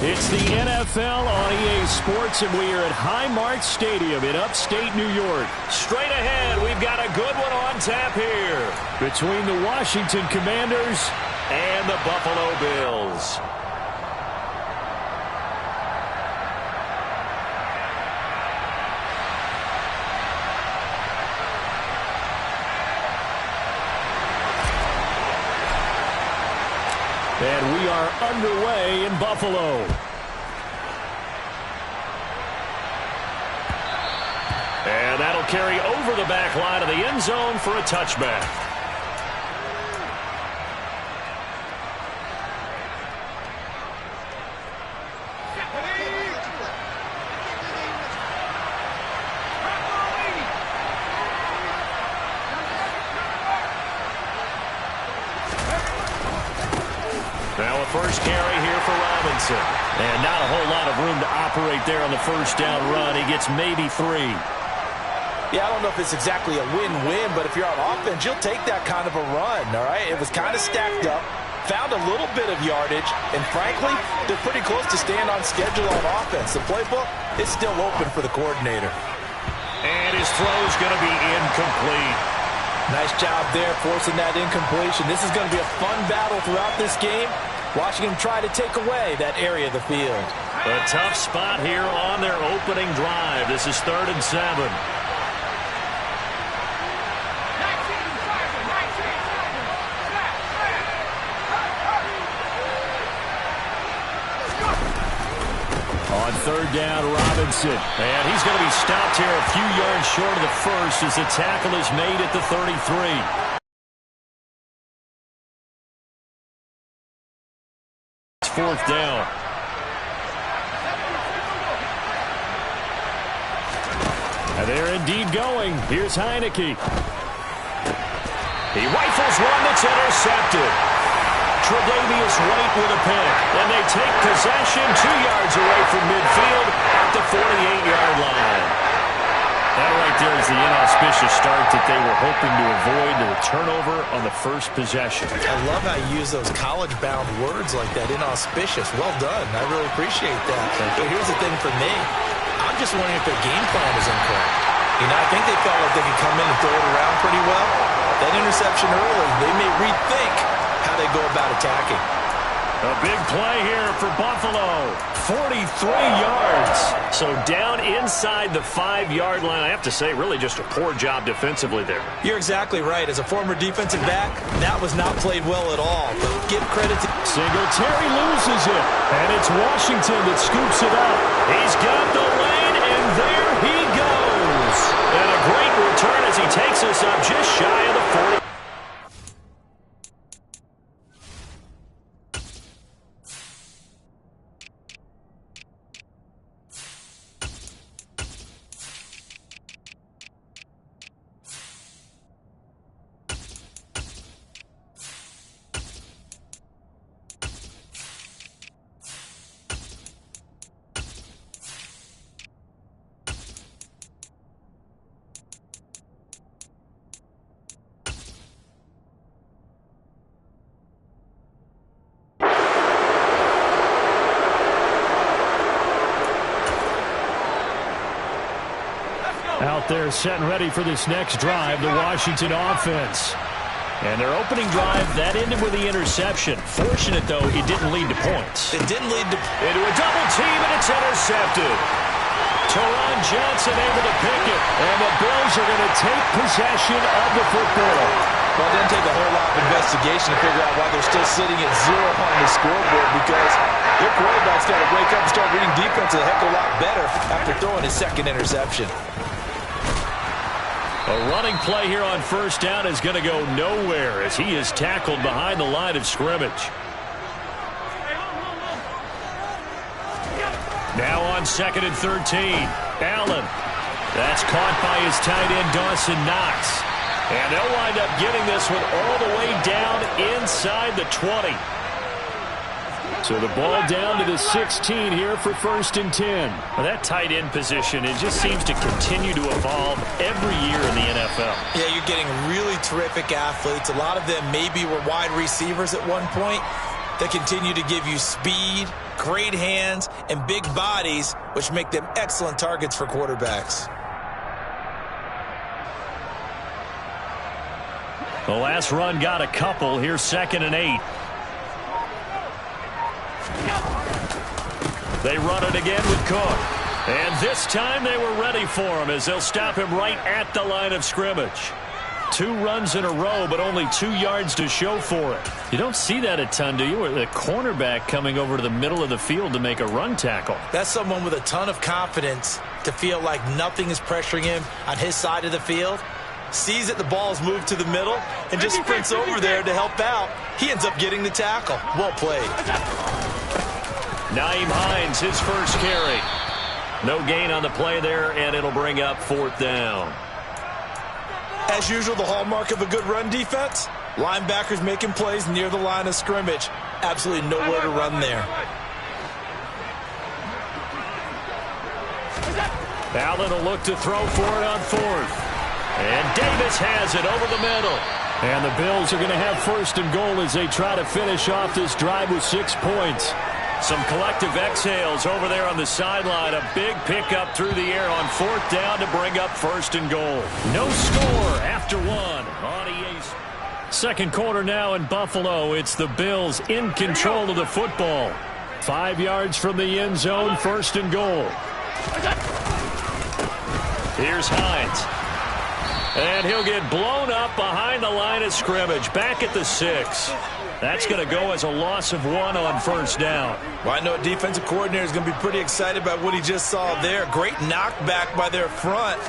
It's the NFL on EA Sports, and we are at Highmark Stadium in upstate New York. Straight ahead, we've got a good one on tap here. Between the Washington Commanders and the Buffalo Bills. And we are underway in Buffalo. And that'll carry over the back line of the end zone for a touchback. Now a first carry here for Robinson. And not a whole lot of room to operate there on the first down run. He gets maybe 3. Yeah, I don't know if it's exactly a win-win, but if you're on offense, you'll take that kind of a run, all right? It was kind of stacked up, found a little bit of yardage, and frankly, they're pretty close to staying on schedule on offense. The playbook is still open for the coordinator. And his throw's going to be incomplete. Nice job there forcing that incompletion. This is going to be a fun battle throughout this game. Watching him try to take away that area of the field. A tough spot here on their opening drive. This is 3rd and 7. On 3rd down, Robinson. And he's going to be stopped here a few yards short of the first as the tackle is made at the 33. 4th down. And they're indeed going. Here's Heineke. He rifles one that's intercepted. Tre'Davious White with a pick. And they take possession 2 yards away from midfield at the 48-yard line. That right there is the inauspicious start that they were hoping to avoid, the turnover on the first possession. I love how you use those college-bound words like that, inauspicious. Well done. I really appreciate that. But here's the thing for me. I'm just wondering if their game plan is incorrect. You know, I think they felt like they could come in and throw it around pretty well. That interception early, they may rethink how they go about attacking. A big play here for Buffalo. 43 yards. So down inside the 5-yard line. I have to say, really just a poor job defensively there. You're exactly right. As a former defensive back, that was not played well at all. But give credit to... Singletary loses it. And it's Washington that scoops it up. He's got the lane, and there he goes. And a great return as he takes us up just shy of the 40. Out there set and ready for this next drive, the Washington offense. And their opening drive, that ended with the interception. Fortunate, though, it didn't lead to points. It didn't lead to... Into a double team, and it's intercepted. Teron Johnson able to pick it. And the Bills are going to take possession of the football. Well, it didn't take a whole lot of investigation to figure out why they're still sitting at 0 on the scoreboard, because their quarterback's got to wake up and start reading defense a heck of a lot better after throwing his second interception. A running play here on first down is going to go nowhere as he is tackled behind the line of scrimmage. Now on 2nd and 13. Allen. That's caught by his tight end, Dawson Knox. And they'll wind up getting this one all the way down inside the 20. So the ball down to the 16 here for 1st and 10. Well, that tight end position, it just seems to continue to evolve every year in the NFL. Yeah, you're getting really terrific athletes. A lot of them maybe were wide receivers at one point. They continue to give you speed, great hands, and big bodies, which make them excellent targets for quarterbacks. The last run got a couple. Here's 2nd and 8. They run it again with Cook. And this time they were ready for him as they'll stop him right at the line of scrimmage. 2 runs in a row, but only 2 yards to show for it. You don't see that a ton, do you? With a cornerback coming over to the middle of the field to make a run tackle. That's someone with a ton of confidence to feel like nothing is pressuring him on his side of the field. Sees that the ball's moved to the middle and just sprints over there to help out. He ends up getting the tackle. Well played. Nyheim Hines, his first carry. No gain on the play there, and it'll bring up 4th down. As usual, the hallmark of a good run defense, linebackers making plays near the line of scrimmage. Absolutely nowhere to run there. Allen will look to throw for it on 4th. And Davis has it over the middle. And the Bills are going to have 1st and goal as they try to finish off this drive with 6 points. Some collective exhales over there on the sideline. A big pickup through the air on 4th down to bring up 1st and goal. No score after 1 on EA's. 2nd quarter now in Buffalo. It's the Bills in control of the football. 5 yards from the end zone, 1st and goal. Here's Hines. And he'll get blown up behind the line of scrimmage. Back at the 6. That's going to go as a loss of 1 on 1st down. Well, I know a defensive coordinator is going to be pretty excited about what he just saw there. Great knockback by their front.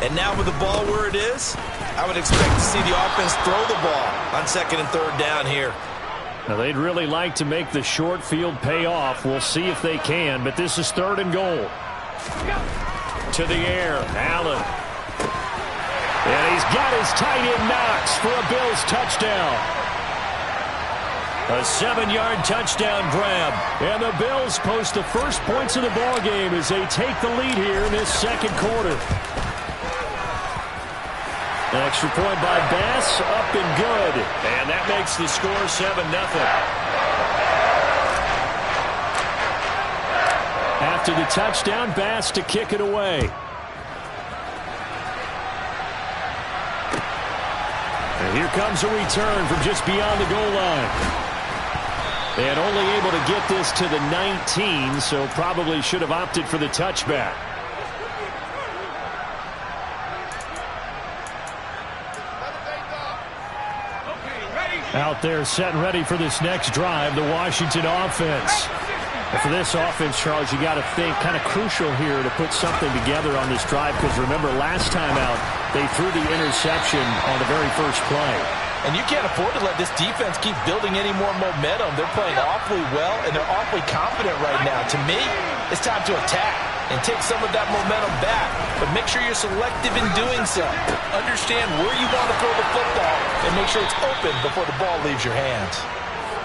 And now with the ball where it is, I would expect to see the offense throw the ball on 2nd and 3rd down here. Now, they'd really like to make the short field pay off. We'll see if they can, but this is 3rd and goal. To the air, Allen. And he's got his tight end Knox for a Bills touchdown. A 7-yard touchdown grab. And the Bills post the first points of the ball game as they take the lead here in this 2nd quarter. An extra point by Bass, up and good. And that makes the score 7-0. After the touchdown, Bass to kick it away. And here comes a return from just beyond the goal line. And only able to get this to the 19, so probably should have opted for the touchback. Out there set and ready for this next drive, the Washington offense. And for this offense, Charles, you got to think kind of crucial here to put something together on this drive, because remember last time out they threw the interception on the very first play. And you can't afford to let this defense keep building any more momentum. They're playing awfully well, and they're awfully confident right now. To me, it's time to attack and take some of that momentum back. But make sure you're selective in doing so. Understand where you want to throw the football and make sure it's open before the ball leaves your hands.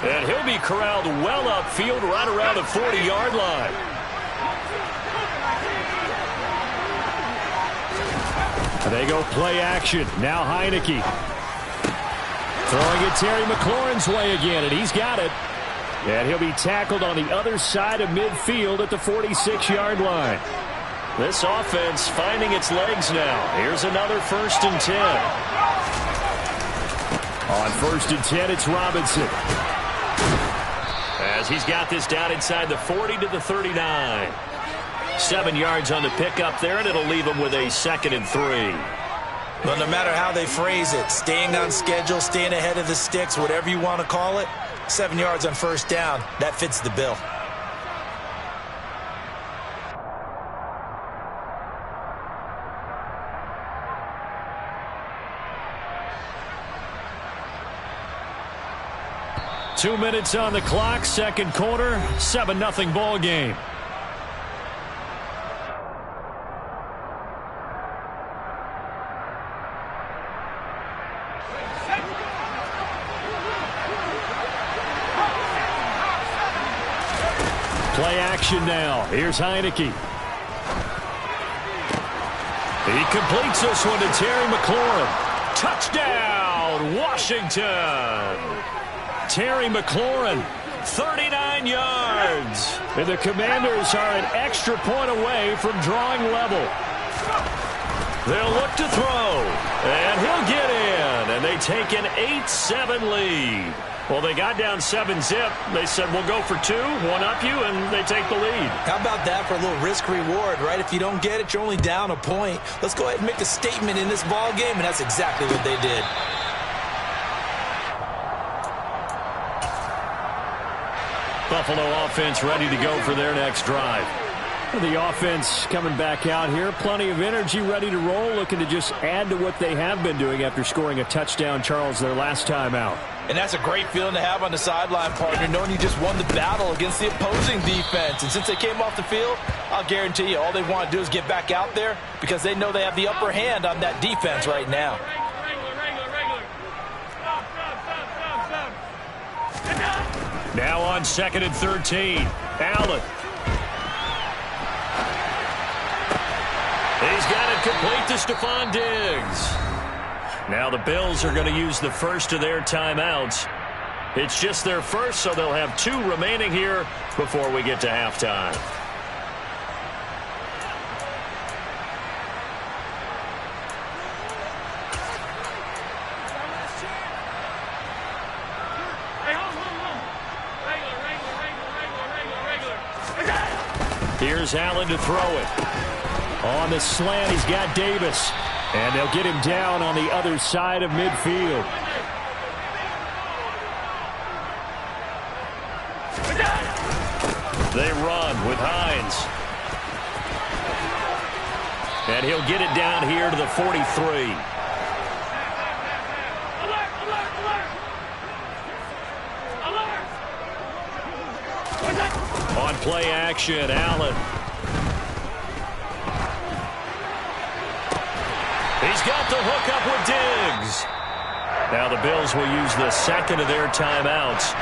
And he'll be corralled well upfield right around the 40-yard line. They go play action. Now Heineke. Throwing it Terry McLaurin's way again, and he's got it. And he'll be tackled on the other side of midfield at the 46-yard line. This offense finding its legs now. Here's another 1st and 10. On 1st and 10, it's Robinson. As he's got this down inside the 40 to the 39. 7 yards on the pickup there, and it'll leave him with a 2nd and 3. Well, no matter how they phrase it, staying on schedule, staying ahead of the sticks, whatever you want to call it, 7 yards on 1st down, that fits the bill. Two minutes on the clock, 2nd quarter, 7-0 ball game. Play action now. Here's Heineke. He completes this one to Terry McLaurin. Touchdown, Washington. Terry McLaurin 39 yards. And the Commanders are an extra point away from drawing level. They'll look to throw, and he'll get in, and they take an 8-7 lead. Well, they got down 7-zip. They said, we'll go for 2, one-up you, and they take the lead. How about that for a little risk-reward, right? If you don't get it, you're only down a point. Let's go ahead and make a statement in this ball game, and that's exactly what they did. Buffalo offense ready to go for their next drive. The offense coming back out here. Plenty of energy, ready to roll, looking to just add to what they have been doing after scoring a touchdown, Charles, their last time out. And that's a great feeling to have on the sideline, partner, knowing you just won the battle against the opposing defense. And since they came off the field, I'll guarantee you all they want to do is get back out there because they know they have the upper hand on that defense right now. Now on 2nd and 13. Allen. He's got it complete to Stephon Diggs. Now the Bills are going to use the first of their timeouts. It's just their first, so they'll have 2 remaining here before we get to halftime. Here's Allen to throw it. On the slant, he's got Davis. And they'll get him down on the other side of midfield. They run with Hines. And he'll get it down here to the 43. On play action, Allen. He's got the hook up with Diggs. Now the Bills will use the second of their timeouts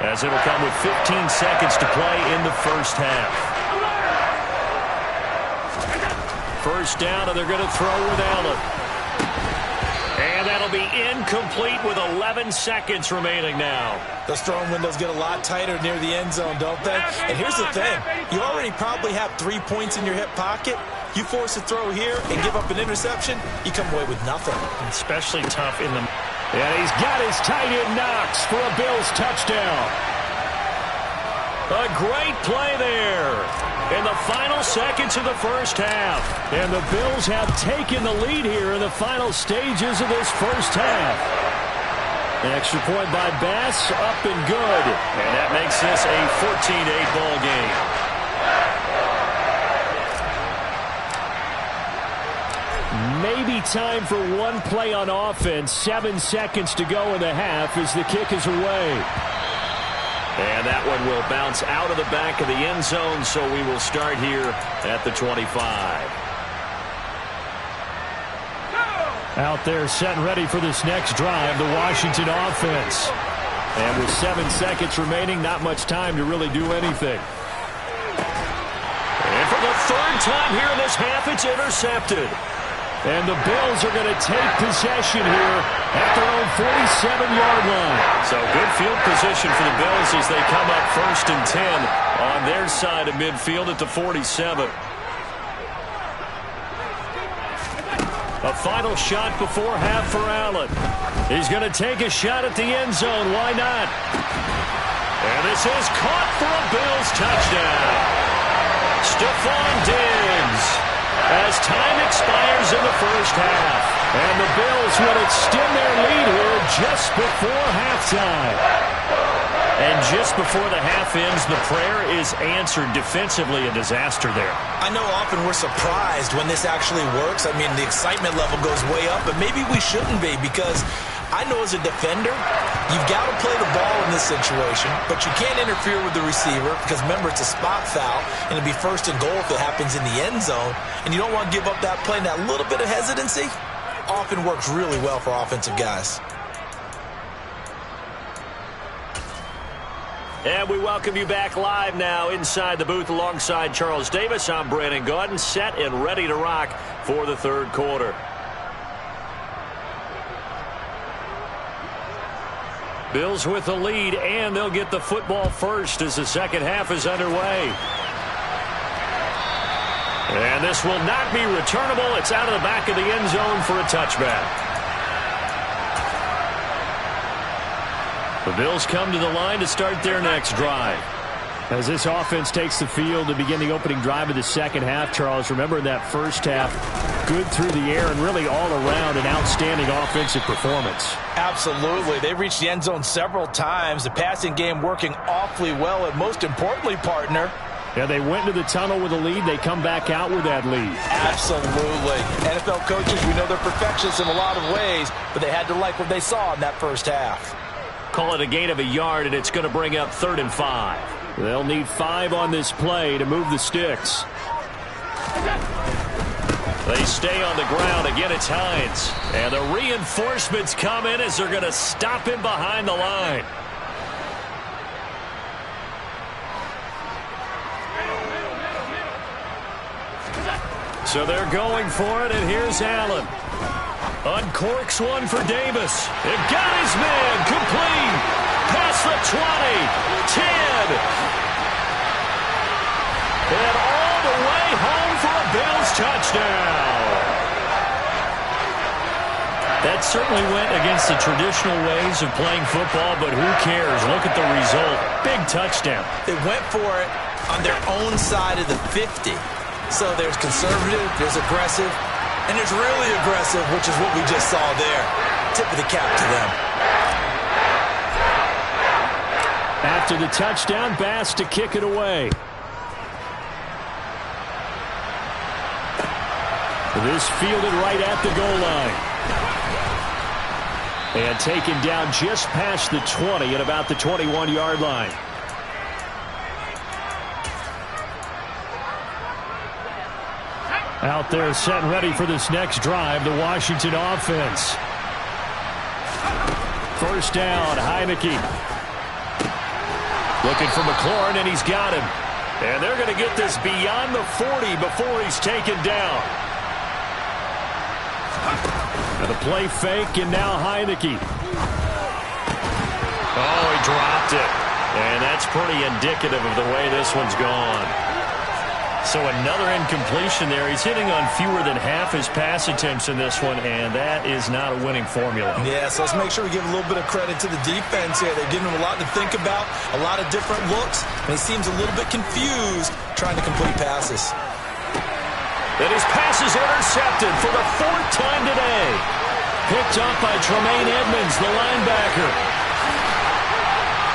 as it'll come with 15 seconds to play in the first half. First down, and they're going to throw with Allen. And that'll be incomplete with 11 seconds remaining now. Those throwing windows get a lot tighter near the end zone, don't they? And here's the thing. You already probably have 3 points in your hip pocket. You force a throw here and give up an interception, you come away with nothing. Especially tough in the... And he's got his tight end Knox for a Bills touchdown. A great play there in the final seconds of the first half. And the Bills have taken the lead here in the final stages of this first half. An extra point by Bass, up and good. And that makes this a 14-8 ball game. Maybe time for one play on offense. 7 seconds to go in the half as the kick is away. And that one will bounce out of the back of the end zone, so we will start here at the 25. Out there set and ready for this next drive, the Washington offense. And with 7 seconds remaining, not much time to really do anything. And for the third time here in this half, it's intercepted. And the Bills are going to take possession here at their own 47-yard line. So good field position for the Bills as they come up 1st and 10 on their side of midfield at the 47. A final shot before half for Allen. He's going to take a shot at the end zone. Why not? And this is caught for a Bills touchdown. Stephon Diggs. As time expires in the first half. And the Bills will extend their lead here just before halftime. And just before the half ends, the prayer is answered. Defensively, a disaster there. I know often we're surprised when this actually works. I mean, the excitement level goes way up, but maybe we shouldn't be because I know as a defender, you've got to play the ball in this situation, but you can't interfere with the receiver because, remember, it's a spot foul, and it'll be 1st and goal if it happens in the end zone, and you don't want to give up that play. And that little bit of hesitancy often works really well for offensive guys. And we welcome you back live now inside the booth alongside Charles Davis. I'm Brandon Gaudin, set and ready to rock for the third quarter. Bills with the lead, and they'll get the football first as the second half is underway. And this will not be returnable. It's out of the back of the end zone for a touchback. The Bills come to the line to start their next drive. As this offense takes the field to begin the opening drive of the second half, Charles, remember in that first half, good through the air and really all around an outstanding offensive performance. Absolutely. They reached the end zone several times. The passing game working awfully well, and most importantly, partner, yeah, they went into the tunnel with a lead. They come back out with that lead. Absolutely. NFL coaches, we know they're perfectionists in a lot of ways, but they had to like what they saw in that first half. Call it a gain of a yard, and it's going to bring up 3rd and 5. They'll need 5 on this play to move the sticks. They stay on the ground. Again, it's Hines. And the reinforcements come in as they're going to stop him behind the line. So they're going for it, and here's Allen. Uncorks one for Davis. It got his man. Complete. Past the 20. 10. And all the way home for a Bills touchdown. That certainly went against the traditional ways of playing football, but who cares? Look at the result. Big touchdown. They went for it on their own side of the 50. So there's conservative, there's aggressive, and there's really aggressive, which is what we just saw there. Tip of the cap to them. After the touchdown, Bass to kick it away. This fielded right at the goal line. And taken down just past the 20 at about the 21-yard line. Out there set and ready for this next drive, the Washington offense. First down, Heineke. Looking for McLaurin, and he's got him. And they're going to get this beyond the 40 before he's taken down. And the play fake, and now Heineke. Oh, he dropped it. And that's pretty indicative of the way this one's gone. So another incompletion there. He's hitting on fewer than half his pass attempts in this one, and that is not a winning formula. Yeah, so let's make sure we give a little bit of credit to the defense here. They're giving him a lot to think about, a lot of different looks, and he seems a little bit confused trying to complete passes. And his pass is intercepted for the 4th time today. Picked up by Tremaine Edmonds, the linebacker.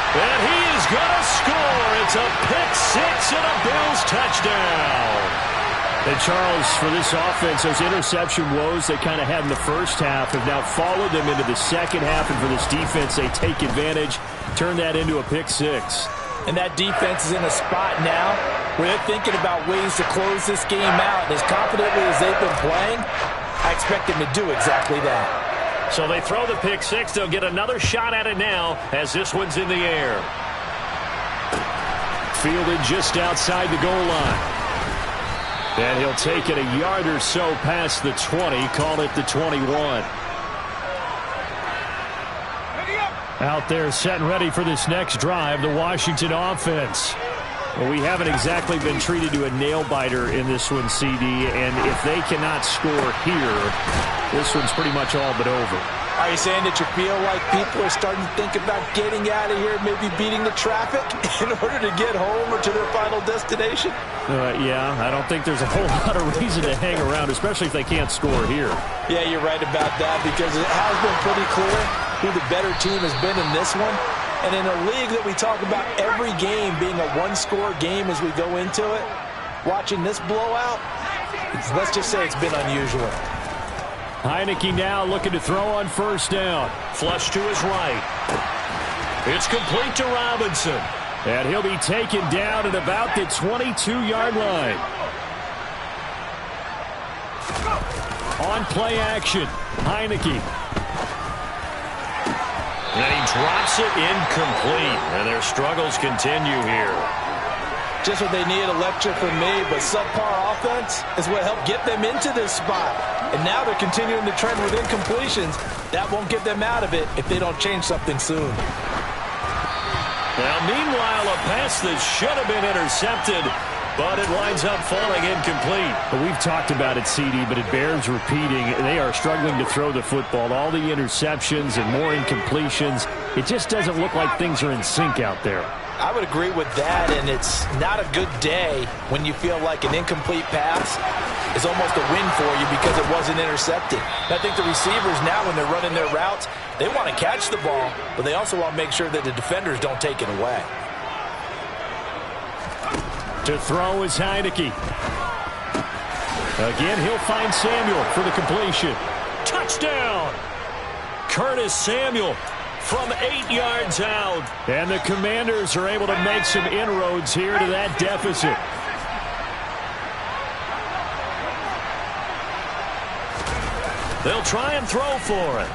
And he is going to score. It's a pick 6 and a Bills touchdown. And Charles, for this offense, those interception woes they kind of had in the first half have now followed them into the second half. And for this defense, they take advantage, turn that into a pick 6. And that defense is in a spot now where they're thinking about ways to close this game out. And as confidently as they've been playing, I expect them to do exactly that. So they throw the pick 6. They'll get another shot at it now as this one's in the air. Fielded just outside the goal line. And he'll take it a yard or so past the 20. Call it the 21. Out there set and ready for this next drive, the Washington offense. Well, we haven't exactly been treated to a nail-biter in this one, CD, and if they cannot score here, this one's pretty much all but over. Are you saying that you feel like people are starting to think about getting out of here, maybe beating the traffic in order to get home or to their final destination? Yeah, I don't think there's a whole lot of reason to hang around, especially if they can't score here. Yeah, you're right about that, because it has been pretty clear who the better team has been in this one. And in a league that we talk about every game being a one-score game as we go into it, watching this blowout, let's just say it's been unusual. Heineke now looking to throw on first down. Flush to his right. It's complete to Robinson. And he'll be taken down at about the 22-yard line. On play action, Heineke. And he drops it incomplete. And their struggles continue here. Just what they need, a lecture from me, but subpar offense is what helped get them into this spot. And now they're continuing to trend with incompletions. That won't get them out of it if they don't change something soon. Now, meanwhile, a pass that should have been intercepted, but it winds up falling incomplete. But we've talked about it, CD, but it bears repeating. They are struggling to throw the football. All the interceptions and more incompletions. It just doesn't look like things are in sync out there. I would agree with that, and it's not a good day when you feel like an incomplete pass is almost a win for you because it wasn't intercepted. And I think the receivers now, when they're running their routes, they want to catch the ball, but they also want to make sure that the defenders don't take it away. To throw is Heineke. Again, he'll find Samuel for the completion. Touchdown! Curtis Samuel from 8 yards out. And the Commanders are able to make some inroads here to that deficit. They'll try and throw for it.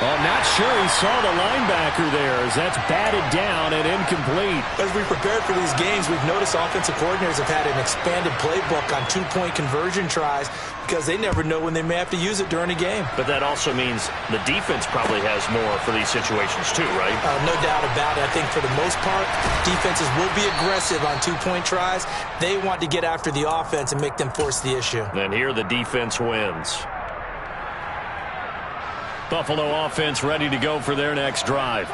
Well, not sure he saw the linebacker there as that's batted down and incomplete. As we prepared for these games, we've noticed offensive coordinators have had an expanded playbook on two-point conversion tries because they never know when they may have to use it during a game. But that also means the defense probably has more for these situations too, right? No doubt about it. I think for the most part, defenses will be aggressive on two-point tries. They want to get after the offense and make them force the issue. And here the defense wins. Buffalo offense ready to go for their next drive.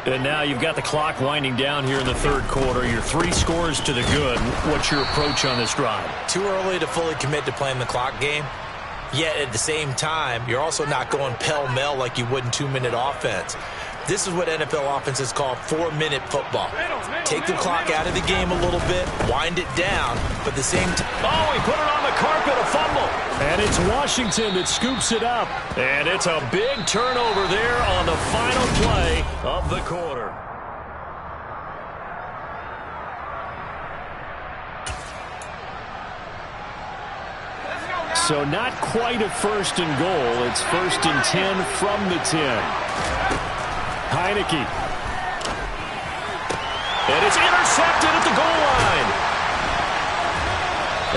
And now you've got the clock winding down here in the third quarter. You're 3 scores to the good. What's your approach on this drive? Too early to fully commit to playing the clock game. Yet at the same time, you're also not going pell-mell like you would in 2-minute offense. This is what NFL offenses call 4-minute football. Take the clock out of the game a little bit, wind it down, but at the same time... Oh, he put it on the carpet, a fumble. And it's Washington that scoops it up. And it's a big turnover there on the final play of the quarter. So not quite a 1st and goal. It's 1st and 10 from the 10. Heineke. And it's intercepted at the goal line.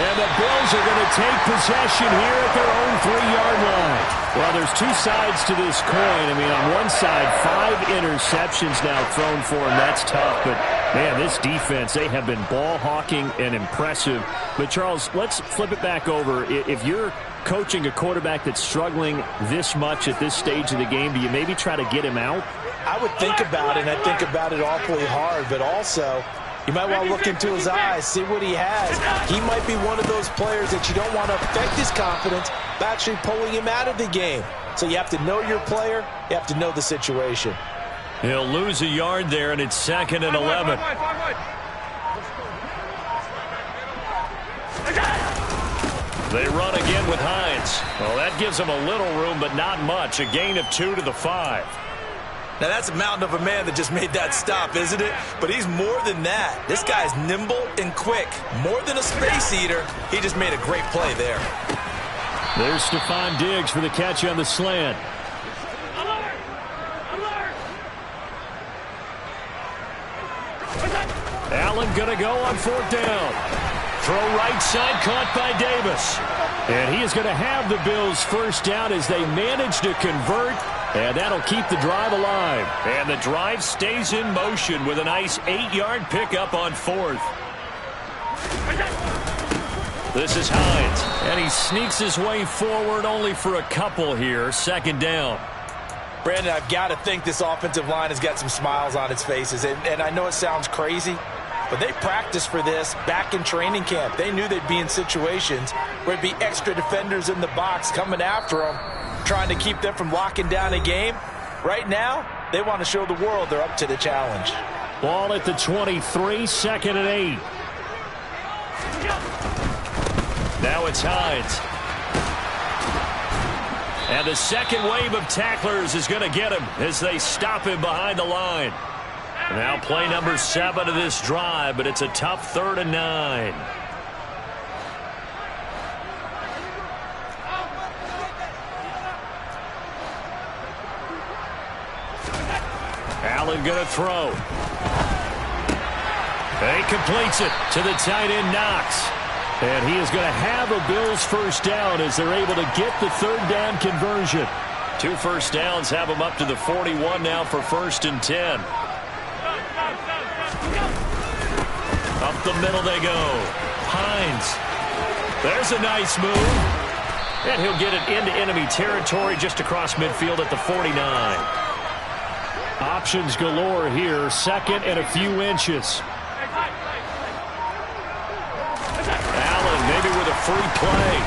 And the Bills are going to take possession here at their own 3-yard line. Well, there's 2 sides to this coin. I mean, on one side, 5 interceptions now thrown for him. That's tough. But, man, this defense, they have been ball hawking and impressive. But, Charles, let's flip it back over. If you're coaching a quarterback that's struggling this much at this stage of the game, do you maybe try to get him out? I would think about it, and I think about it awfully hard, but also you might want to look into his eyes, see what he has. He might be one of those players that you don't want to affect his confidence by actually pulling him out of the game. So you have to know your player, you have to know the situation. He'll lose a yard there, and it's 2nd and 11. They run again with Hines. Well, that gives them a little room, but not much. A gain of 2 to the 5. Now, that's a mountain of a man that just made that stop, isn't it? But he's more than that. This guy's nimble and quick. More than a space eater. He just made a great play there. There's Stephon Diggs for the catch on the slant. Allen going to go on 4th down. Throw right side, caught by Davis. And he is going to have the Bills' 1st down as they manage to convert. And that'll keep the drive alive. And the drive stays in motion with a nice 8-yard pickup on 4th. This is Hines. And he sneaks his way forward only for a couple here. 2nd down. Brandon, I've got to think this offensive line has got some smiles on its faces. And I know it sounds crazy, but they practiced for this back in training camp. They knew they'd be in situations where there'd be extra defenders in the box coming after them, trying to keep them from locking down a game. Right now, they want to show the world they're up to the challenge. Ball at the 23, 2nd and 8. Now it's Hines. And the second wave of tacklers is going to get him as they stop him behind the line. Now play number 7 of this drive, but it's a tough 3rd and 9. Allen going to throw. He completes it to the tight end, Knox. And he is going to have a Bills 1st down as they're able to get the 3rd down conversion. 2 first downs have him up to the 41 now for 1st and 10. the middle they go. Hines. There's a nice move. And he'll get it into enemy territory just across midfield at the 49. Options galore here. Second and a few inches. Allen maybe with a free play.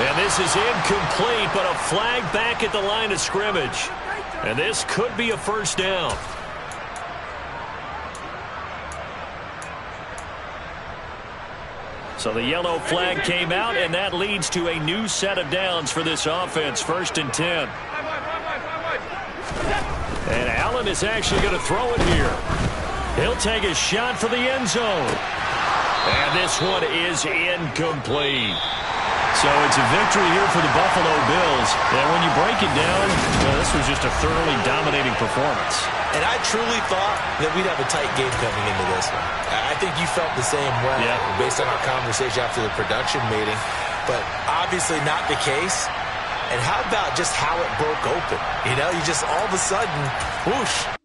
And this is incomplete, but a flag back at the line of scrimmage. And this could be a first down. So the yellow flag came out, and that leads to a new set of downs for this offense. 1st and 10. And Allen is actually going to throw it here. He'll take a shot for the end zone. And this one is incomplete. So it's a victory here for the Buffalo Bills. And when you break it down, this was just a thoroughly dominating performance. And I truly thought that we'd have a tight game coming into this one. I think you felt the same way based on our conversation after the production meeting. But obviously not the case. And how about just how it broke open? You know, you just all of a sudden, whoosh.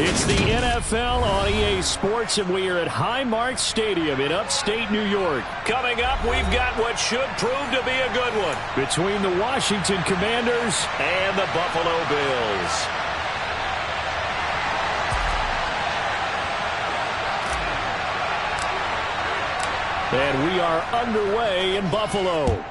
It's the NFL on EA Sports, and we are at Highmark Stadium in upstate New York. Coming up, we've got what should prove to be a good one between the Washington Commanders and the Buffalo Bills. And we are underway in Buffalo.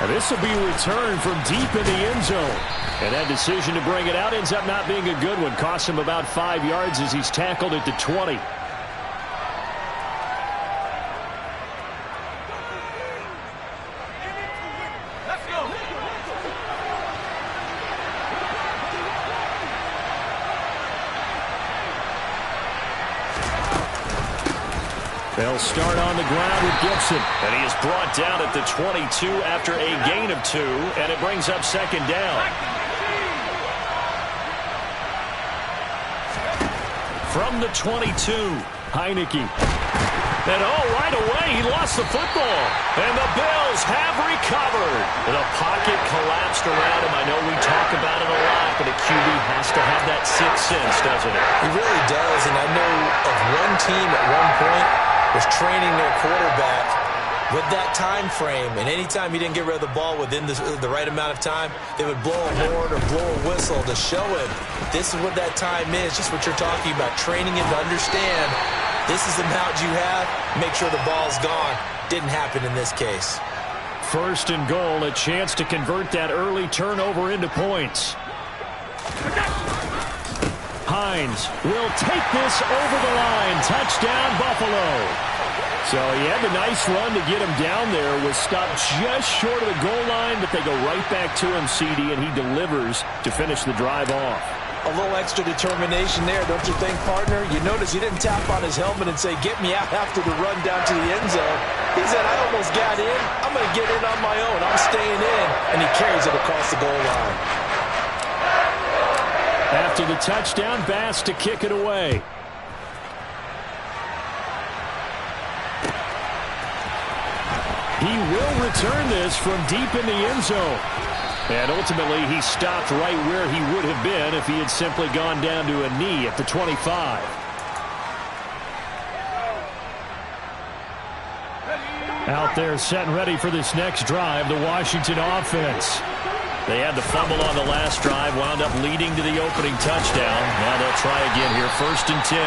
And this will be returned from deep in the end zone. And that decision to bring it out ends up not being a good one. Cost him about 5 yards as he's tackled at the 20. They'll start on the ground with Gibson. And he is brought down at the 22 after a gain of 2, and it brings up second down. From the 22, Heineke. And right away, he lost the football. And the Bills have recovered. The pocket collapsed around him. I know we talk about it a lot, but a QB has to have that sixth sense, doesn't it? He really does, and I know of one team at one point was training their quarterback with that time frame, and anytime he didn't get rid of the ball within the right amount of time, they would blow a horn or blow a whistle to show him this is what that time is, just what you're talking about, training him to understand this is the amount you have, make sure the ball's gone. Didn't happen in this case. First and goal, a chance to convert that early turnover into points. Hines will take this over the line. Touchdown, Buffalo. So he had a nice run to get him down there. Was stopped just short of the goal line, but they go right back to him, CD, and he delivers to finish the drive off. A little extra determination there, don't you think, partner? You notice he didn't tap on his helmet and say, get me out after the run down to the end zone. He said, I almost got in. I'm going to get in on my own. I'm staying in. And he carries it across the goal line. After the touchdown, Bass to kick it away. He will return this from deep in the end zone. And ultimately, he stopped right where he would have been if he had simply gone down to a knee at the 25. Out there set and ready for this next drive, the Washington offense. They had the fumble on the last drive, wound up leading to the opening touchdown. Now they'll try again here, 1st and 10.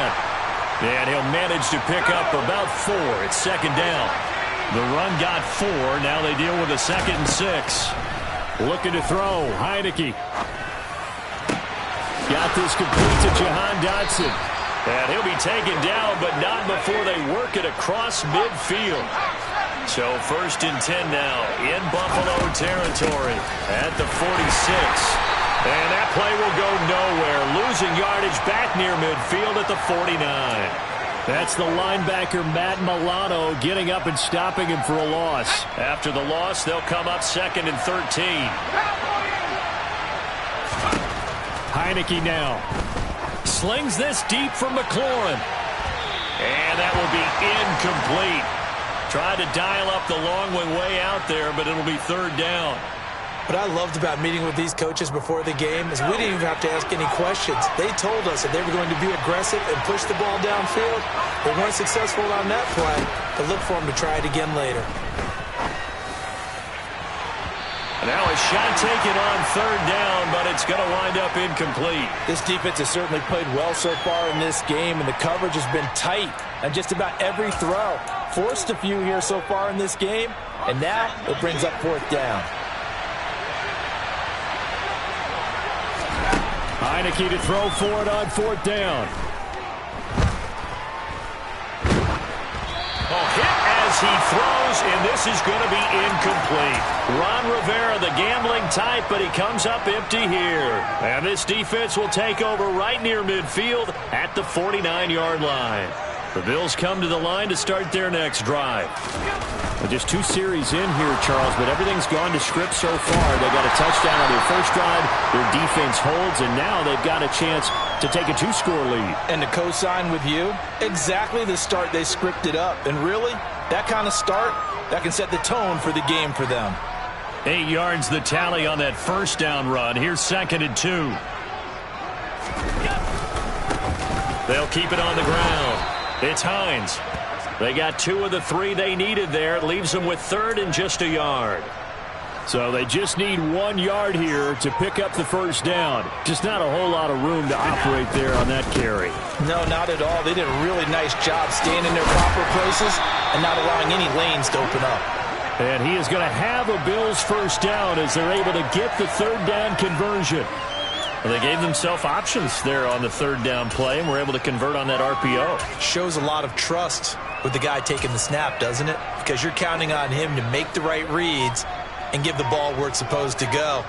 And he'll manage to pick up about 4. It's second down. The run got 4. Now they deal with a 2nd and 6. Looking to throw, Heineke. Got this complete to Jahan Dotson. And he'll be taken down, but not before they work it across midfield. So 1st and 10 now in Buffalo territory at the 46. And that play will go nowhere. Losing yardage back near midfield at the 49. That's the linebacker, Matt Milano, getting up and stopping him for a loss. After the loss, they'll come up 2nd and 13. Heineke now. Slings this deep from McLaurin. And that will be incomplete. Tried to dial up the long one way out there, but it'll be 3rd down. What I loved about meeting with these coaches before the game is we didn't even have to ask any questions. They told us that they were going to be aggressive and push the ball downfield. They weren't successful on that play, but look for them to try it again later. Now a shot taken on 3rd down, but it's going to wind up incomplete. This defense has certainly played well so far in this game, and the coverage has been tight on just about every throw. Forced a few here so far in this game, and now it brings up 4th down. Heineke to throw for it on 4th down. Hit as he throws, and this is going to be incomplete. Ron Rivera, the gambling type, but he comes up empty here. And this defense will take over right near midfield at the 49-yard line. The Bills come to the line to start their next drive. Well, just 2 series in here, Charles, but everything's gone to script so far. They got a touchdown on their first drive. Their defense holds, and now they've got a chance to take a 2-score lead. And to co-sign with you, exactly the start they scripted up. And really, that kind of start, that can set the tone for the game for them. 8 yards the tally on that first down run. Here's 2nd and 2. They'll keep it on the ground. It's Hines. They got 2 of the 3 they needed there. It leaves them with 3rd and just a yard. So they just need 1 yard here to pick up the first down. Just not a whole lot of room to operate there on that carry. No, not at all. They did a really nice job staying in their proper places and not allowing any lanes to open up. And he is going to have a Bills first down as they're able to get the 3rd down conversion. Well, they gave themselves options there on the 3rd down play and were able to convert on that RPO. Shows a lot of trust with the guy taking the snap, doesn't it? Because you're counting on him to make the right reads and give the ball where it's supposed to go.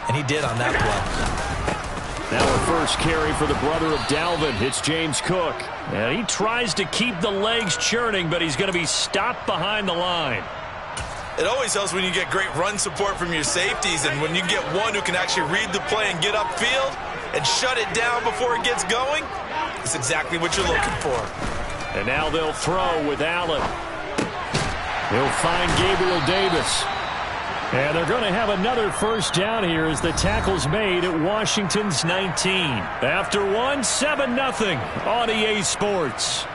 And he did on that play. Now a first carry for the brother of Dalvin. It's James Cook. And he tries to keep the legs churning, but he's going to be stopped behind the line. It always helps when you get great run support from your safeties, and when you get one who can actually read the play and get upfield and shut it down before it gets going, it's exactly what you're looking for. And now they'll throw with Allen. He'll find Gabriel Davis. And they're going to have another first down here as the tackle's made at Washington's 19. After one, 7-0 on EA Sports.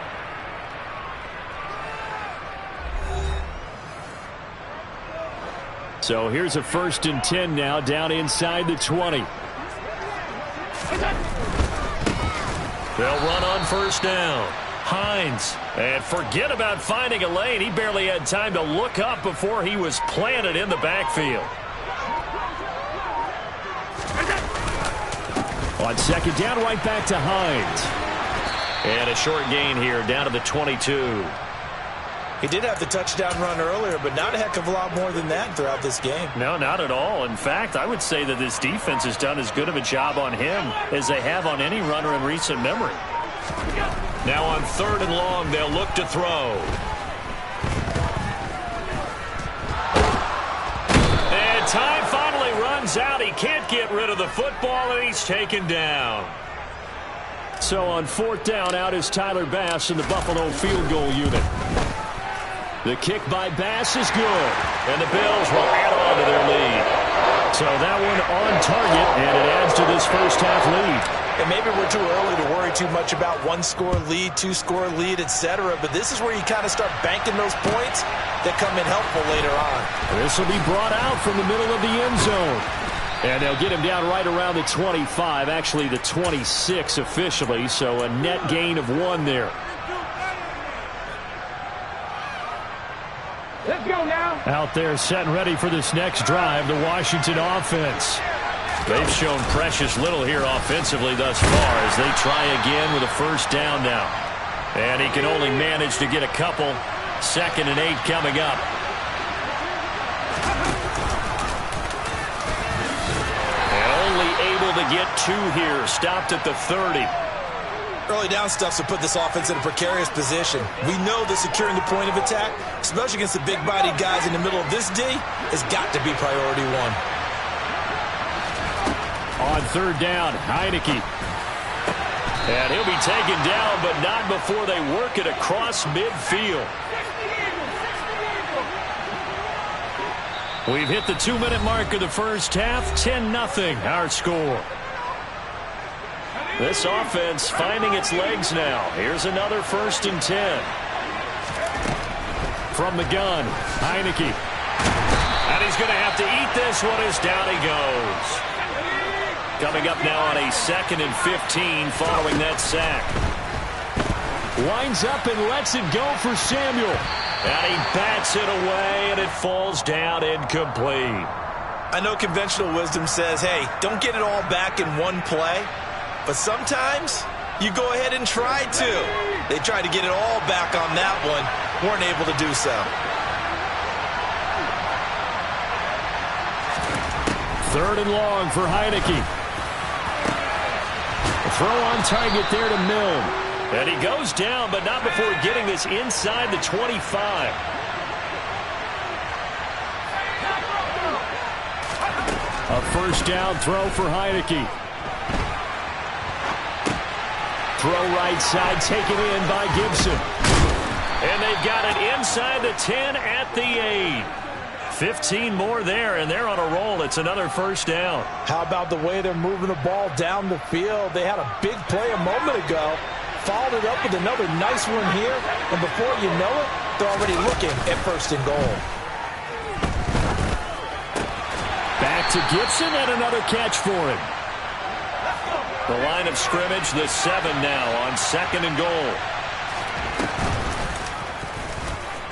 So here's a 1st and 10 now down inside the 20. They'll run on first down. Hines. And forget about finding a lane. He barely had time to look up before he was planted in the backfield. On 2nd down, right back to Hines. And a short gain here down to the 22. He did have the touchdown run earlier, but not a heck of a lot more than that throughout this game. No, not at all. In fact, I would say that this defense has done as good of a job on him as they have on any runner in recent memory. Now on 3rd and long, they'll look to throw. And time finally runs out. He can't get rid of the football, and he's taken down. So on 4th down, out is Tyler Bass in the Buffalo field goal unit. The kick by Bass is good. And the Bills will add on to their lead. So that one on target, and it adds to this first half lead. And maybe we're too early to worry too much about 1-score lead, 2-score lead, etc. But this is where you kind of start banking those points that come in helpful later on. This will be brought out from the middle of the end zone. And they'll get him down right around the 25, actually the 26 officially, so a net gain of 1 there. Let's go now. Out there set and ready for this next drive, the Washington offense. They've shown precious little here offensively thus far as they try again with a first down now. And he can only manage to get a couple. 2nd and 8 coming up. And only able to get 2 here. Stopped at the 30. Early down stuff's to put this offense in a precarious position. We know that securing the point of attack, especially against the big-bodied guys in the middle of this D, has got to be priority 1. On 3rd down, Heineke. And he'll be taken down, but not before they work it across midfield. We've hit the 2-minute mark of the first half. 10-0 our score. This offense finding its legs now. Here's another 1st and 10. From the gun, Heineke. And he's going to have to eat this one as down he goes. Coming up now on a 2nd and 15 following that sack. Winds up and lets it go for Samuel. And he bats it away, and it falls down incomplete. I know conventional wisdom says, hey, don't get it all back in one play. But sometimes you go ahead and try to. They tried to get it all back on that one. Weren't able to do so. 3rd and long for Heineke. Throw on target there to Milne. And he goes down, but not before getting this inside the 25. A first down throw for Heineke. Throw right side, taken in by Gibson. And they've got it inside the 10 at the 8. 15 more there, and they're on a roll. It's another first down. How about the way they're moving the ball down the field? They had a big play a moment ago, followed it up with another nice one here, and before you know it, they're already looking at first and goal. Back to Gibson and another catch for him. The line of scrimmage, the 7 now on second and goal.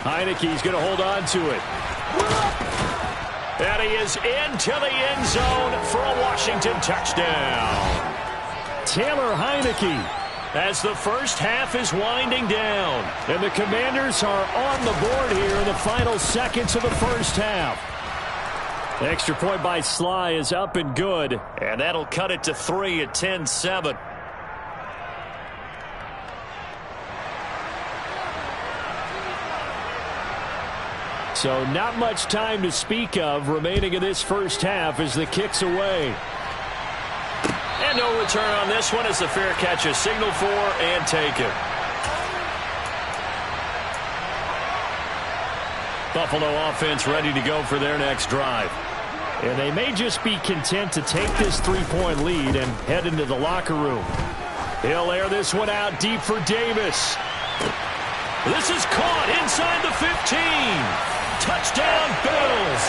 Heineke's going to hold on to it. And he is into the end zone for a Washington touchdown. Taylor Heineke. As the first half is winding down. And the Commanders are on the board here in the final seconds of the first half. The extra point by Sly is up and good. And that'll cut it to 3 at 10-7. So not much time to speak of remaining in this first half as the kick's away. And no return on this one as the fair catch is signaled for and taken. Buffalo offense ready to go for their next drive. And they may just be content to take this 3-point lead and head into the locker room. He'll air this one out deep for Davis. This is caught inside the 15. Touchdown, Bills.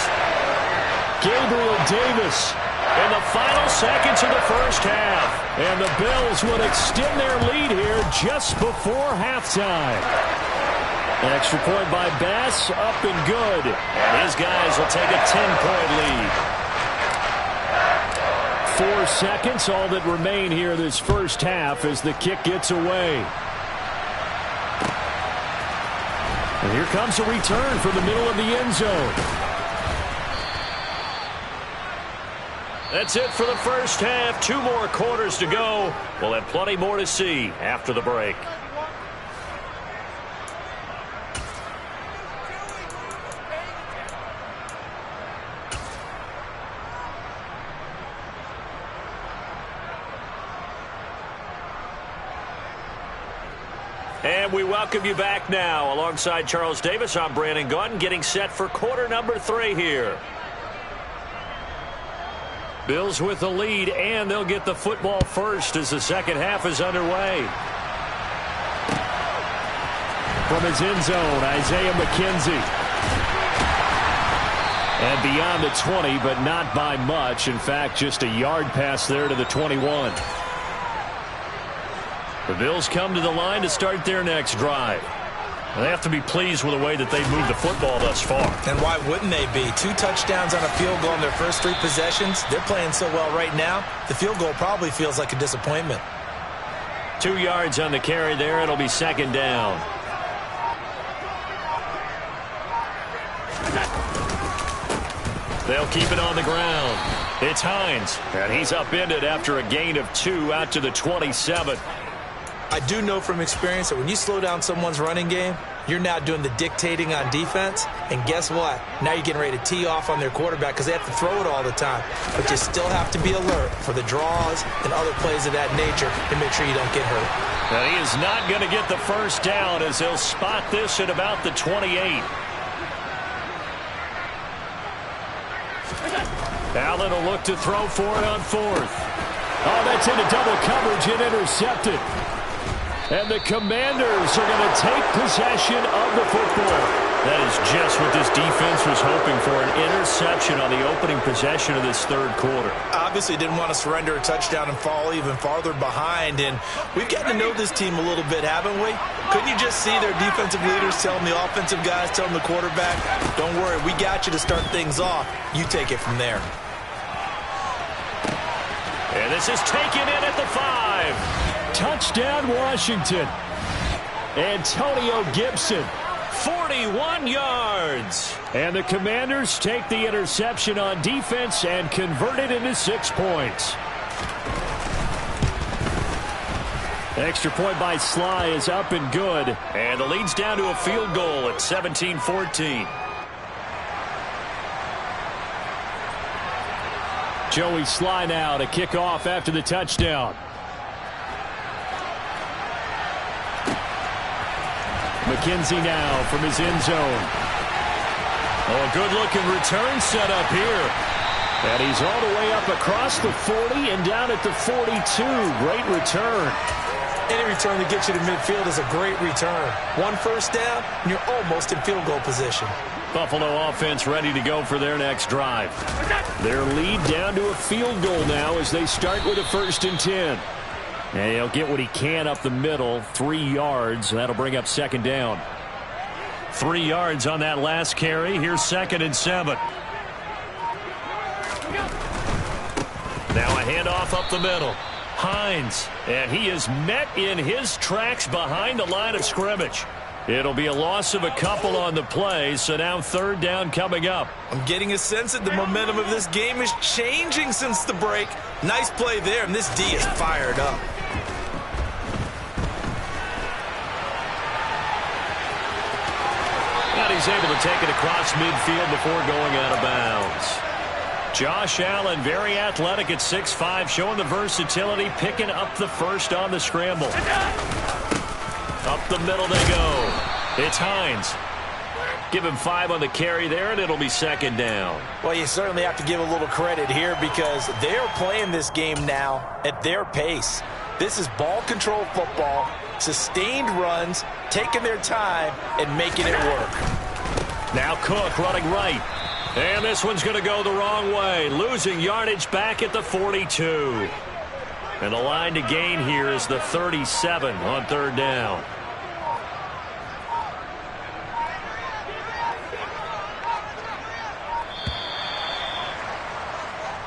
Gabriel Davis. In the final seconds of the first half. And the Bills will extend their lead here just before halftime. An extra point by Bass, up and good. And his guys will take a 10-point lead. 4 seconds, all that remain here this first half as the kick gets away. And here comes a return from the middle of the end zone. That's it for the first half. 2 more quarters to go. We'll have plenty more to see after the break. And we welcome you back now. Alongside Charles Davis, I'm Brandon Gaudin, getting set for quarter number 3 here. Bills with the lead, and they'll get the football first as the second half is underway. From his end zone, Isaiah McKenzie. And beyond the 20, but not by much. In fact, just a yard pass there to the 21. The Bills come to the line to start their next drive. They have to be pleased with the way that they've moved the football thus far. And why wouldn't they be? 2 touchdowns on a field goal in their first 3 possessions. They're playing so well right now, the field goal probably feels like a disappointment. 2 yards on the carry there. It'll be second down. They'll keep it on the ground. It's Hines, and he's upended after a gain of 2 out to the 27. I do know from experience that when you slow down someone's running game, you're now doing the dictating on defense. And guess what? Now you're getting ready to tee off on their quarterback because they have to throw it all the time. But you still have to be alert for the draws and other plays of that nature to make sure you don't get hurt. Now, he is not going to get the first down as they'll spot this at about the 28. Allen will look to throw for it on 4th. Oh, that's into double coverage and intercepted. And the Commanders are going to take possession of the football. That is just what this defense was hoping for, an interception on the opening possession of this third quarter. Obviously didn't want to surrender a touchdown and fall even farther behind. And we've gotten to know this team a little bit, haven't we? Couldn't you just see their defensive leaders telling the offensive guys, telling the quarterback, don't worry, we got you to start things off. You take it from there. And this is taken in at the 5. Touchdown, Washington. Antonio Gibson. 41 yards. And the Commanders take the interception on defense and convert it into 6 points. Extra point by Sly is up and good. And the lead's down to a field goal at 17-14. Joey Sly now to kick off after the touchdown. McKenzie now from his end zone. Oh, a good-looking return set up here. And he's all the way up across the 40 and down at the 42. Great return. Any return that gets you to midfield is a great return. One first down, and you're almost in field goal position. Buffalo offense ready to go for their next drive. Their lead down to a field goal now as they start with a 1st and 10. And he'll get what he can up the middle, 3 yards. That'll bring up 2nd down. 3 yards on that last carry. Here's 2nd and 7. Now a handoff up the middle. Hines, and he is met in his tracks behind the line of scrimmage. It'll be a loss of a couple on the play, so now 3rd down coming up. I'm getting a sense that the momentum of this game is changing since the break. Nice play there, and this D is fired up. And he's able to take it across midfield before going out of bounds. Josh Allen, very athletic at 6'5", showing the versatility, picking up the first on the scramble. Up the middle they go. It's Hines. Give him 5 on the carry there, and it'll be 2nd down. Well, you certainly have to give a little credit here because they're playing this game now at their pace. This is ball control football, sustained runs, taking their time, and making it work. Now Cook running right. And this one's going to go the wrong way. Losing yardage back at the 42. And the line to gain here is the 37 on 3rd down.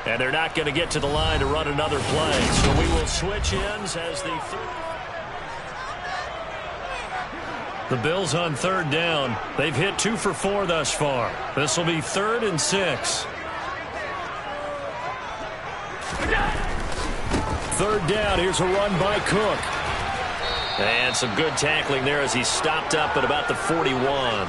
And they're not going to get to the line to run another play. So we will switch ends as the Bills on 3rd down. They've hit 2 for 4 thus far. This will be 3rd and 6. 3rd down. Here's a run by Cook. And some good tackling there as he stopped up at about the 41.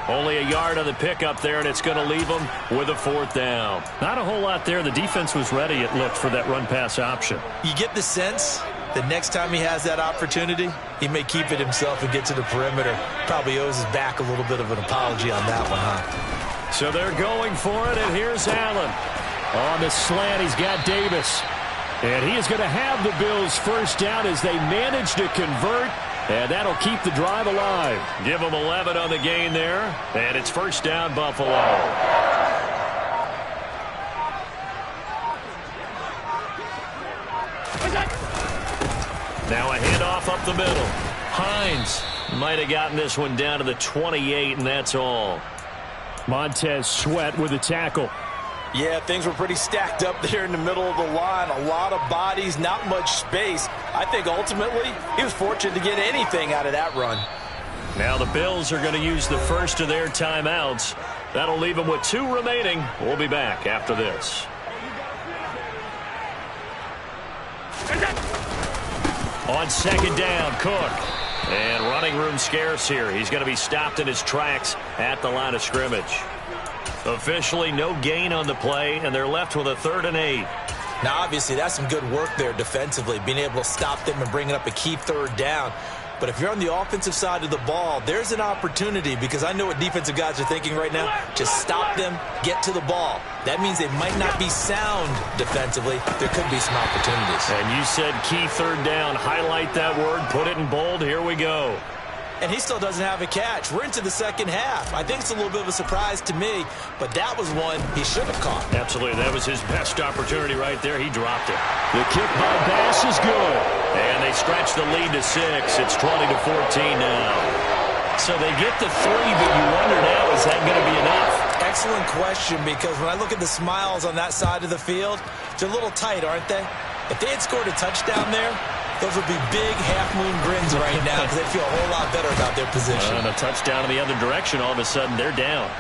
Only a yard on the pickup there, and it's going to leave him with a 4th down. Not a whole lot there. The defense was ready, it looked, for that run-pass option. You get the sense the next time he has that opportunity, he may keep it himself and get to the perimeter. Probably owes his back a little bit of an apology on that one, huh? So they're going for it, and here's Allen. On the slant, he's got Davis. And he is going to have the Bills' 1st down as they manage to convert. And that'll keep the drive alive. Give them 11 on the gain there. And it's 1st down, Buffalo. Now a handoff up the middle. Hines might have gotten this one down to the 28, and that's all. Montez Sweat with a tackle. Yeah, things were pretty stacked up there in the middle of the line. A lot of bodies, not much space. I think ultimately he was fortunate to get anything out of that run. Now the Bills are going to use the first of their timeouts. That'll leave them with 2 remaining. We'll be back after this. On 2nd down, Cook. And running room scarce here. He's going to be stopped in his tracks at the line of scrimmage. Officially no gain on the play, and they're left with a 3rd and 8. Now, obviously, that's some good work there defensively, being able to stop them and bringing up a key 3rd down. But if you're on the offensive side of the ball, there's an opportunity, because I know what defensive guys are thinking right now. Just stop them, get to the ball. That means they might not be sound defensively. There could be some opportunities. And you said key 3rd down. Highlight that word, put it in bold. Here we go. And he still doesn't have a catch. We're into the 2nd half. I think it's a little bit of a surprise to me, but that was one he should have caught. Absolutely. That was his best opportunity right there. He dropped it. The kick by Bass is good. And they stretch the lead to 6. It's 20-14 now. So they get the 3, but you wonder now, is that going to be enough? Excellent question, because when I look at the smiles on that side of the field, they're a little tight, aren't they? If they had scored a touchdown there, those would be big half-moon grins right now because they feel a whole lot better about their position. And a touchdown in the other direction, all of a sudden they're down.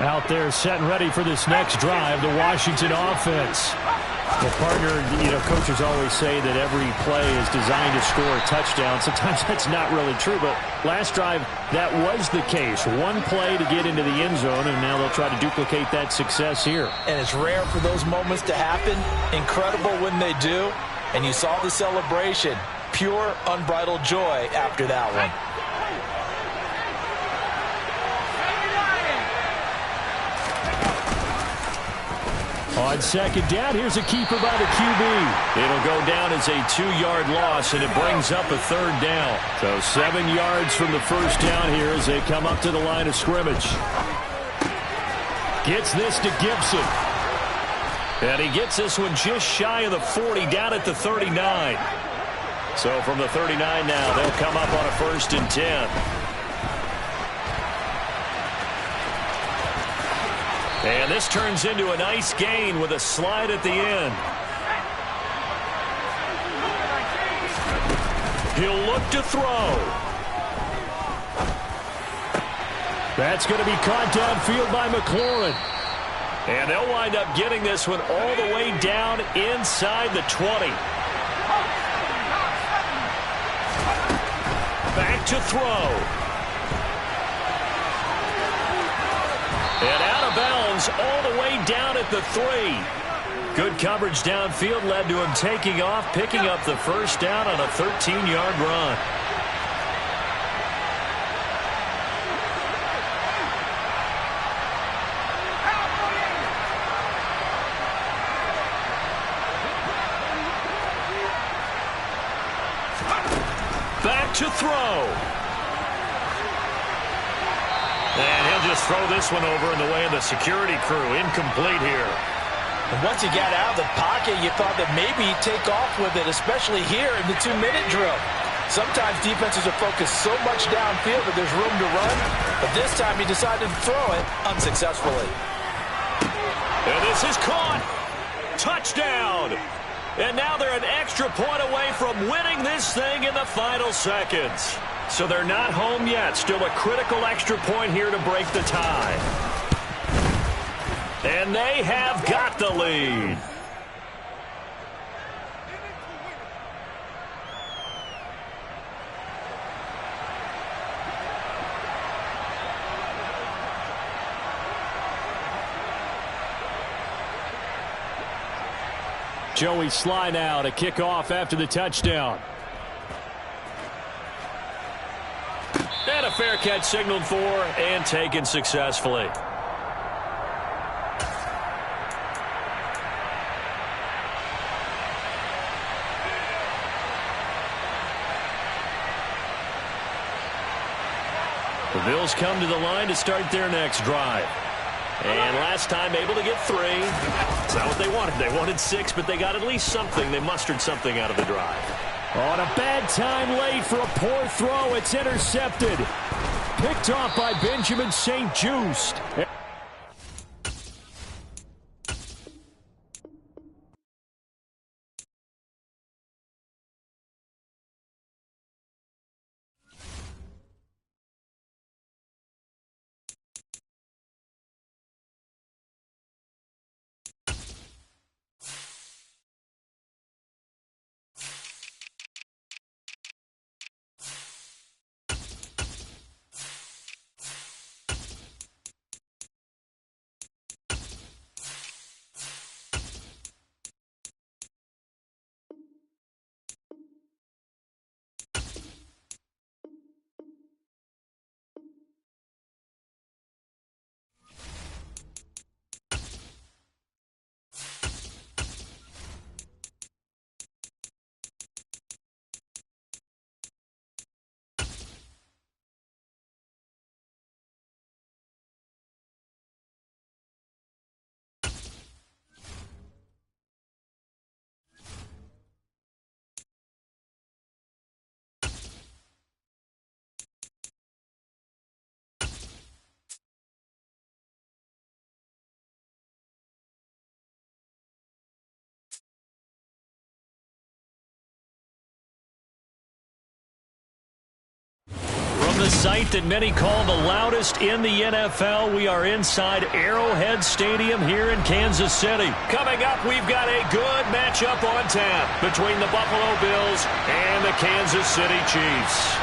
Out there set and ready for this next drive, the Washington offense. Well, partner, coaches always say that every play is designed to score a touchdown. Sometimes that's not really true, but last drive, that was the case. One play to get into the end zone, and now they'll try to duplicate that success here. And it's rare for those moments to happen. Incredible when they do. And you saw the celebration. pure, unbridled joy after that one. On second down, here's a keeper by the QB. It'll go down as a 2-yard loss, and it brings up a third down. So 7 yards from the first down here as they come up to the line of scrimmage. Gets this to Gibson. And he gets this one just shy of the 40, down at the 39. So from the 39 now, they'll come up on a 1st and 10. And this turns into a nice gain with a slide at the end. He'll look to throw. That's going to be caught downfield by McLaurin. And they'll wind up getting this one all the way down inside the 20. Back to throw. And out of bounds all the way down at the 3. Good coverage downfield led to him taking off, picking up the first down on a 13-yard run. Back to throw. And he'll just throw this one over in the way of the security crew. Incomplete here. And once he got out of the pocket, you thought that maybe he'd take off with it, especially here in the 2-minute drill. Sometimes defenses are focused so much downfield that there's room to run, but this time he decided to throw it unsuccessfully. And this is caught. Touchdown. And now they're an extra point away from winning this thing in the final seconds. So they're not home yet. Still a critical extra point here to break the tie. And they have got the lead. Joey Sly now to kick off after the touchdown. And a fair catch signaled for and taken successfully. The Bills come to the line to start their next drive. And last time able to get 3. It's not what they wanted. They wanted 6, but they got at least something. They mustered something out of the drive. On a bad time late for a poor throw. It's intercepted. Picked off by Benjamin St-Juste. The site that many call the loudest in the NFL. We are inside Arrowhead Stadium here in Kansas City. Coming up, we've got a good matchup on tap between the Buffalo Bills and the Kansas City Chiefs.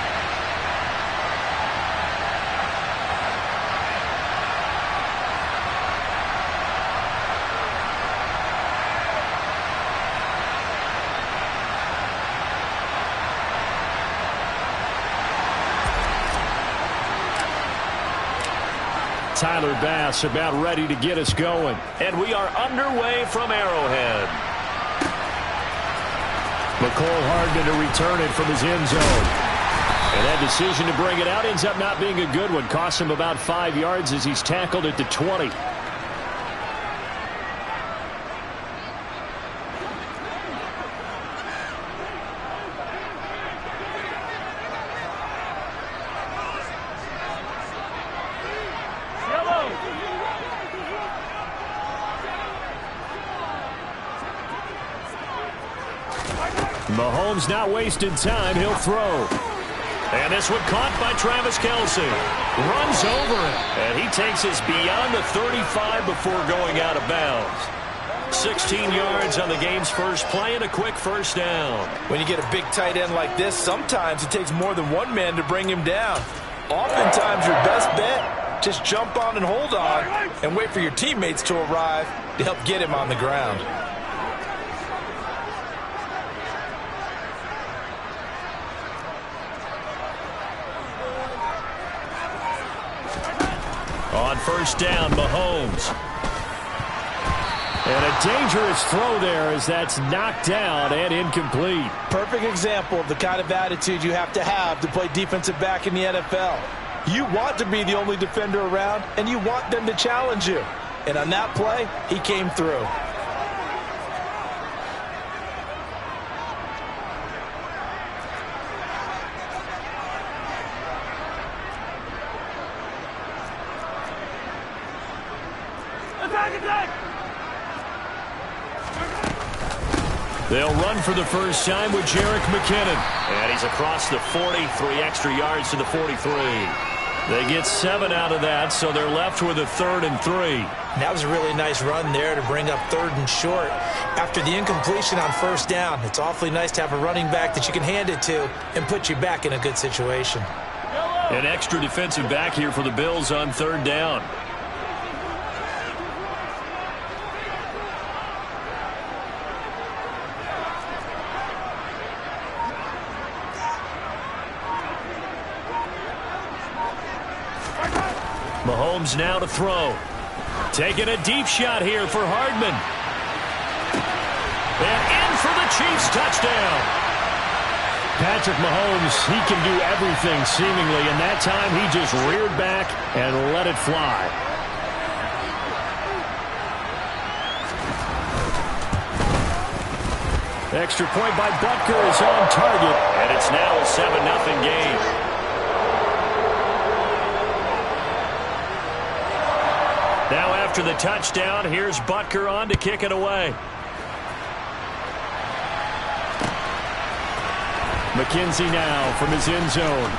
Tyler Bass about ready to get us going. And we are underway from Arrowhead. McCole Hardman to return it from his end zone. And that decision to bring it out ends up not being a good one. Costs him about 5 yards as he's tackled at the 20. Mahomes not wasting time. He'll throw. And this one caught by Travis Kelce. Runs over it. And he takes us beyond the 35 before going out of bounds. 16 yards on the game's first play and a quick first down. When you get a big tight end like this, sometimes it takes more than one man to bring him down. Oftentimes your best bet, just jump on and hold on and wait for your teammates to arrive to help get him on the ground. On first down, Mahomes. And a dangerous throw there as that's knocked down and incomplete. Perfect example of the kind of attitude you have to play defensive back in the NFL. You want to be the only defender around, and you want them to challenge you. And on that play, he came through. They'll run for the first time with Jerick McKinnon. And he's across the 40, 3 extra yards to the 43. They get 7 out of that, so they're left with a 3rd and 3. That was a really nice run there to bring up 3rd and short. After the incompletion on first down, it's awfully nice to have a running back that you can hand it to and put you back in a good situation. An extra defensive back here for the Bills on 3rd down. Mahomes now to throw. Taking a deep shot here for Hardman. And in for the Chiefs touchdown. Patrick Mahomes, he can do everything seemingly, and that time he just reared back and let it fly. Extra point by Butker is on target. And it's now a 7-0 game. Now after the touchdown, here's Butker on to kick it away. McKenzie now from his end zone.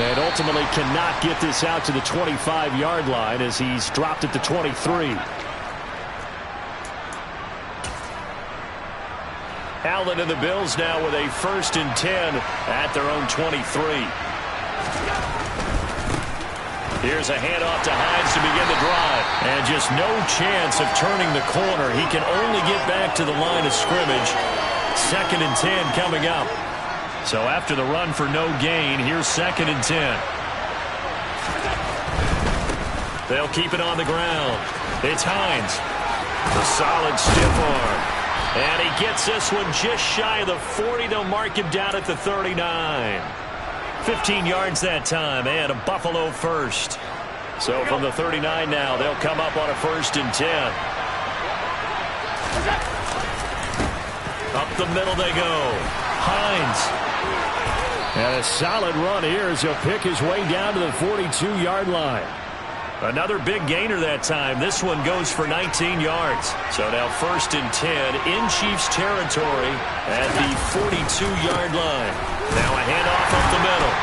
And ultimately cannot get this out to the 25-yard line as he's dropped at the 23. Allen and the Bills now with a 1st and 10 at their own 23. Here's a handoff to Hines to begin the drive. And just no chance of turning the corner. He can only get back to the line of scrimmage. 2nd and 10 coming up. So after the run for no gain, here's 2nd and 10. They'll keep it on the ground. It's Hines. The solid stiff arm. And he gets this one just shy of the 40. They'll mark him down at the 39. 15 yards that time, and a Buffalo first. So from the 39 now, they'll come up on a 1st and 10. Up the middle they go. Hines. And a solid run here as he'll pick his way down to the 42-yard line. Another big gainer that time. This one goes for 19 yards. So now 1st and 10 in Chiefs territory at the 42-yard line. Now a handoff up the middle.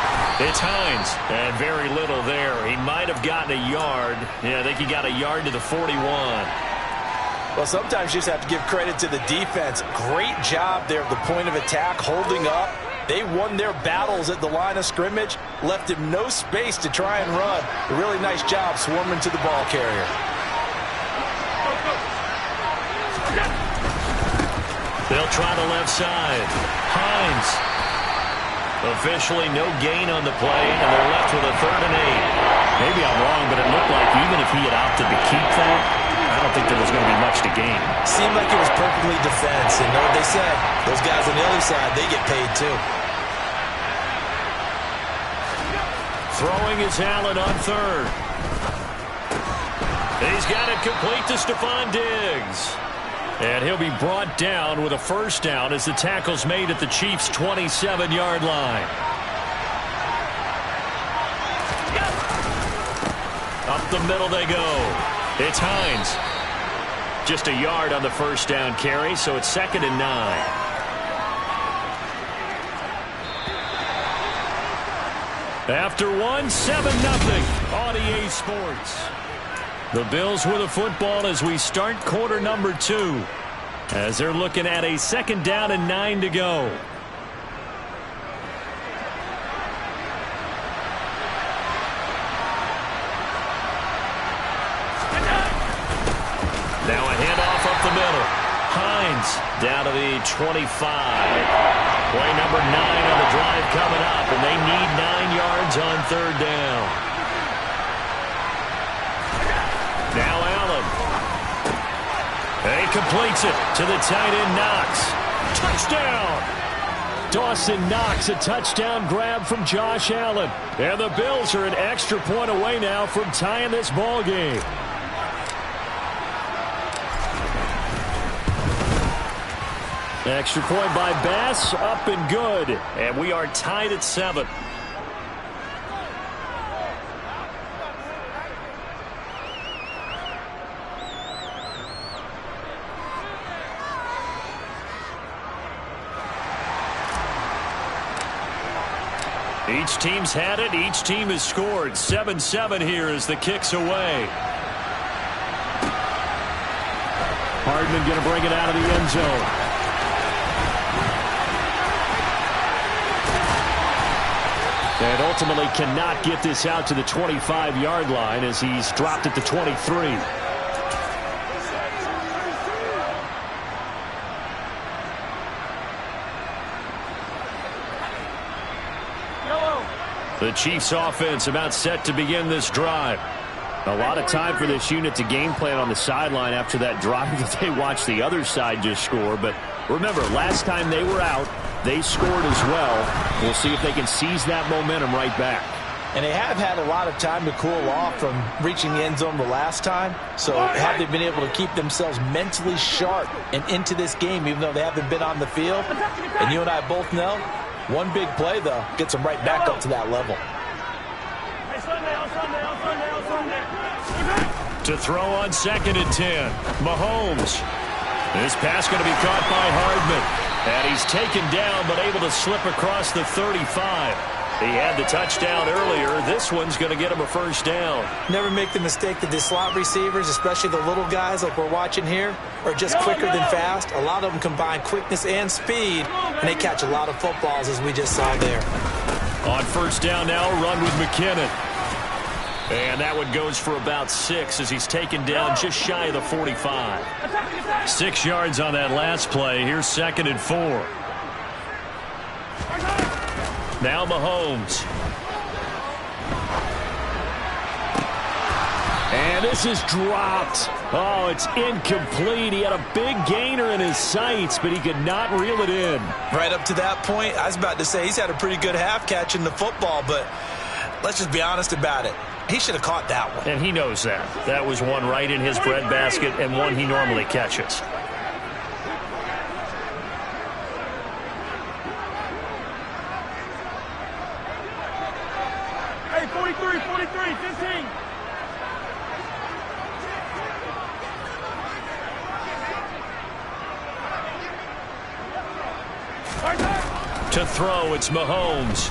It's Hines. And very little there. He might have gotten a yard. Yeah, I think he got a yard to the 41. Well, sometimes you just have to give credit to the defense. Great job there at the point of attack, holding up. They won their battles at the line of scrimmage, left him no space to try and run. A really nice job swarming to the ball carrier. They'll try the left side. Hines. Officially no gain on the play, and they're left with a 3rd and 8. Maybe I'm wrong, but it looked like even if he had opted to keep that, I don't think there was going to be much to gain. Seemed like it was perfectly defense. And know what they say? Those guys on the other side, they get paid too. Throwing is Allen on third. He's got it complete to Stephon Diggs. And he'll be brought down with a first down as the tackle's made at the Chiefs' 27-yard line. Up the middle they go. It's Hines. Just a yard on the first down carry, so it's 2nd and 9. After one, 7-0 on EA Sports. The Bills with the football as we start quarter number 2. As they're looking at a 2nd down and 9 to go. Now a handoff up the middle. Hines down to the 25. Play number 9 on the drive coming up, and they need 9 yards on 3rd down. Now Allen. He completes it to the tight end Knox. Touchdown! Dawson Knox, a touchdown grab from Josh Allen. And the Bills are an extra point away now from tying this ball game. Extra point by Bass, up and good. And we are tied at 7. Each team's had it. Each team has scored. 7-7 here as the kick's away. Hardman going to bring it out of the end zone. And ultimately cannot get this out to the 25-yard line as he's dropped at the 23. The Chiefs offense about set to begin this drive. A lot of time for this unit to game plan on the sideline after that drive that they watched the other side just score. But remember, last time they were out, they scored as well. We'll see if they can seize that momentum right back. And they have had a lot of time to cool off from reaching the end zone the last time. So have they been able to keep themselves mentally sharp and into this game, even though they haven't been on the field? And you and I both know, one big play, though, gets them right back up to that level. To throw on 2nd and 10. Mahomes. This pass going to be caught by Hardman. And he's taken down, but able to slip across the 35. He had the touchdown earlier. This one's going to get him a first down. Never make the mistake that the slot receivers, especially the little guys like we're watching here, are just quicker than fast. A lot of them combine quickness and speed, and they catch a lot of footballs, as we just saw there. On first down now, run with McKinnon. And that one goes for about 6 as he's taken down just shy of the 45. 6 yards on that last play. Here's 2nd and 4. Now Mahomes. And this is dropped. Oh, it's incomplete. He had a big gainer in his sights, but he could not reel it in. Right up to that point, I was about to say he's had a pretty good half catching the football, but let's just be honest about it. He should have caught that one. And he knows that. That was one right in his breadbasket and one he normally catches. Hey, 43, 15. To throw, it's Mahomes.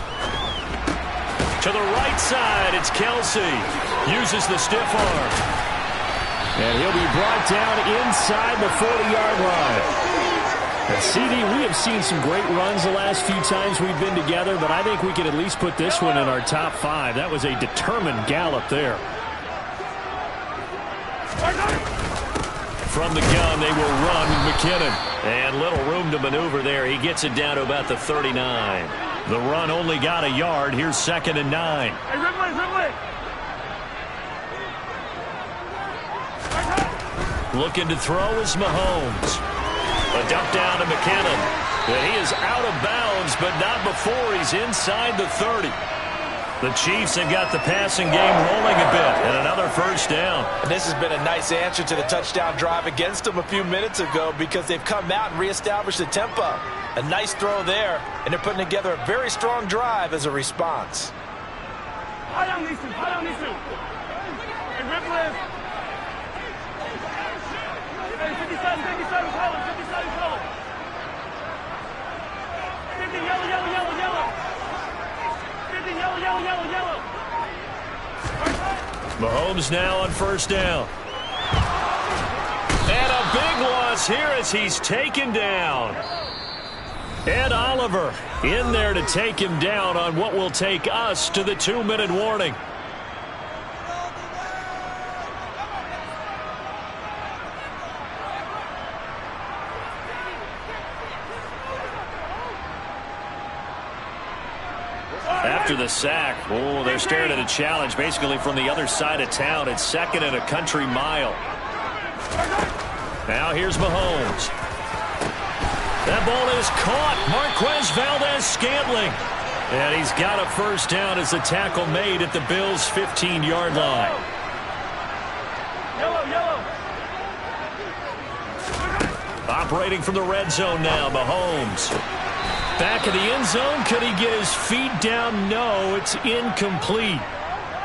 To the right side, it's Kelsey. Uses the stiff arm. And he'll be brought down inside the 40-yard line. And CD, we have seen some great runs the last few times we've been together, but I think we can at least put this one in our top 5. That was a determined gallop there. From the gun, they will run with McKinnon. And little room to maneuver there. He gets it down to about the 39. The run only got a yard. Here's 2nd and 9. Hey, Ridley. Looking to throw is Mahomes. A dump down to McKinnon. And he is out of bounds, but not before he's inside the 30. The Chiefs have got the passing game rolling a bit, and another first down. And this has been a nice answer to the touchdown drive against them a few minutes ago because they've come out and reestablished the tempo. A nice throw there, and they're putting together a very strong drive as a response. High on these two. Hey, rip left. Hey, 57 color. 57 color. 50, yellow. 50, yellow. Mahomes now on first down. And a big loss here as he's taken down. Ed Oliver in there to take him down on what will take us to the 2-minute warning. After the sack, they're staring at a challenge basically from the other side of town. It's 2nd and a country mile. Now here's Mahomes. That ball is caught. Marquez Valdez-Scantling. And he's got a first down as the tackle made at the Bills' 15-yard line. Yellow. Operating from the red zone now, Mahomes. Back of the end zone. Could he get his feet down? No, it's incomplete.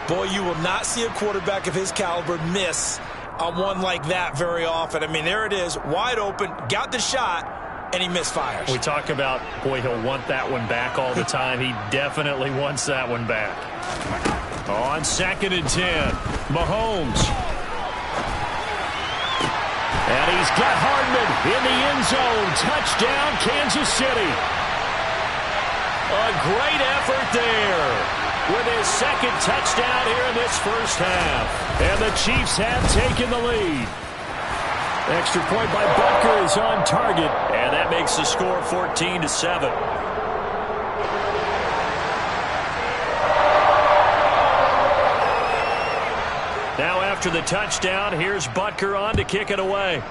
Boy, you will not see a quarterback of his caliber miss on one like that very often. I mean, there it is, wide open, got the shot, and he misfires. We talk about, boy, he'll want that one back all the time. He definitely wants that one back. On 2nd and 10, Mahomes. And he's got Hardman in the end zone. Touchdown, Kansas City. A great effort there with his 2nd touchdown here in this first half. And the Chiefs have taken the lead. Extra point by Butker is on target, and that makes the score 14-7. Now after the touchdown, here's Butker on to kick it away.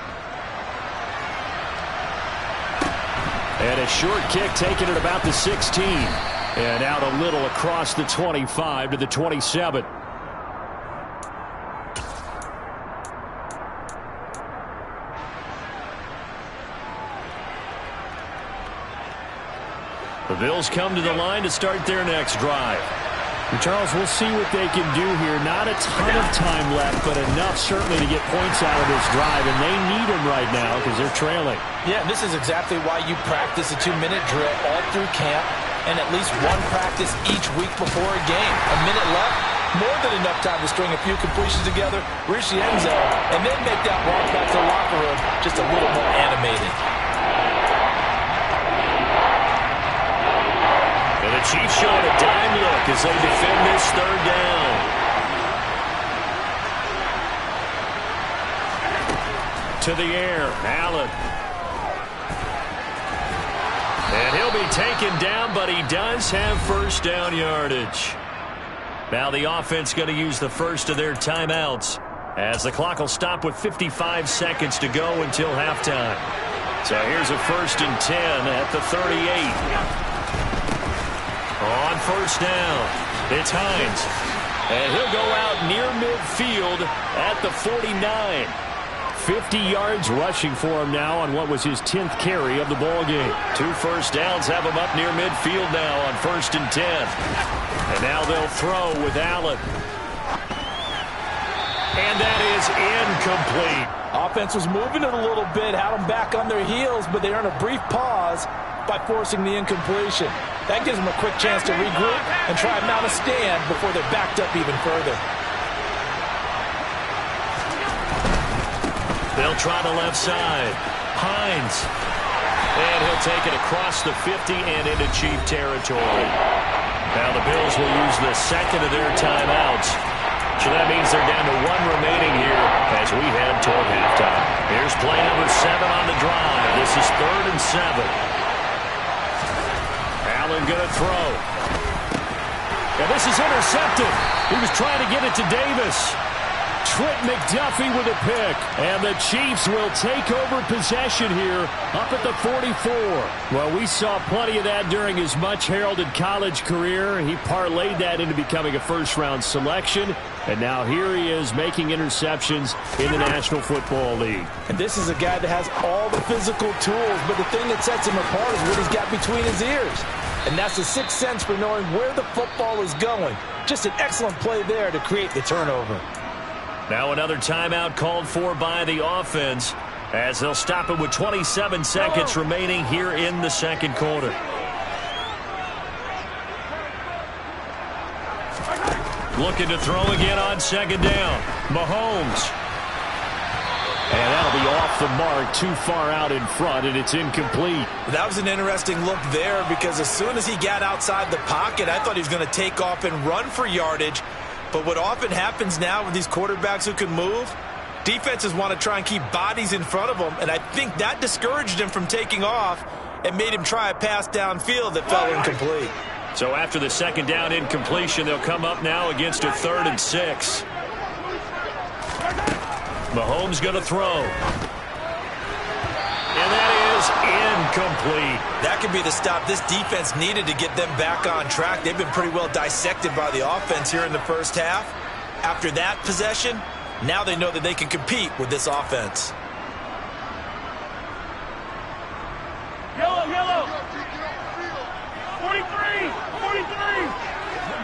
And a short kick taken at about the 16. And out a little across the 25 to the 27. The Bills come to the line to start their next drive. And Charles, we'll see what they can do here. Not a ton of time left, but enough certainly to get points out of this drive, and they need them right now because they're trailing. Yeah, this is exactly why you practice a 2-minute drill all through camp and at least one practice each week before a game. A minute left, more than enough time to string a few completions together, reach the end zone, and then make that walk back to the locker room just a little more animated. And the Chiefs showing a dime look as they defend this 3rd down. To the air, Allen. And he'll be taken down, but he does have first down yardage. Now the offense going to use the first of their timeouts as the clock will stop with 55 seconds to go until halftime. So here's a 1st and 10 at the 38. On first down, it's Hines. And he'll go out near midfield at the 49. 50 yards rushing for him now on what was his 10th carry of the ball game. 2 first downs have him up near midfield now on 1st and 10. And now they'll throw with Allen. And that is incomplete. Offense was moving it a little bit, had them back on their heels, but they earned a brief pause by forcing the incompletion. That gives them a quick chance to regroup and try and mount a stand before they're backed up even further. They'll try the left side. Hines. And he'll take it across the 50 and into Chief territory. Now the Bills will use the 2nd of their timeouts. So that means they're down to 1 remaining here as we head toward halftime. Here's play number 7 on the drive. This is 3rd and 7. Allen going to throw. And this is intercepted. He was trying to get it to Davis. Trent McDuffie with a pick. And the Chiefs will take over possession here up at the 44. Well, we saw plenty of that during his much-heralded college career. He parlayed that into becoming a first-round selection. And now here he is making interceptions in the National Football League. And this is a guy that has all the physical tools, but the thing that sets him apart is what he's got between his ears. And that's the sixth sense for knowing where the football is going. Just an excellent play there to create the turnover. Now another timeout called for by the offense as they'll stop it with 27 seconds remaining here in the second quarter. Looking to throw again on second down. Mahomes. And that'll be off the mark, too far out in front, and it's incomplete. That was an interesting look there because as soon as he got outside the pocket, I thought he was going to take off and run for yardage. But what often happens now with these quarterbacks who can move, defenses want to try and keep bodies in front of them, and I think that discouraged him from taking off and made him try a pass downfield that fell incomplete. So after the second down incompletion, they'll come up now against a 3rd and 6. Mahomes going to throw. And that is incomplete. That could be the stop this defense needed to get them back on track. They've been pretty well dissected by the offense here in the first half. After that possession, now they know that they can compete with this offense. Yellow, yellow. 43.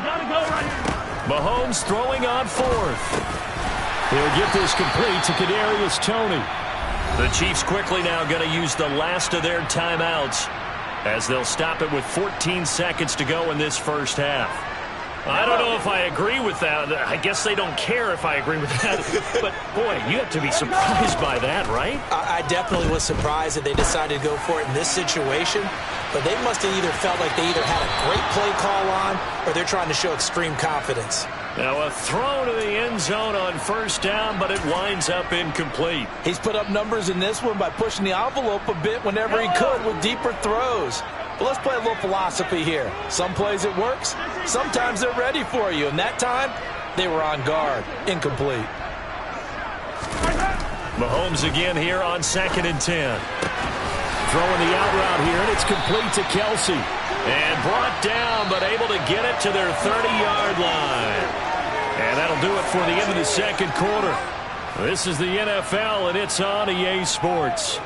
Gotta go right here. Mahomes throwing on 4th. He'll get this complete to Kadarius Toney. The Chiefs quickly now going to use the last of their timeouts as they'll stop it with 14 seconds to go in this first half. I don't know if I agree with that. I guess they don't care if I agree with that. But, boy, you have to be surprised by that, right? I definitely was surprised that they decided to go for it in this situation. But they must have either felt like they either had a great play call on or they're trying to show extreme confidence. Now a throw to the end zone on first down, but it winds up incomplete. He's put up numbers in this one by pushing the envelope a bit whenever he could with deeper throws. But let's play a little philosophy here. Some plays it works, sometimes they're ready for you. And that time, they were on guard. Incomplete. Mahomes again here on 2nd and 10. Throwing the out route here, and it's complete to Kelsey. And brought down, but able to get it to their 30-yard line. And that'll do it for the end of the second quarter. This is the NFL, and it's on EA Sports.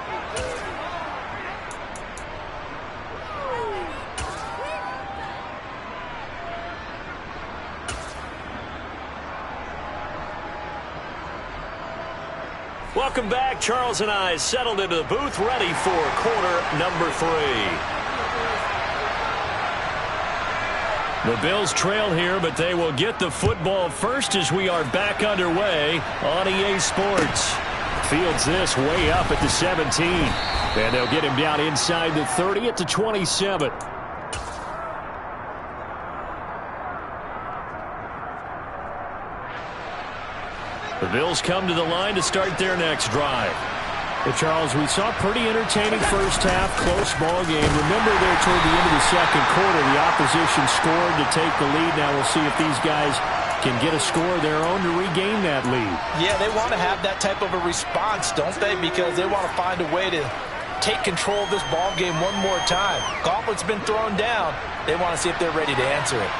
Welcome back. Charles and I settled into the booth, ready for quarter number 3. The Bills trail here, but they will get the football first as we are back underway on EA Sports. Fields this way up at the 17. And they'll get him down inside the 30 at the 27. The Bills come to the line to start their next drive. Well, Charles, we saw a pretty entertaining first half, close ball game. Remember there toward the end of the second quarter, the opposition scored to take the lead. Now we'll see if these guys can get a score of their own to regain that lead. Yeah, they want to have that type of a response, don't they? Because they want to find a way to take control of this ball game one more time. Gauntlet's been thrown down. They want to see if they're ready to answer it.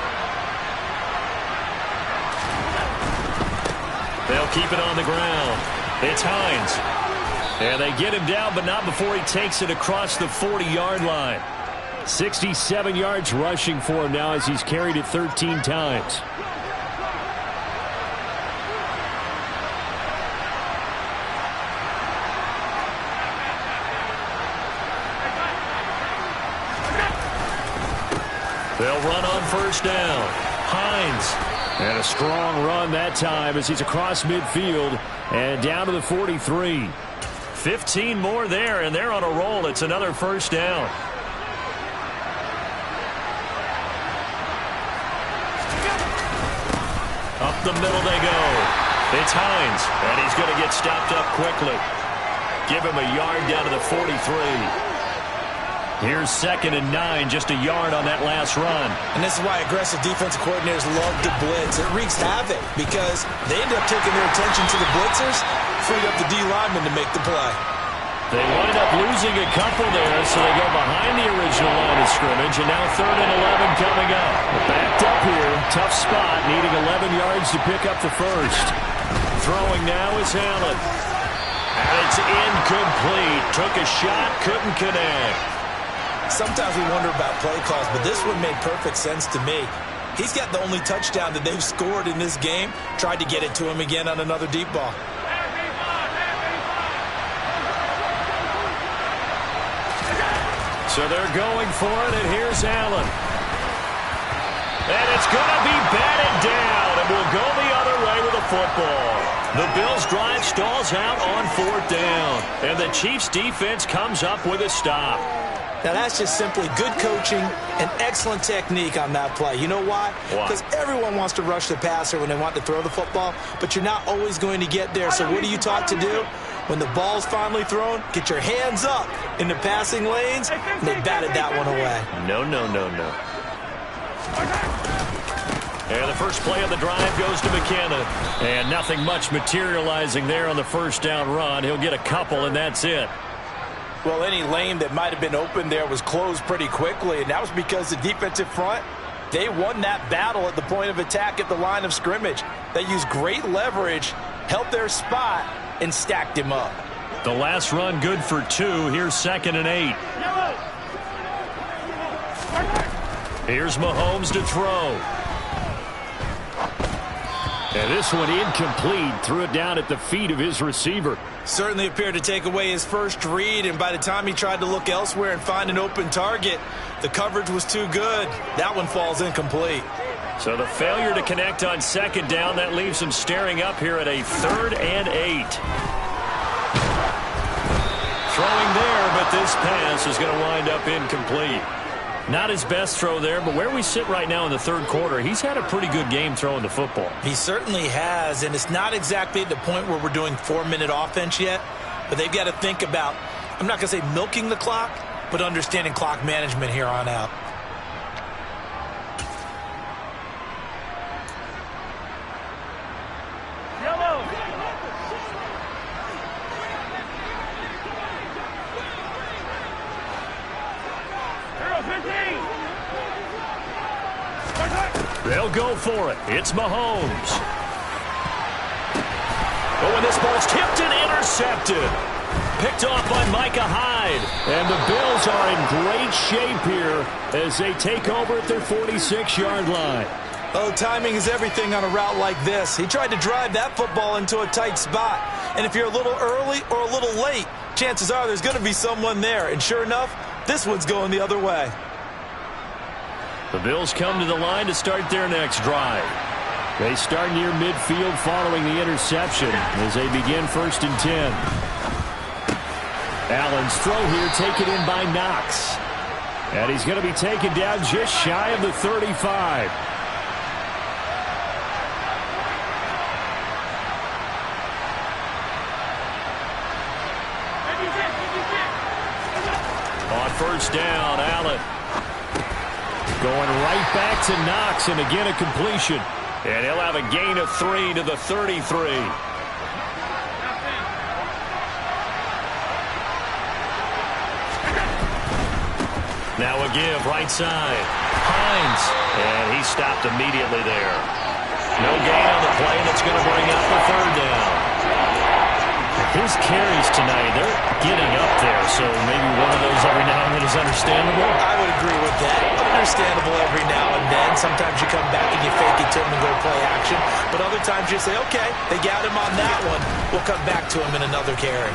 They'll keep it on the ground. It's Hines. And they get him down, but not before he takes it across the 40-yard line. 67 yards rushing for him now as he's carried it 13 times. They'll run on first down. Hines. And a strong run that time as he's across midfield and down to the 43. 15 more there, and they're on a roll. It's another first down. Up the middle they go. It's Hines, and he's going to get stopped up quickly. Give him a yard down to the 43. Here's 2nd and 9, just a yard on that last run. And this is why aggressive defensive coordinators love to blitz. It wreaks havoc because they end up taking their attention to the blitzers, freed up the D lineman to make the play. They wind up losing a couple there, so they go behind the original line of scrimmage, and now 3rd and 11 coming up. Backed up here, tough spot, needing 11 yards to pick up the first. Throwing now is Allen. And it's incomplete. Took a shot, couldn't connect. Sometimes we wonder about play calls, but this one made perfect sense to me. He's got the only touchdown that they've scored in this game. Tried to get it to him again on another deep ball. So they're going for it, and here's Allen. And it's going to be batted down, and we'll go the other way with the football. The Bills' drive stalls out on 4th down, and the Chiefs' defense comes up with a stop. Now, that's just simply good coaching and excellent technique on that play. You know why? Because everyone wants to rush the passer when they want to throw the football, but you're not always going to get there. So what are you taught to do? When the ball's finally thrown, get your hands up in the passing lanes, and they batted that one away. No. And the first play of the drive goes to McKenna. And nothing much materializing there on the first down run. He'll get a couple, and that's it. Well, any lane that might have been open there was closed pretty quickly, and that was because the defensive front, they won that battle at the point of attack at the line of scrimmage. They used great leverage, held their spot, and stacked him up. The last run good for 2. Here's 2nd and 8. Here's Mahomes to throw. And this one incomplete. Threw it down at the feet of his receiver. Certainly appeared to take away his first read, and by the time he tried to look elsewhere and find an open target, the coverage was too good. That one falls incomplete. So the failure to connect on 2nd down, that leaves him staring up here at a 3rd and 8. Throwing there, but this pass is going to wind up incomplete. Not his best throw there, but where we sit right now in the 3rd quarter, he's had a pretty good game throwing the football. He certainly has, and it's not exactly at the point where we're doing 4-minute offense yet, but they've got to think about, I'm not going to say milking the clock, but understanding clock management here on out. They'll go for it. It's Mahomes. Oh, and this ball's tipped and intercepted. Picked off by Micah Hyde. And the Bills are in great shape here as they take over at their 46-yard line. Oh, timing is everything on a route like this. He tried to drive that football into a tight spot. And if you're a little early or a little late, chances are there's going to be someone there. And sure enough, this one's going the other way. The Bills come to the line to start their next drive. They start near midfield following the interception as they begin 1st and 10. Allen's throw here taken in by Knox. And he's going to be taken down just shy of the 35. On 1st down, Allen. Going right back to Knox, and again a completion. And he'll have a gain of 3 to the 33. Now a give, right side. Hines. And he stopped immediately there. No gain on the play, and it's going to bring up the 3rd down. His carries tonight, they're getting up there, so maybe one of those every now and then is understandable. I would agree with that. Understandable every now and then. Sometimes you come back and you fake it to him and go play action. But other times you say, okay, they got him on that one. We'll come back to him in another carry.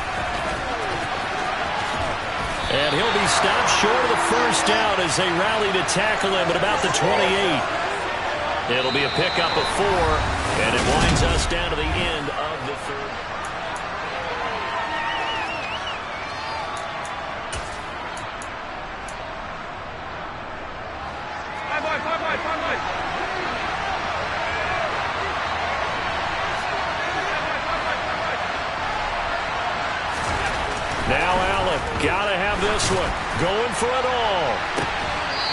And he'll be stopped short of the 1st down as they rally to tackle him at about the 28. It'll be a pickup of 4, and it winds us down to the end of the 3rd. Now Allen, gotta have have this one. Going for it all.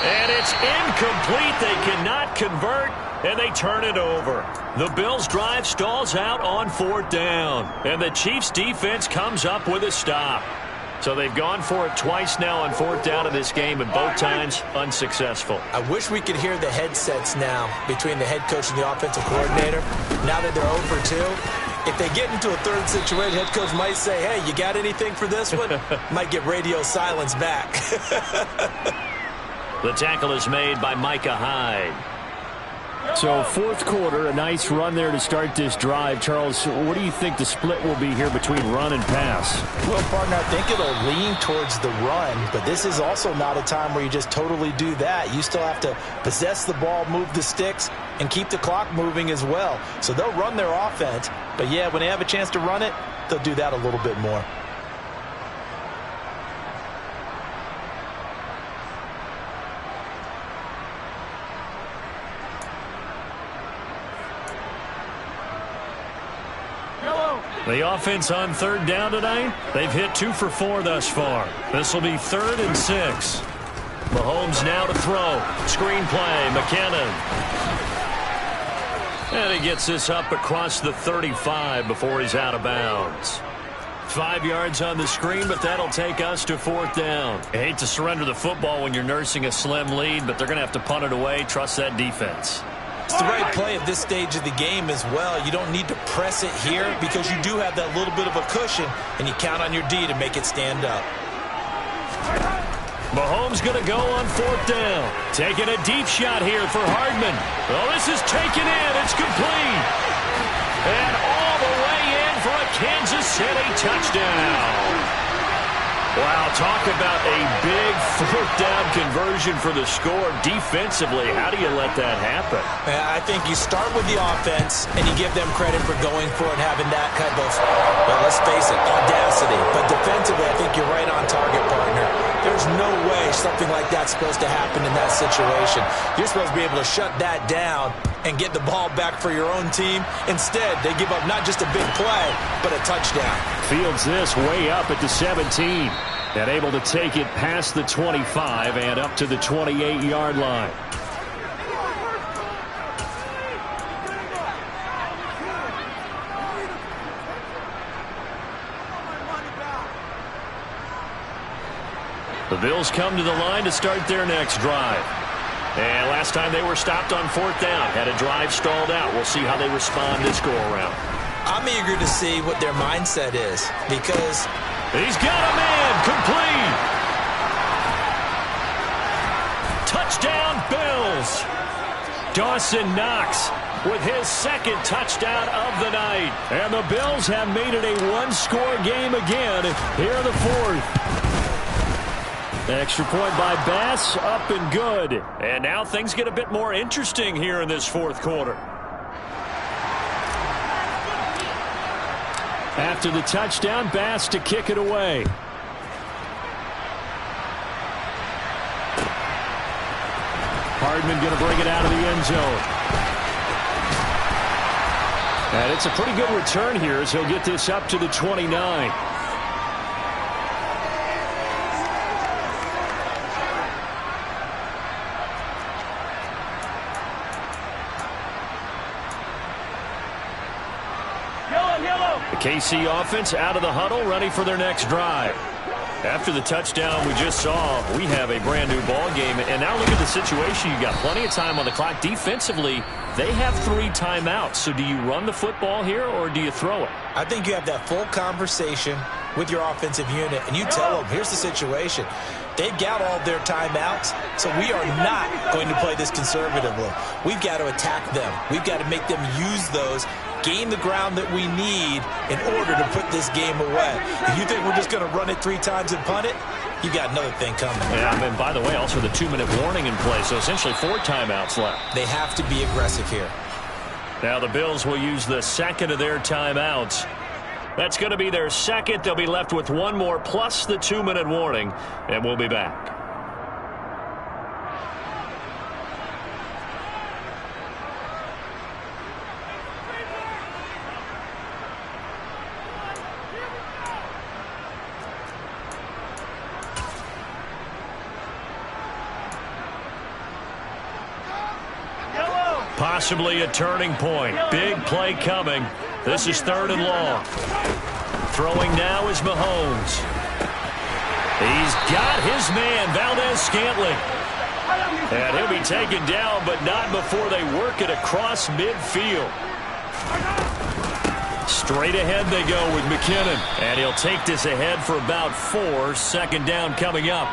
And it's incomplete. They cannot convert, and they turn it over. The Bills' drive stalls out on 4th down, and the Chiefs' defense comes up with a stop. So they've gone for it twice now on 4th down in this game, and both times unsuccessful. I wish we could hear the headsets now between the head coach and the offensive coordinator. Now that they're 0 for 2, if they get into a third situation, head coach might say, hey, you got anything for this one? Might get radio silence back. The tackle is made by Micah Hyde. So 4th quarter, a nice run there to start this drive. Charles, what do you think the split will be here between run and pass? Well, partner, I think it'll lean towards the run, but this is also not a time where you just totally do that. You still have to possess the ball, move the sticks, and keep the clock moving as well. So they'll run their offense, but yeah, when they have a chance to run it, they'll do that a little bit more. The offense on 3rd down tonight, they've hit 2 for 4 thus far. This will be 3rd and 6. Mahomes now to throw. Screen play, McKinnon. And he gets this up across the 35 before he's out of bounds. 5 yards on the screen, but that'll take us to 4th down. I hate to surrender the football when you're nursing a slim lead, but they're going to have to punt it away. Trust that defense. It's the right play at this stage of the game as well. You don't need to press it here because you do have that little bit of a cushion, and you count on your D to make it stand up. Mahomes going to go on 4th down. Taking a deep shot here for Hardman. Oh, this is taken in. It's complete. And all the way in for a Kansas City touchdown. Wow, talk about a big 4th down conversion for the score. Defensively, how do you let that happen? I think you start with the offense, and you give them credit for going for it, having that kind of, well, let's face it, audacity. But defensively, I think you're right on target, partner. There's no way something like that's supposed to happen in that situation. You're supposed to be able to shut that down and get the ball back for your own team. Instead, they give up not just a big play, but a touchdown. Fields this way up at the 17. And able to take it past the 25 and up to the 28-yard line. The Bills come to the line to start their next drive. And last time they were stopped on 4th down, had a drive stalled out. We'll see how they respond this go-around. I'm eager to see what their mindset is because he's got a man complete. Touchdown, Bills. Dawson Knox with his 2nd touchdown of the night. And the Bills have made it a one-score game again here in the 4th. Extra point by Bass, up and good. And now things get a bit more interesting here in this 4th quarter. After the touchdown, Bass to kick it away. Hardman going to bring it out of the end zone. And it's a pretty good return here as he'll get this up to the 29. The KC offense out of the huddle, ready for their next drive. After the touchdown we just saw, we have a brand new ball game. And now look at the situation. You got plenty of time on the clock. Defensively, they have 3 timeouts. So do you run the football here or do you throw it? I think you have that full conversation with your offensive unit, and you tell them, here's the situation. They've got all their timeouts, so we are not going to play this conservatively. We've got to attack them. We've got to make them use those, gain the ground that we need in order to put this game away. If you think we're just going to run it 3 times and punt it, you got another thing coming. Yeah, and by the way, also the 2-minute warning in play, so essentially 4 timeouts left. They have to be aggressive here. Now the Bills will use the 2nd of their timeouts. That's going to be their 2nd. They'll be left with 1 more plus the 2-minute warning, and we'll be back. Possibly a turning point. Big play coming. This is 3rd and long. Throwing now is Mahomes. He's got his man, Valdez-Scantling. And he'll be taken down, but not before they work it across midfield. Straight ahead they go with McKinnon. And he'll take this ahead for about 4. 2nd down coming up.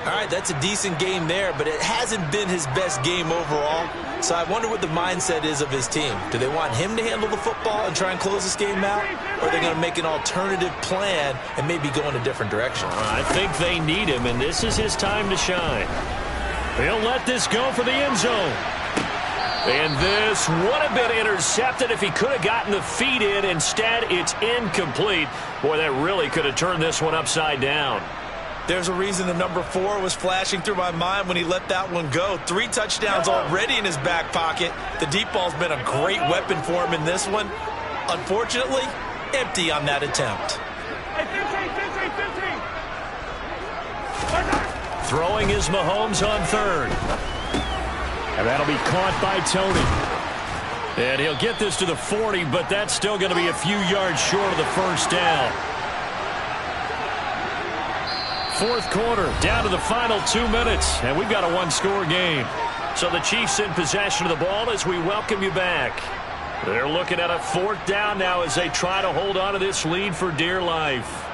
All right, that's a decent game there, but it hasn't been his best game overall. So I wonder what the mindset is of his team. Do they want him to handle the football and try and close this game out? Or are they going to make an alternative plan and maybe go in a different direction? I think they need him, and this is his time to shine. He'll let this go for the end zone. And this would have been intercepted if he could have gotten the feet in. Instead, it's incomplete. Boy, that really could have turned this one upside down. There's a reason the number 4 was flashing through my mind when he let that one go. 3 touchdowns already in his back pocket. The deep ball's been a great weapon for him in this one. Unfortunately, empty on that attempt. Throwing is Mahomes on 3rd. And that'll be caught by Tony. And he'll get this to the 40, but that's still going to be a few yards short of the 1st down. 4th quarter, down to the final 2 minutes, and we've got a 1-score game. So the Chiefs in possession of the ball as we welcome you back. They're looking at a 4th down now as they try to hold on to this lead for dear life.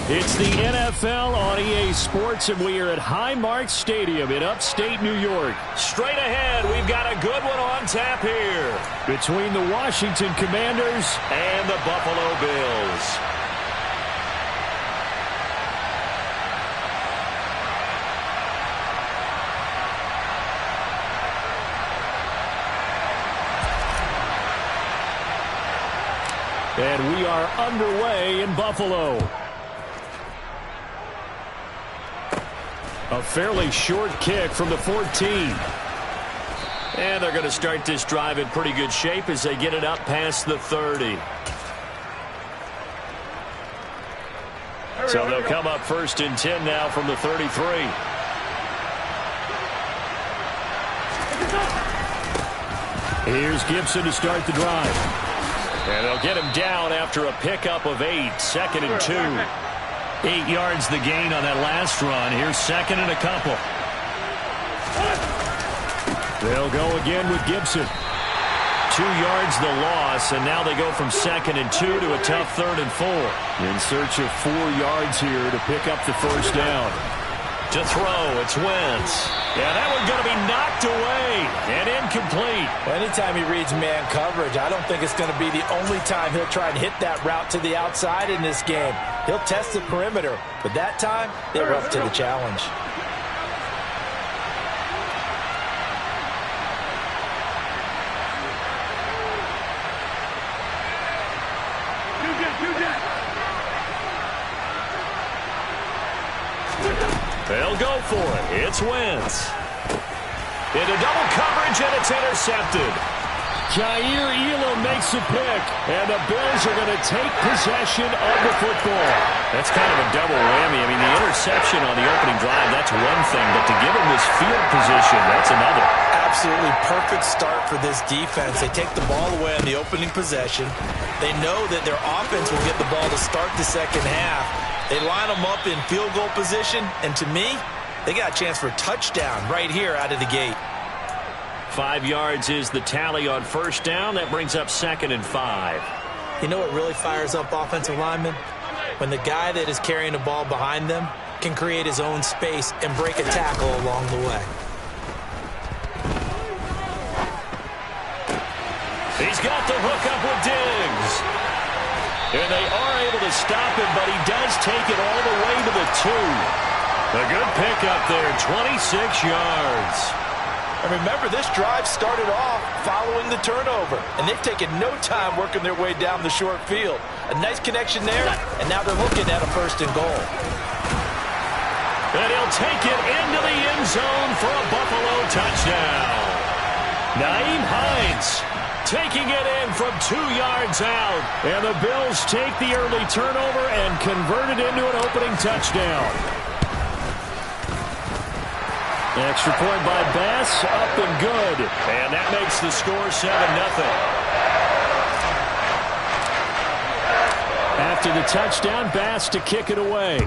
It's the NFL on EA Sports, and we are at Highmark Stadium in upstate New York. Straight ahead, we've got a good one on tap here between the Washington Commanders and the Buffalo Bills. And we are underway in Buffalo. A fairly short kick from the 14. And they're going to start this drive in pretty good shape as they get it up past the 30. So they'll come up 1st and 10 now from the 33. Here's Gibson to start the drive. And they'll get him down after a pickup of 8. 2nd and 2. 8 yards the gain on that last run. Here's 2nd and a couple. They'll go again with Gibson. 2 yards the loss, and now they go from 2nd and 2 to a tough 3rd and 4. In search of 4 yards here to pick up the 1st down. To throw, it's Wentz. Yeah, that one's going to be knocked away and incomplete. Anytime he reads man coverage, I don't think it's going to be the only time he'll try and hit that route to the outside in this game. He'll test the perimeter, but that time, they were up to the challenge. They'll go for it. It's Wentz. Into double coverage, and it's intercepted. Jair Elam makes a pick, and the Bills are going to take possession of the football. That's kind of a double whammy. I mean, the interception on the opening drive, that's one thing, but to give him this field position, that's another. Absolutely perfect start for this defense. They take the ball away on the opening possession. They know that their offense will get the ball to start the second half. They line them up in field goal position, and to me, they got a chance for a touchdown right here out of the gate. 5 yards is the tally on first down. That brings up 2nd and 5. You know what really fires up offensive linemen? When the guy that is carrying the ball behind them can create his own space and break a tackle along the way. He's got the hook up with Diggs. And they are able to stop him, but he does take it all the way to the 2. A good pickup there, 26 yards. And remember, this drive started off following the turnover, and they've taken no time working their way down the short field. A nice connection there, and now they're looking at a 1st and goal. And he'll take it into the end zone for a Buffalo touchdown. Nyheim Hines taking it in from 2 yards out. And the Bills take the early turnover and convert it into an opening touchdown. Extra point by Bass, up and good. And that makes the score 7-0. After the touchdown, Bass to kick it away.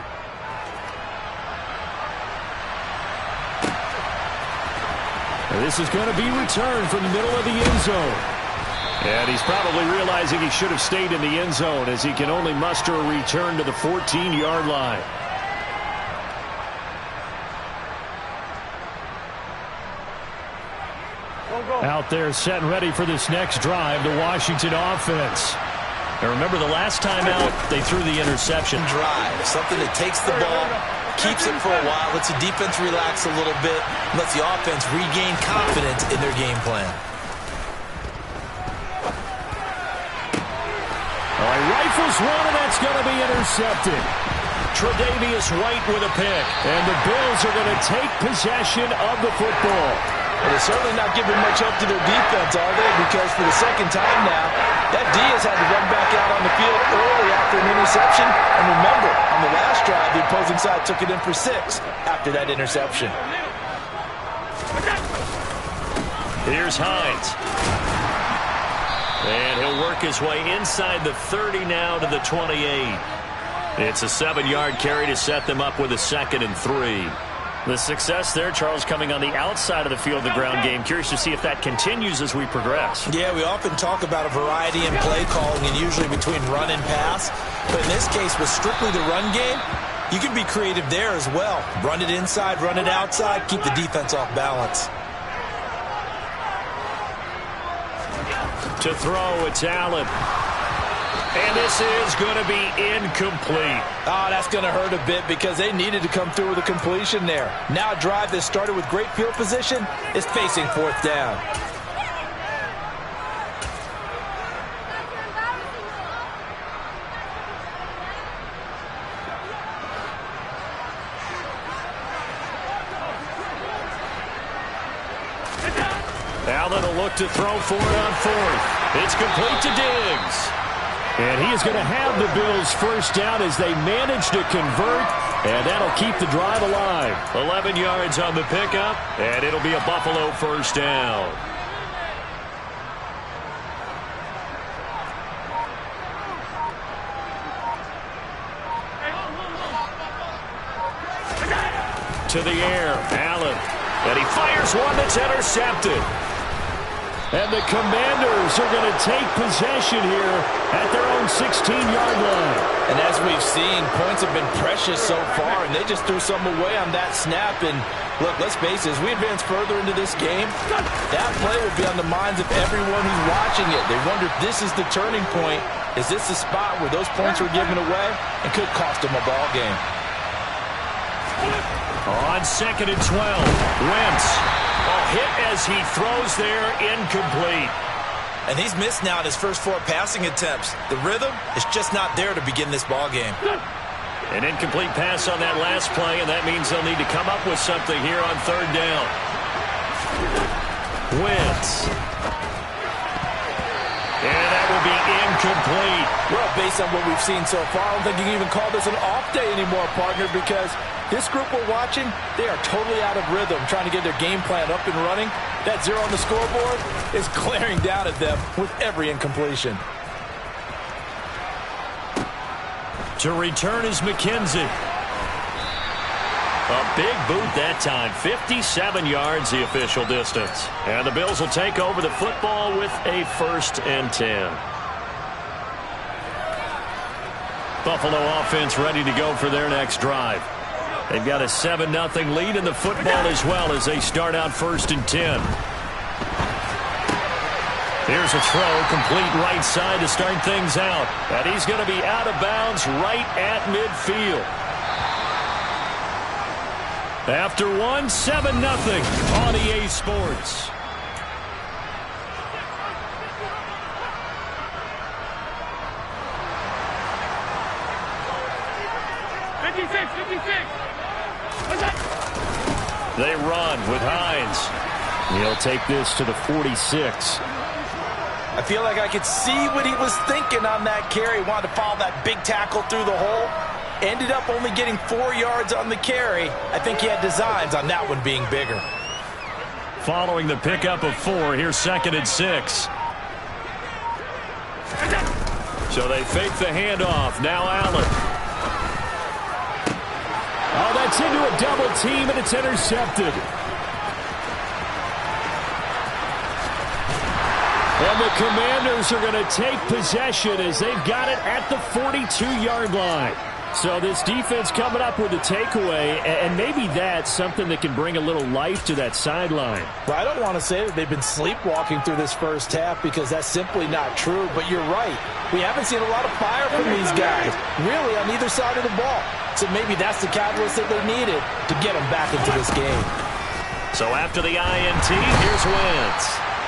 And this is going to be returned from the middle of the end zone. And he's probably realizing he should have stayed in the end zone as he can only muster a return to the 14-yard line. Out there set and ready for this next drive, the Washington offense. And remember, the last time out, they threw the interception. Drive, something that takes the ball, keeps it for a while, lets the defense relax a little bit, lets the offense regain confidence in their game plan. Rifles one, and that's going to be intercepted. Tre'Davious White with a pick. And the Bills are going to take possession of the football. Well, they're certainly not giving much help to their defense, are they? Because for the second time now, that D has had to run back out on the field early after an interception. And remember, on the last drive, the opposing side took it in for 6 after that interception. Here's Hines. And he'll work his way inside the 30 now to the 28. It's a 7-yard carry to set them up with a 2nd and 3. The success there, Charles, coming on the outside of the field, the ground game. Curious to see if that continues as we progress. Yeah, we often talk about a variety in play calling and usually between run and pass. But in this case, with strictly the run game, you can be creative there as well. Run it inside, run it outside, keep the defense off balance. To throw, it's Allen. And this is going to be incomplete. Oh, that's going to hurt a bit because they needed to come through with a completion there. Now a drive that started with great field position is facing 4th down. Allen will look to throw for it on 4th. It's complete to Diggs. And he is going to have the Bills' first down as they manage to convert, and that'll keep the drive alive. 11 yards on the pickup, and it'll be a Buffalo first down. To the air, Allen. And he fires one that's intercepted. And the Commanders are going to take possession here at their own 16-yard line. And as we've seen, points have been precious so far, and they just threw some away on that snap. And look, let's face it, as we advance further into this game, that play will be on the minds of everyone who's watching it. They wonder if this is the turning point. Is this the spot where those points were given away and could cost them a ball game? On 2nd and 12, Wentz. Hit as he throws there, incomplete. And he's missed now in his first 4 passing attempts. The rhythm is just not there to begin this ball game. An incomplete pass on that last play, and that means they'll need to come up with something here on 3rd down. Wentz. And that will be incomplete. Well, based on what we've seen so far, I don't think you can even call this an off day anymore, partner, because this group we're watching, they are totally out of rhythm, trying to get their game plan up and running. That 0 on the scoreboard is glaring down at them with every incompletion. To return is McKenzie. A big boot that time. 57 yards the official distance. And the Bills will take over the football with a 1st and 10. Buffalo offense ready to go for their next drive. They've got a 7-0 lead in the football as well as they start out 1st and 10. Here's a throw, complete right side to start things out. And he's going to be out of bounds right at midfield. After 7-0 on EA Sports. They run with Hines. He'll take this to the 46. I feel like I could see what he was thinking on that carry. Wanted to follow that big tackle through the hole. Ended up only getting 4 yards on the carry. I think he had designs on that one being bigger. Following the pickup of 4, here's 2nd and 6. So they fake the handoff. Now Allen. Oh, that's into a double team, and it's intercepted. And the Commanders are going to take possession as they've got it at the 42-yard line. So this defense coming up with a takeaway, and maybe that's something that can bring a little life to that sideline. Well, I don't want to say that they've been sleepwalking through this first half because that's simply not true, but you're right. We haven't seen a lot of fire from these guys, really, on either side of the ball. So maybe that's the catalyst that they needed to get them back into this game. So after the INT, here's Wentz.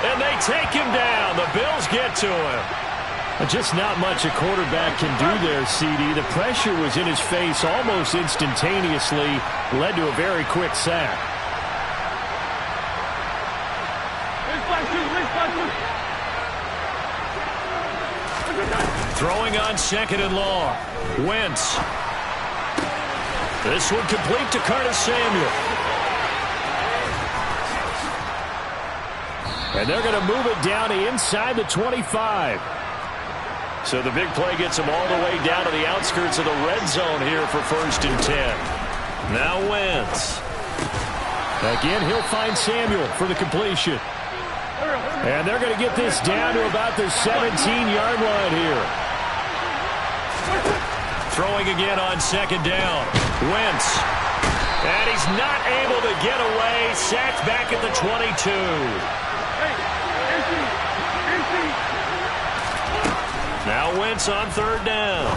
And they take him down. The Bills get to him. Just not much a quarterback can do there, CD. The pressure was in his face almost instantaneously, led to a very quick sack. Throwing on 2nd and long. Wentz. This one complete to Curtis Samuel. And they're going to move it down to inside the 25. So the big play gets him all the way down to the outskirts of the red zone here for 1st and 10. Now Wentz. Again, he'll find Samuel for the completion. And they're going to get this down to about the 17-yard line here. Throwing again on 2nd down. Wentz. And he's not able to get away. Sacked back at the 22. Now Wentz on 3rd down.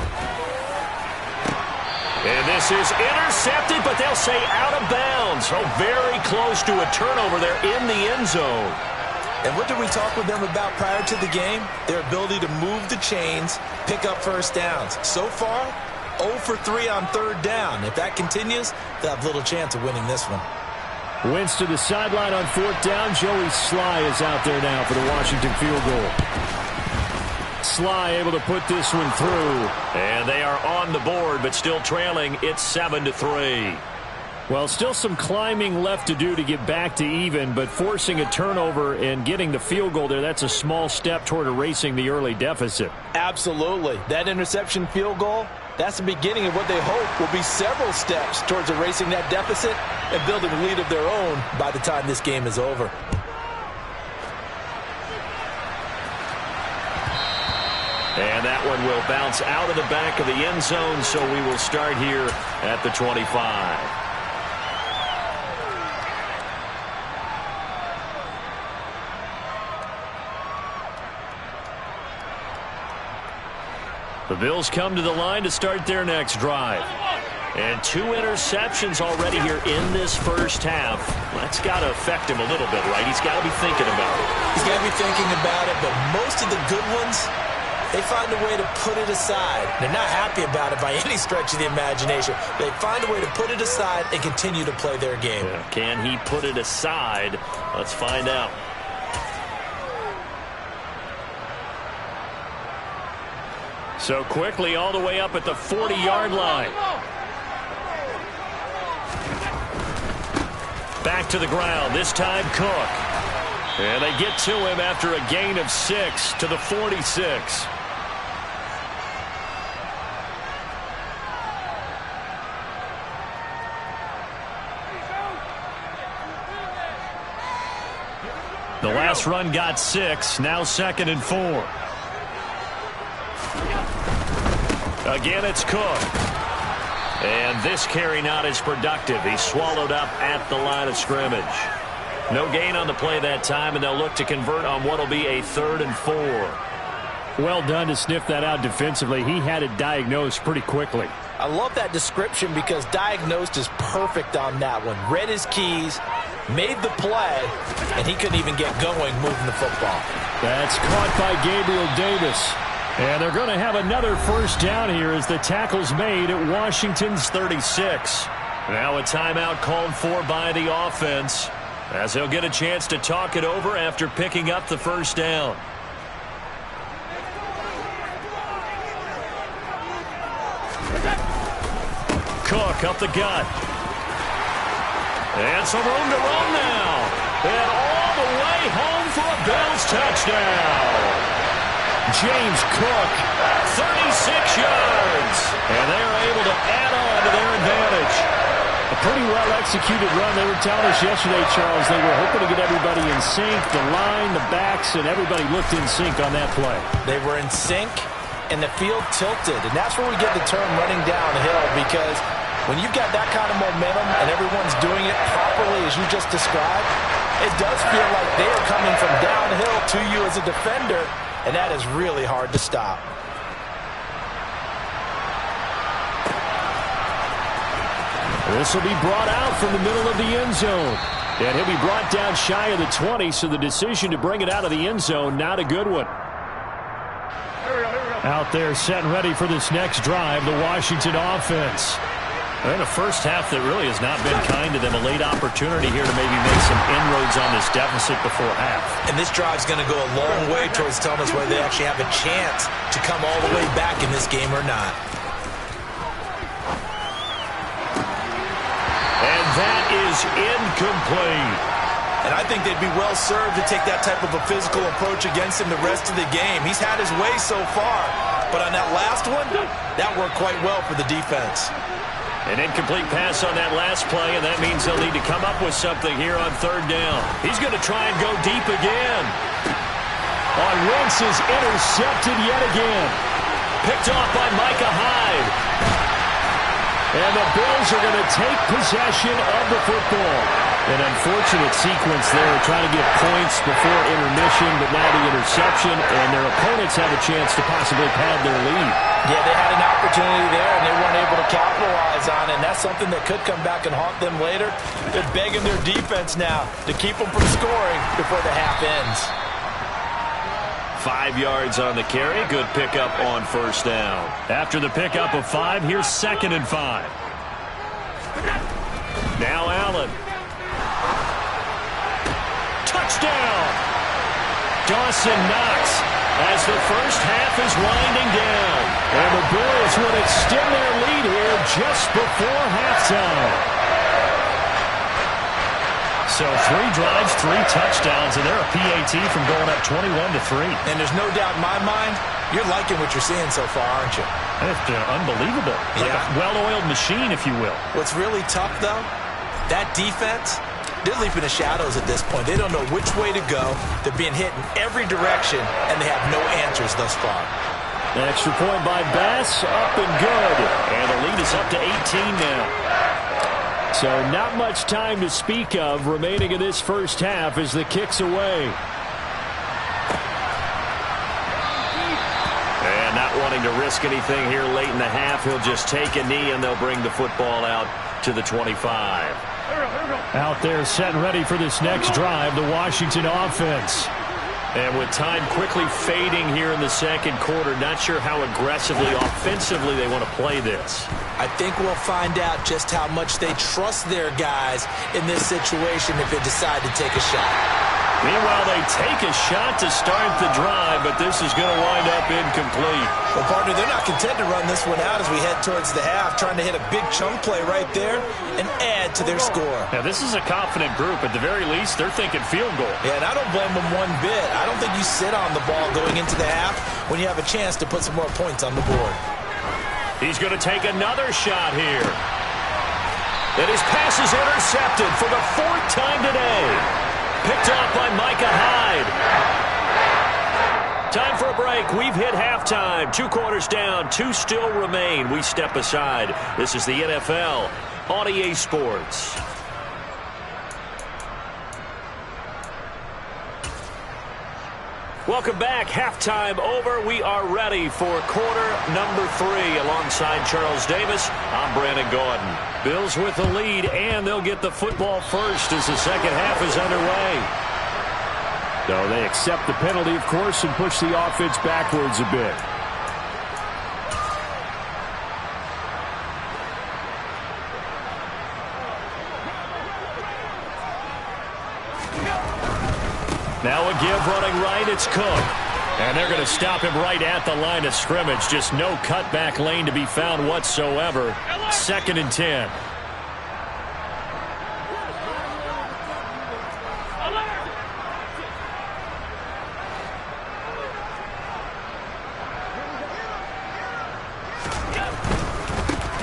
And this is intercepted, but they'll say out of bounds. So very close to a turnover there in the end zone. And what did we talk with them about prior to the game? Their ability to move the chains, pick up 1st downs. So far, 0 for 3 on 3rd down. If that continues, they'll have little chance of winning this one. Wentz to the sideline on 4th down. Joey Sly is out there now for the Washington field goal. Sly able to put this one through. And they are on the board, but still trailing. It's 7-3. Well, still some climbing left to do to get back to even, but forcing a turnover and getting the field goal there, that's a small step toward erasing the early deficit. Absolutely. That interception field goal, that's the beginning of what they hope will be several steps towards erasing that deficit and building a lead of their own by the time this game is over. will bounce out of the back of the end zone, so we will start here at the 25. The Bills come to the line to start their next drive. And 2 interceptions already here in this first half. That's got to affect him a little bit, right? He's got to be thinking about it. He's got to be thinking about it, but most of the good ones, they find a way to put it aside. They're not happy about it by any stretch of the imagination. They find a way to put it aside and continue to play their game. Yeah. Can he put it aside? Let's find out. So quickly all the way up at the 40-yard line. Back to the ground, this time Cook. And they get to him after a gain of 6 to the 46. The last run got 6, now 2nd and 4. Again, it's Cook. And this carry not as productive. He's swallowed up at the line of scrimmage. No gain on the play that time, and they'll look to convert on what will be a 3rd and 4. Well done to sniff that out defensively. He had it diagnosed pretty quickly. I love that description because diagnosed is perfect on that one. Read his keys, made the play, and he couldn't even get going moving the football. That's caught by Gabriel Davis. And they're going to have another first down here as the tackle's made at Washington's 36. Now a timeout called for by the offense as he'll get a chance to talk it over after picking up the first down. Cook up the gut. And some room to run now. And all the way home for a Bills touchdown. James Cook, 36 yards. And they are able to add on to their advantage. A pretty well-executed run. They were telling us yesterday, Charles, they were hoping to get everybody in sync, the line, the backs, and everybody looked in sync on that play. They were in sync, and the field tilted. And that's where we get the term running downhill, because when you've got that kind of momentum and everyone's doing it properly as you just described, it does feel like they are coming from downhill to you as a defender, and that is really hard to stop. This will be brought out from the middle of the end zone. And he'll be brought down shy of the 20, so the decision to bring it out of the end zone, not a good one. Out there set and ready for this next drive, the Washington offense. And a first half that really has not been kind to them. A late opportunity here to maybe make some inroads on this deficit before half. And this drive's going to go a long way towards telling us whether they actually have a chance to come all the way back in this game or not. And that is incomplete. And I think they'd be well served to take that type of a physical approach against him the rest of the game. He's had his way so far, but on that last one, that worked quite well for the defense. An incomplete pass on that last play, and that means they'll need to come up with something here on 3rd down. He's going to try and go deep again. On Wentz is intercepted yet again. Picked off by Micah Hyde. And the Bills are going to take possession of the football. An unfortunate sequence there, trying to get points before intermission, but now the interception, and their opponents have a chance to possibly pad their lead. Yeah, they had an opportunity there, and they weren't able to capitalize on it, and that's something that could come back and haunt them later. They're begging their defense now to keep them from scoring before the half ends. 5 yards on the carry. Good pickup on first down. After the pickup of 5, here's 2nd and 5. Now Allen. Touchdown! Dawson Knox as the first half is winding down. And the Bills would extend their lead here just before halftime. So 3 drives, 3 touchdowns, and they're a PAT from going up 21-3. And there's no doubt in my mind, you're liking what you're seeing so far, aren't you? It's unbelievable. Like a well-oiled machine, if you will. What's really tough, though, that defense, they're leaping the shadows at this point. They don't know which way to go. They're being hit in every direction, and they have no answers thus far. An extra point by Bass, up and good. And the lead is up to 18 now. So not much time to speak of remaining in this first half as the kick's away. And not wanting to risk anything here late in the half, he'll just take a knee and they'll bring the football out to the 25. Out there set and ready for this next drive, the Washington offense. And with time quickly fading here in the second quarter, not sure how aggressively, offensively they want to play this. I think we'll find out just how much they trust their guys in this situation if they decide to take a shot. Meanwhile, they take a shot to start the drive, but this is going to wind up incomplete. Well, partner, they're not content to run this one out as we head towards the half, trying to hit a big chunk play right there and add to their score. Now, this is a confident group. At the very least, they're thinking field goal. Yeah, and I don't blame them one bit. I don't think you sit on the ball going into the half when you have a chance to put some more points on the board. He's going to take another shot here. And his pass is intercepted for the fourth time today. Picked off by Micah Hyde. Time for a break. We've hit halftime. 2 quarters down. 2 still remain. We step aside. This is the NFL on EA Sports. Welcome back. Halftime over. We are ready for quarter number 3. Alongside Charles Davis, I'm Brandon Gaudin. Bills with the lead, and they'll get the football first as the second half is underway. So they accept the penalty, of course, and push the offense backwards a bit. Now a give running right, it's Cook. And they're going to stop him right at the line of scrimmage. Just no cutback lane to be found whatsoever. 2nd and 10.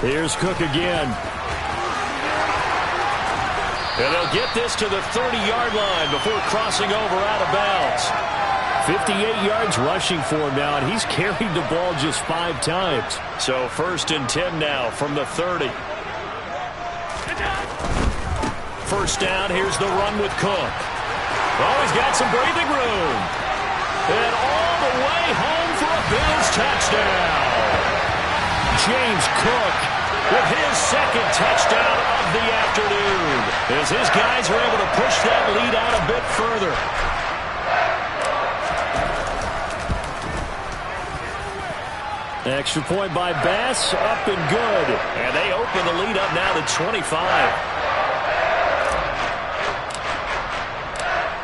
Here's Cook again. And they'll get this to the 30-yard line before crossing over out of bounds. 58 yards rushing for him now, and he's carried the ball just 5 times. So 1st and 10 now from the 30. First down, here's the run with Cook. Oh, he's got some breathing room. And all the way home for a Bills touchdown. James Cook with his 2nd touchdown of the afternoon, as his guys are able to push that lead out a bit further. Extra point by Bass, up and good. And they open the lead up now to 25.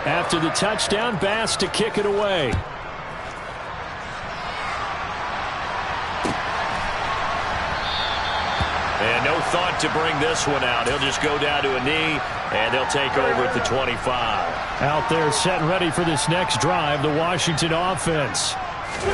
After the touchdown, Bass to kick it away. And no thought to bring this one out. He'll just go down to a knee, and they'll take over at the 25. Out there set and ready for this next drive, the Washington offense.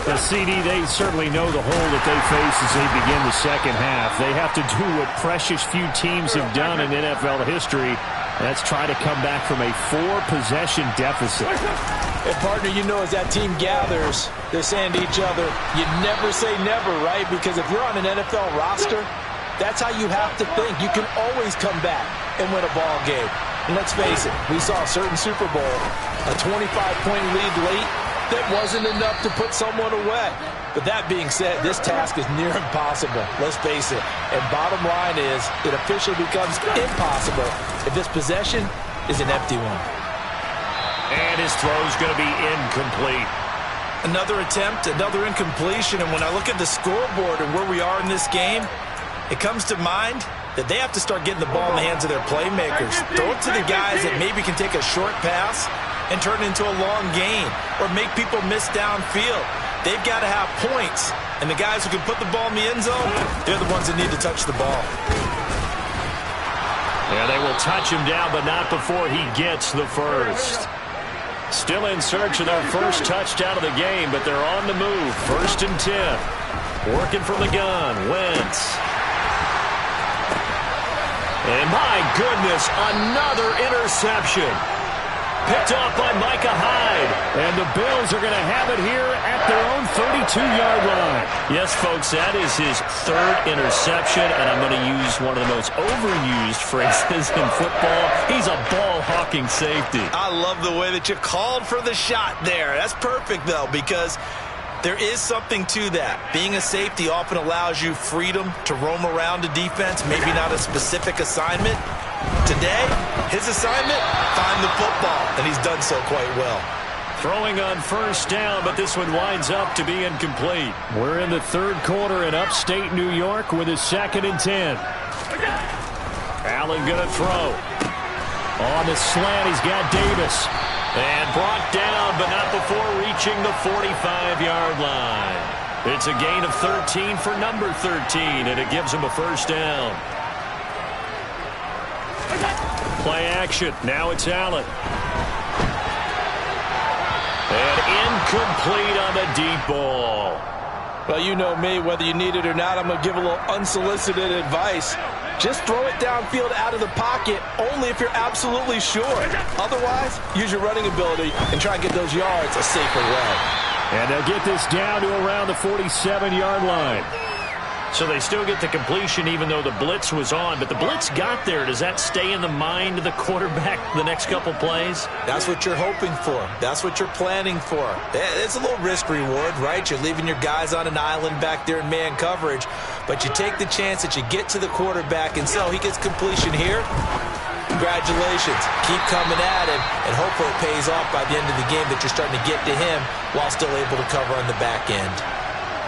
The CD, they certainly know the hole that they face as they begin the second half. They have to do what precious few teams have done in NFL history. That's try to come back from a 4-possession deficit. And partner, you know, as that team gathers, they're saying to each other, you never say never, right? Because if you're on an NFL roster, that's how you have to think. You can always come back and win a ball game. And let's face it, we saw a certain Super Bowl, a 25-point lead late, that wasn't enough to put someone away. But that being said, this task is near impossible. Let's face it. And bottom line is, it officially becomes impossible if this possession is an empty one. And his throw's going to be incomplete. Another attempt, another incompletion. And when I look at the scoreboard and where we are in this game, it comes to mind that they have to start getting the ball in the hands of their playmakers. Throw it to the guys that maybe can take a short pass and turn it into a long gain or make people miss downfield. They've got to have points. And the guys who can put the ball in the end zone, they're the ones that need to touch the ball. Yeah, they will touch him down, but not before he gets the first. Still in search of their first touchdown of the game, but they're on the move. 1st and 10. Working from the gun. Wentz. And my goodness, another interception. Picked off by Micah Hyde. And the Bills are going to have it here at their own 32-yard line. Yes, folks, that is his third interception, and I'm going to use one of the most overused phrases in football. He's a ball-hawking safety. I love the way that you called for the shot there. That's perfect, though, because there is something to that. Being a safety often allows you freedom to roam around a defense, maybe not a specific assignment. Today, his assignment, find the football, and he's done so quite well. Throwing on first down, but this one winds up to be incomplete. We're in the third quarter in upstate New York with a 2nd and 10. Allen going to throw. On the slant, he's got Davis. And brought down, but not before reaching the 45-yard line. It's a gain of 13 for number 13, and it gives him a first down. Play action. Now it's Allen. And incomplete on the deep ball. Well, you know me, whether you need it or not, I'm going to give a little unsolicited advice. Just throw it downfield out of the pocket only if you're absolutely sure. Otherwise, use your running ability and try and get those yards a safer way. And they'll get this down to around the 47-yard line. So they still get the completion even though the blitz was on. But the blitz got there. Does that stay in the mind of the quarterback the next couple plays? That's what you're hoping for. That's what you're planning for. It's a little risk-reward, right? You're leaving your guys on an island back there in man coverage. But you take the chance that you get to the quarterback, and so he gets completion here. Congratulations. Keep coming at him, and hopefully it pays off by the end of the game that you're starting to get to him while still able to cover on the back end.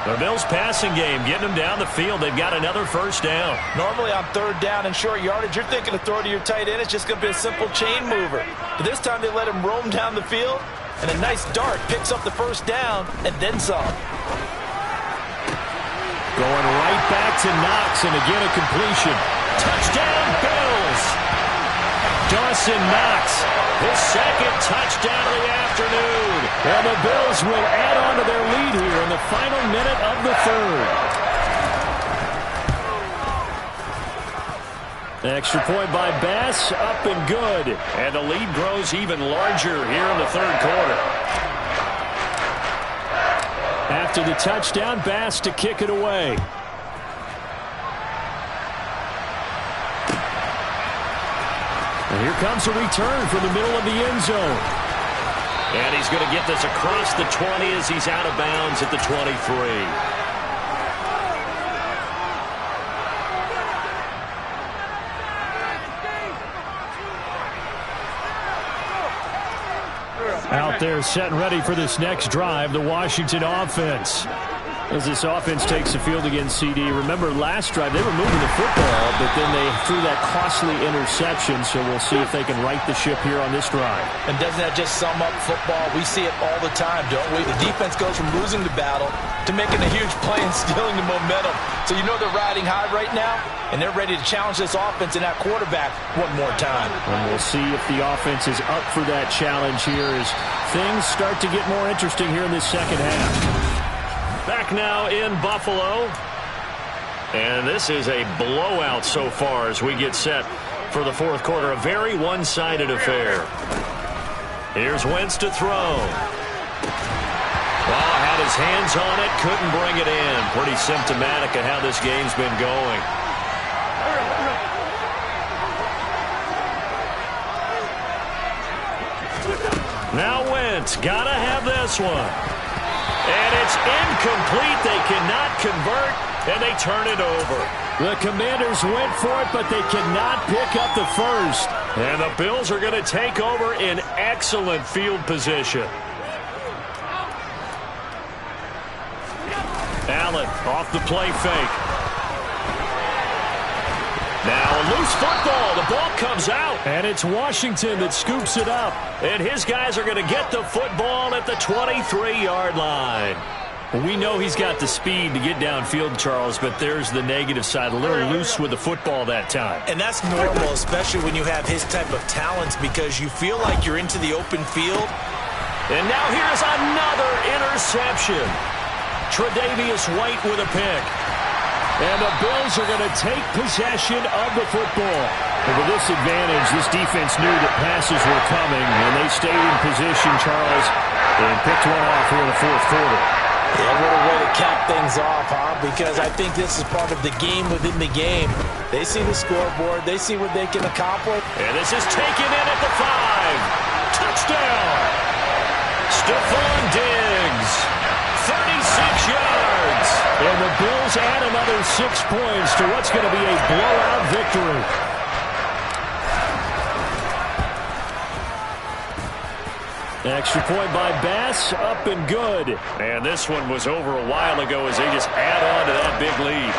The Bills passing game, getting them down the field. They've got another first down. Normally on third down and short yardage, you're thinking of throwing to your tight end. It's just going to be a simple chain mover. But this time they let him roam down the field, and a nice dart picks up the first down and then some. Going right back to Knox, and again a completion. Touchdown, Bills! Dawson Knox, his second touchdown of the afternoon. And the Bills will add on to their lead here in the final minute of the third. Extra point by Bass, up and good. And the lead grows even larger here in the third quarter. After the touchdown, Bass to kick it away. And here comes a return from the middle of the end zone. And he's going to get this across the 20 as he's out of bounds at the 23. Out there set and ready for this next drive, the Washington offense. As this offense takes the field against CD. Remember, last drive, they were moving the football, but then they threw that costly interception, so we'll see if they can right the ship here on this drive. And doesn't that just sum up football? We see it all the time, don't we? The defense goes from losing the battle to making a huge play and stealing the momentum. So you know they're riding high right now, and they're ready to challenge this offense and that quarterback one more time. And we'll see if the offense is up for that challenge here as things start to get more interesting here in this second half. Back now in Buffalo. And this is a blowout so far as we get set for the fourth quarter. A very one-sided affair. Here's Wentz to throw. Oh, had his hands on it, couldn't bring it in. Pretty symptomatic of how this game's been going. Now Wentz, gotta have this one. And it's incomplete. They cannot convert, and they turn it over. The Commanders went for it, but they cannot pick up the first. And the Bills are going to take over in excellent field position. Allen off the play fake. Now a loose football. The ball comes out. And it's Washington that scoops it up. And his guys are going to get the football at the 23-yard line. We know he's got the speed to get downfield, Charles, but there's the negative side. A little loose with the football that time. And that's normal, especially when you have his type of talents, because you feel like you're into the open field. And now here's another interception. Tre'Davious White with a pick. And the Bills are going to take possession of the football. And with this advantage, this defense knew that passes were coming, and they stayed in position, Charles, and picked one off here in the fourth quarter. Yeah, what a way to cap things off, huh? Because I think this is part of the game within the game. They see the scoreboard. They see what they can accomplish. And this is taken in at the 5. Touchdown! Stephon Diggs, 36 yards. And the Bills add another 6 points to what's going to be a blowout victory. Extra point by Bass, up and good. And this one was over a while ago as they just add on to that big lead.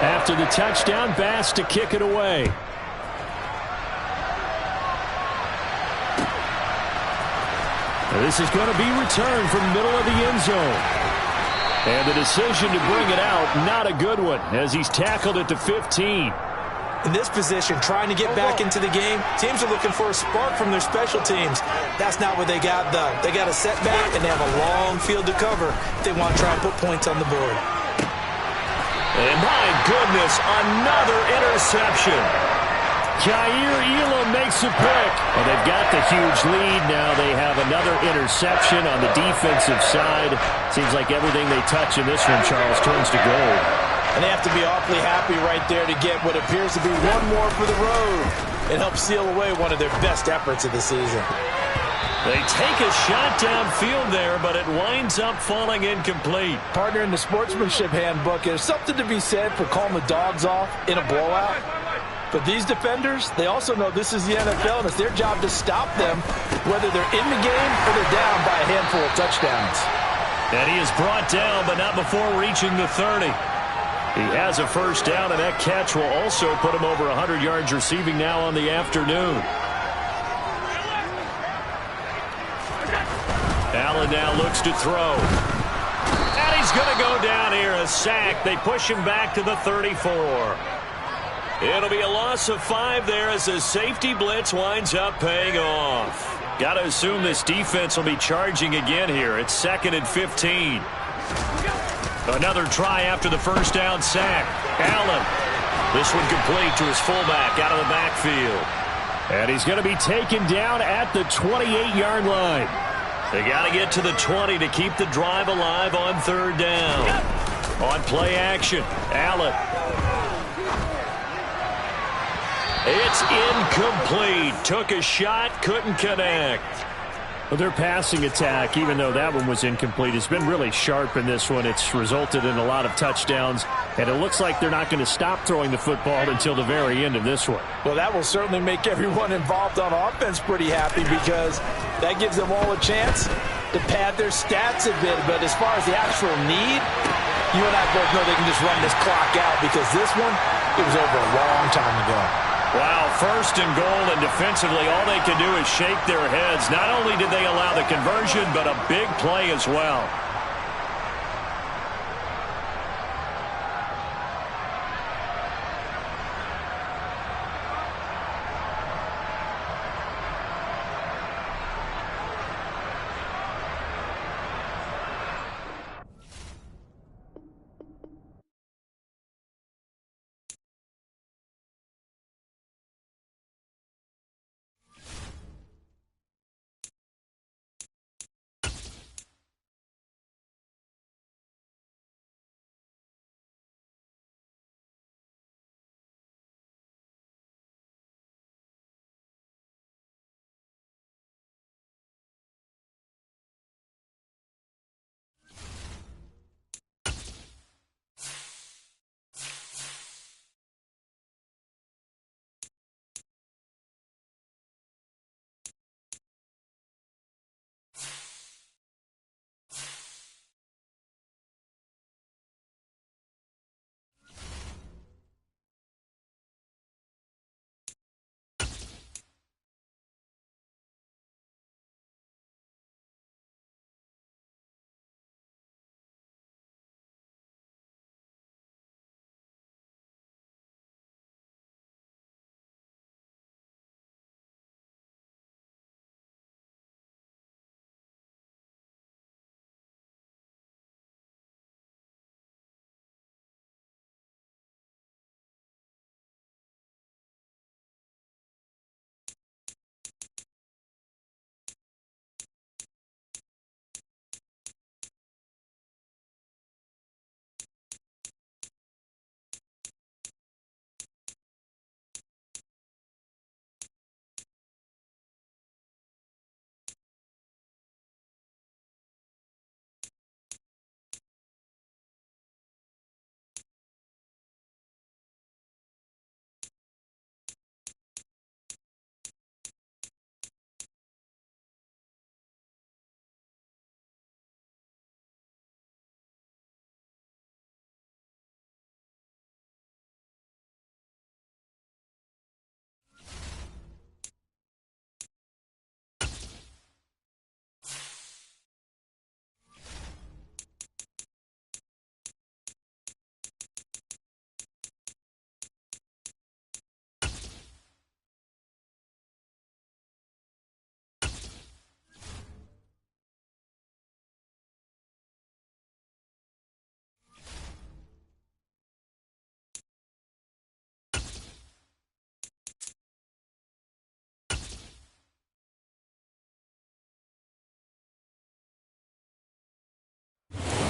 After the touchdown, Bass to kick it away. This is going to be returned from the middle of the end zone. And the decision to bring it out, not a good one, as he's tackled at the 15. In this position, trying to get back into the game, teams are looking for a spark from their special teams. That's not what they got, though. They got a setback, and they have a long field to cover if they want to try and put points on the board. And my goodness, another interception. Jair Elam makes a pick. And they've got the huge lead. Now they have another interception on the defensive side. Seems like everything they touch in this one, Charles, turns to gold. And they have to be awfully happy right there to get what appears to be one more for the road. It helps seal away one of their best efforts of the season. They take a shot downfield there, but it winds up falling incomplete. Partner, in the sportsmanship handbook, there's something to be said for calling the dogs off in a blowout. But these defenders, they also know this is the NFL, and it's their job to stop them, whether they're in the game or they're down by a handful of touchdowns. And he is brought down, but not before reaching the 30. He has a first down, and that catch will also put him over 100 yards receiving now on the afternoon. Allen now looks to throw. And he's going to go down here, a sack. They push him back to the 34. It'll be a loss of 5 there as the safety blitz winds up paying off. Got to assume this defense will be charging again here. It's 2nd and 15. Another try after the first down sack. Allen. This one complete to his fullback out of the backfield. And he's going to be taken down at the 28-yard line. They got to get to the 20 to keep the drive alive on 3rd down. On play action, Allen. It's incomplete. Took a shot, couldn't connect. Well, their passing attack, even though that one was incomplete, has been really sharp in this one. It's resulted in a lot of touchdowns, and it looks like they're not going to stop throwing the football until the very end of this one. Well, that will certainly make everyone involved on offense pretty happy because that gives them all a chance to pad their stats a bit. But as far as the actual need, you and I both know they can just run this clock out because this one, it was over a long time ago. Wow, 1st and goal, and defensively all they can do is shake their heads. Not only did they allow the conversion, but a big play as well.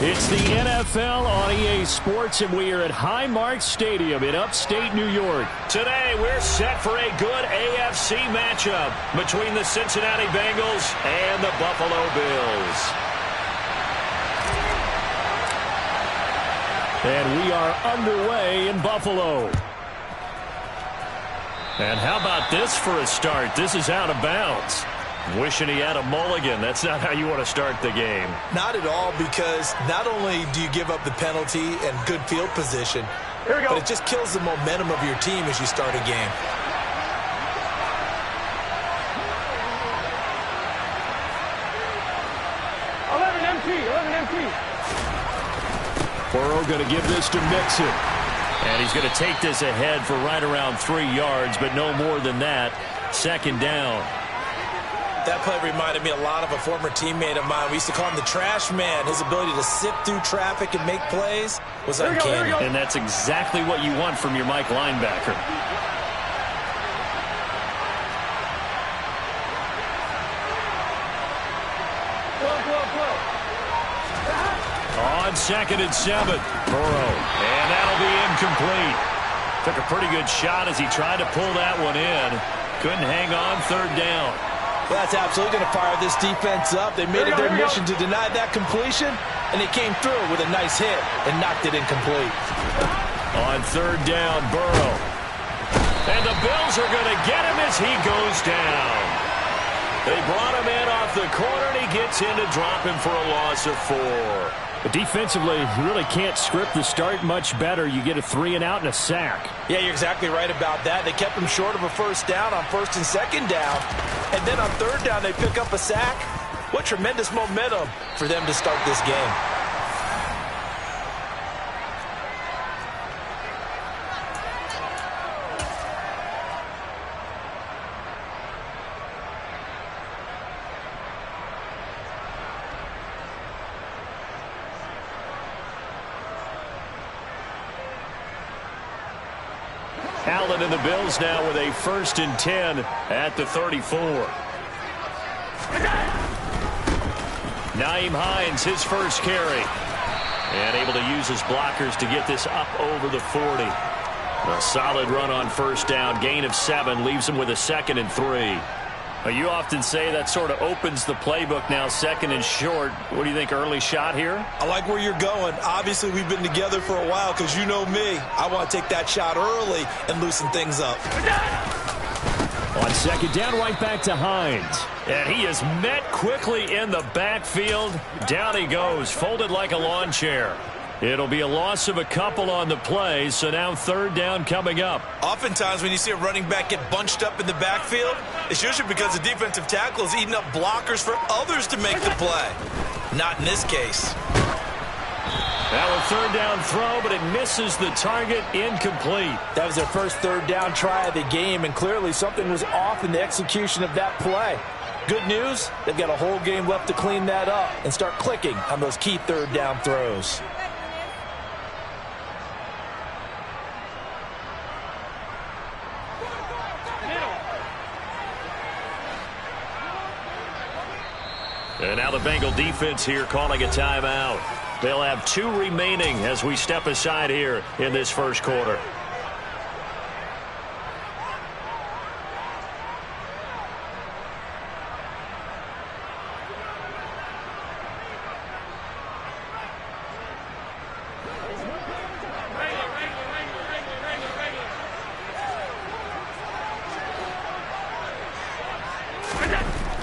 It's the NFL on EA Sports, and we are at Highmark Stadium in upstate New York. Today, we're set for a good AFC matchup between the Cincinnati Bengals and the Buffalo Bills. And we are underway in Buffalo. And how about this for a start? This is out of bounds. Wishing he had a mulligan. That's not how you want to start the game. Not at all, because not only do you give up the penalty and good field position, Here we go. but it just kills the momentum of your team as you start a game. Empty. Burrow going to give this to Mixon. And he's going to take this ahead for right around 3 yards, but no more than that. Second down. That play reminded me a lot of a former teammate of mine. We used to call him the trash man. His ability to sift through traffic and make plays was uncanny. And that's exactly what you want from your Mike linebacker. On 2nd and 7, Burrow. And that'll be incomplete. Took a pretty good shot as he tried to pull that one in. Couldn't hang on. 3rd down. Well, that's absolutely going to fire this defense up. They made it their mission to deny that completion, and they came through with a nice hit and knocked it incomplete. On 3rd down, Burrow. And the Bills are going to get him as he goes down. They brought him in off the corner, and he gets in to drop him for a loss of 4. But defensively, you really can't script the start much better. You get a 3 and out and a sack. Yeah, you're exactly right about that. They kept him short of a 1st down on 1st and 2nd down. And then on 3rd down, they pick up a sack. What tremendous momentum for them to start this game. Allen and the Bills now with a 1st and 10 at the 34. Nyheim Hines, his first carry. And able to use his blockers to get this up over the 40. A solid run on 1st down. Gain of 7 leaves him with a 2nd and 3. You often say that sort of opens the playbook now, 2nd and short. What do you think, early shot here? I like where you're going. Obviously, we've been together for a while because you know me. I want to take that shot early and loosen things up. On 2nd down, right back to Hines. And he is met quickly in the backfield. Down he goes, folded like a lawn chair. It'll be a loss of a couple on the play, so now 3rd down coming up. Oftentimes when you see a running back get bunched up in the backfield, it's usually because the defensive tackle is eating up blockers for others to make the play. Not in this case. Now a 3rd down throw, but it misses the target, incomplete. That was their first 3rd down try of the game, and clearly something was off in the execution of that play. Good news, they've got a whole game left to clean that up and start clicking on those key 3rd down throws. And now the Bengal defense here calling a timeout. They'll have 2 remaining as we step aside here in this 1st quarter.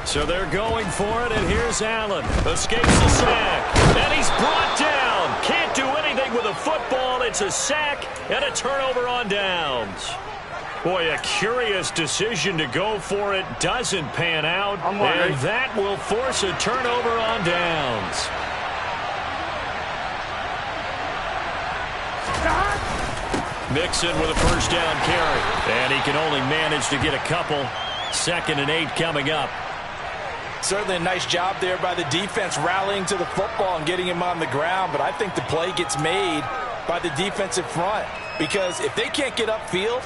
So they're going for it, and here's Allen. Escapes the sack, and he's brought down. Can't do anything with a football. It's a sack and a turnover on downs. Boy, a curious decision to go for it. Doesn't pan out, and that will force a turnover on downs. Mixon with a 1st down carry, and he can only manage to get a couple. 2nd and 8 coming up. Certainly a nice job there by the defense rallying to the football and getting him on the ground, but I think the play gets made by the defensive front because if they can't get upfield,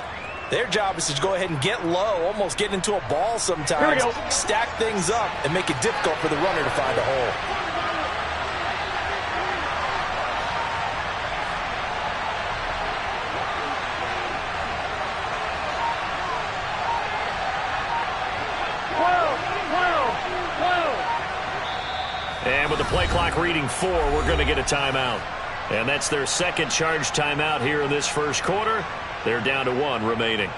their job is to go ahead and get low, almost get into a ball sometimes, stack things up, and make it difficult for the runner to find a hole. with the play clock reading 4, we're going to get a timeout. And that's their second charge timeout here in this first quarter. They're down to 1 remaining.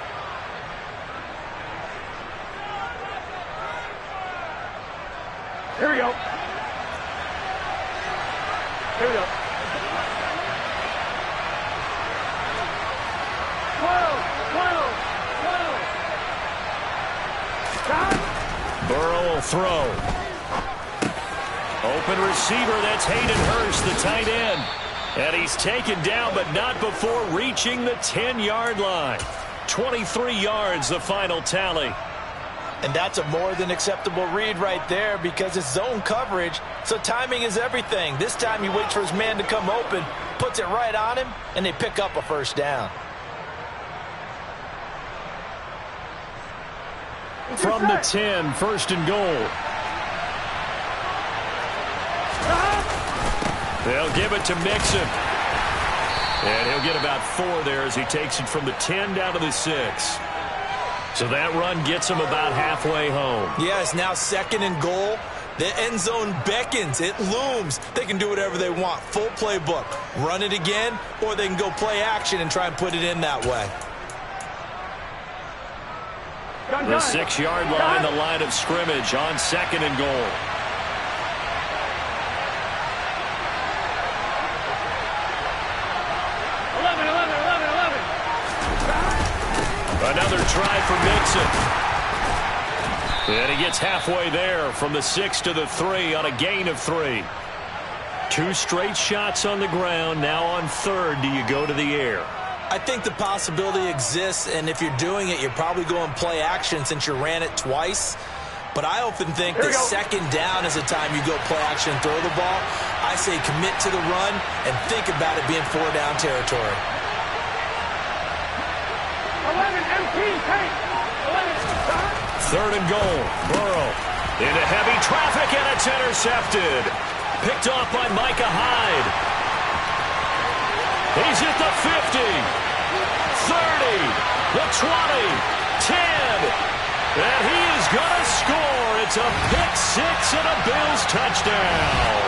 Here we go. Here we go. 12. Burrow will throw. Open receiver, that's Hayden Hurst, the tight end. And he's taken down, but not before reaching the 10-yard line. 23 yards, the final tally. And that's a more than acceptable read right there because it's zone coverage, so timing is everything. This time he waits for his man to come open, puts it right on him, and they pick up a first down. From the 10, first and goal. They'll give it to Mixon. And he'll get about 4 there as he takes it from the 10 down to the 6. So that run gets him about halfway home. Yeah, it's now second and goal. The end zone beckons. It looms. They can do whatever they want. Full playbook. Run it again, or they can go play action and try and put it in that way. The 6-yard line, the line of scrimmage on second and goal. Another try for Mixon. And he gets halfway there from the 6 to the 3 on a gain of 3. 2 straight shots on the ground. Now on third, do you go to the air? I think the possibility exists, and if you're doing it, you're probably going play action since you ran it twice. But I often think that second down is the time you go play action and throw the ball. I say commit to the run and think about it being 4-down territory. 11 MP, take. 11. Third and goal. Burrow into heavy traffic, and it's intercepted. Picked off by Micah Hyde. He's at the 50, 30, the 20, 10, and he is going to score. It's a pick 6 and a Bills touchdown.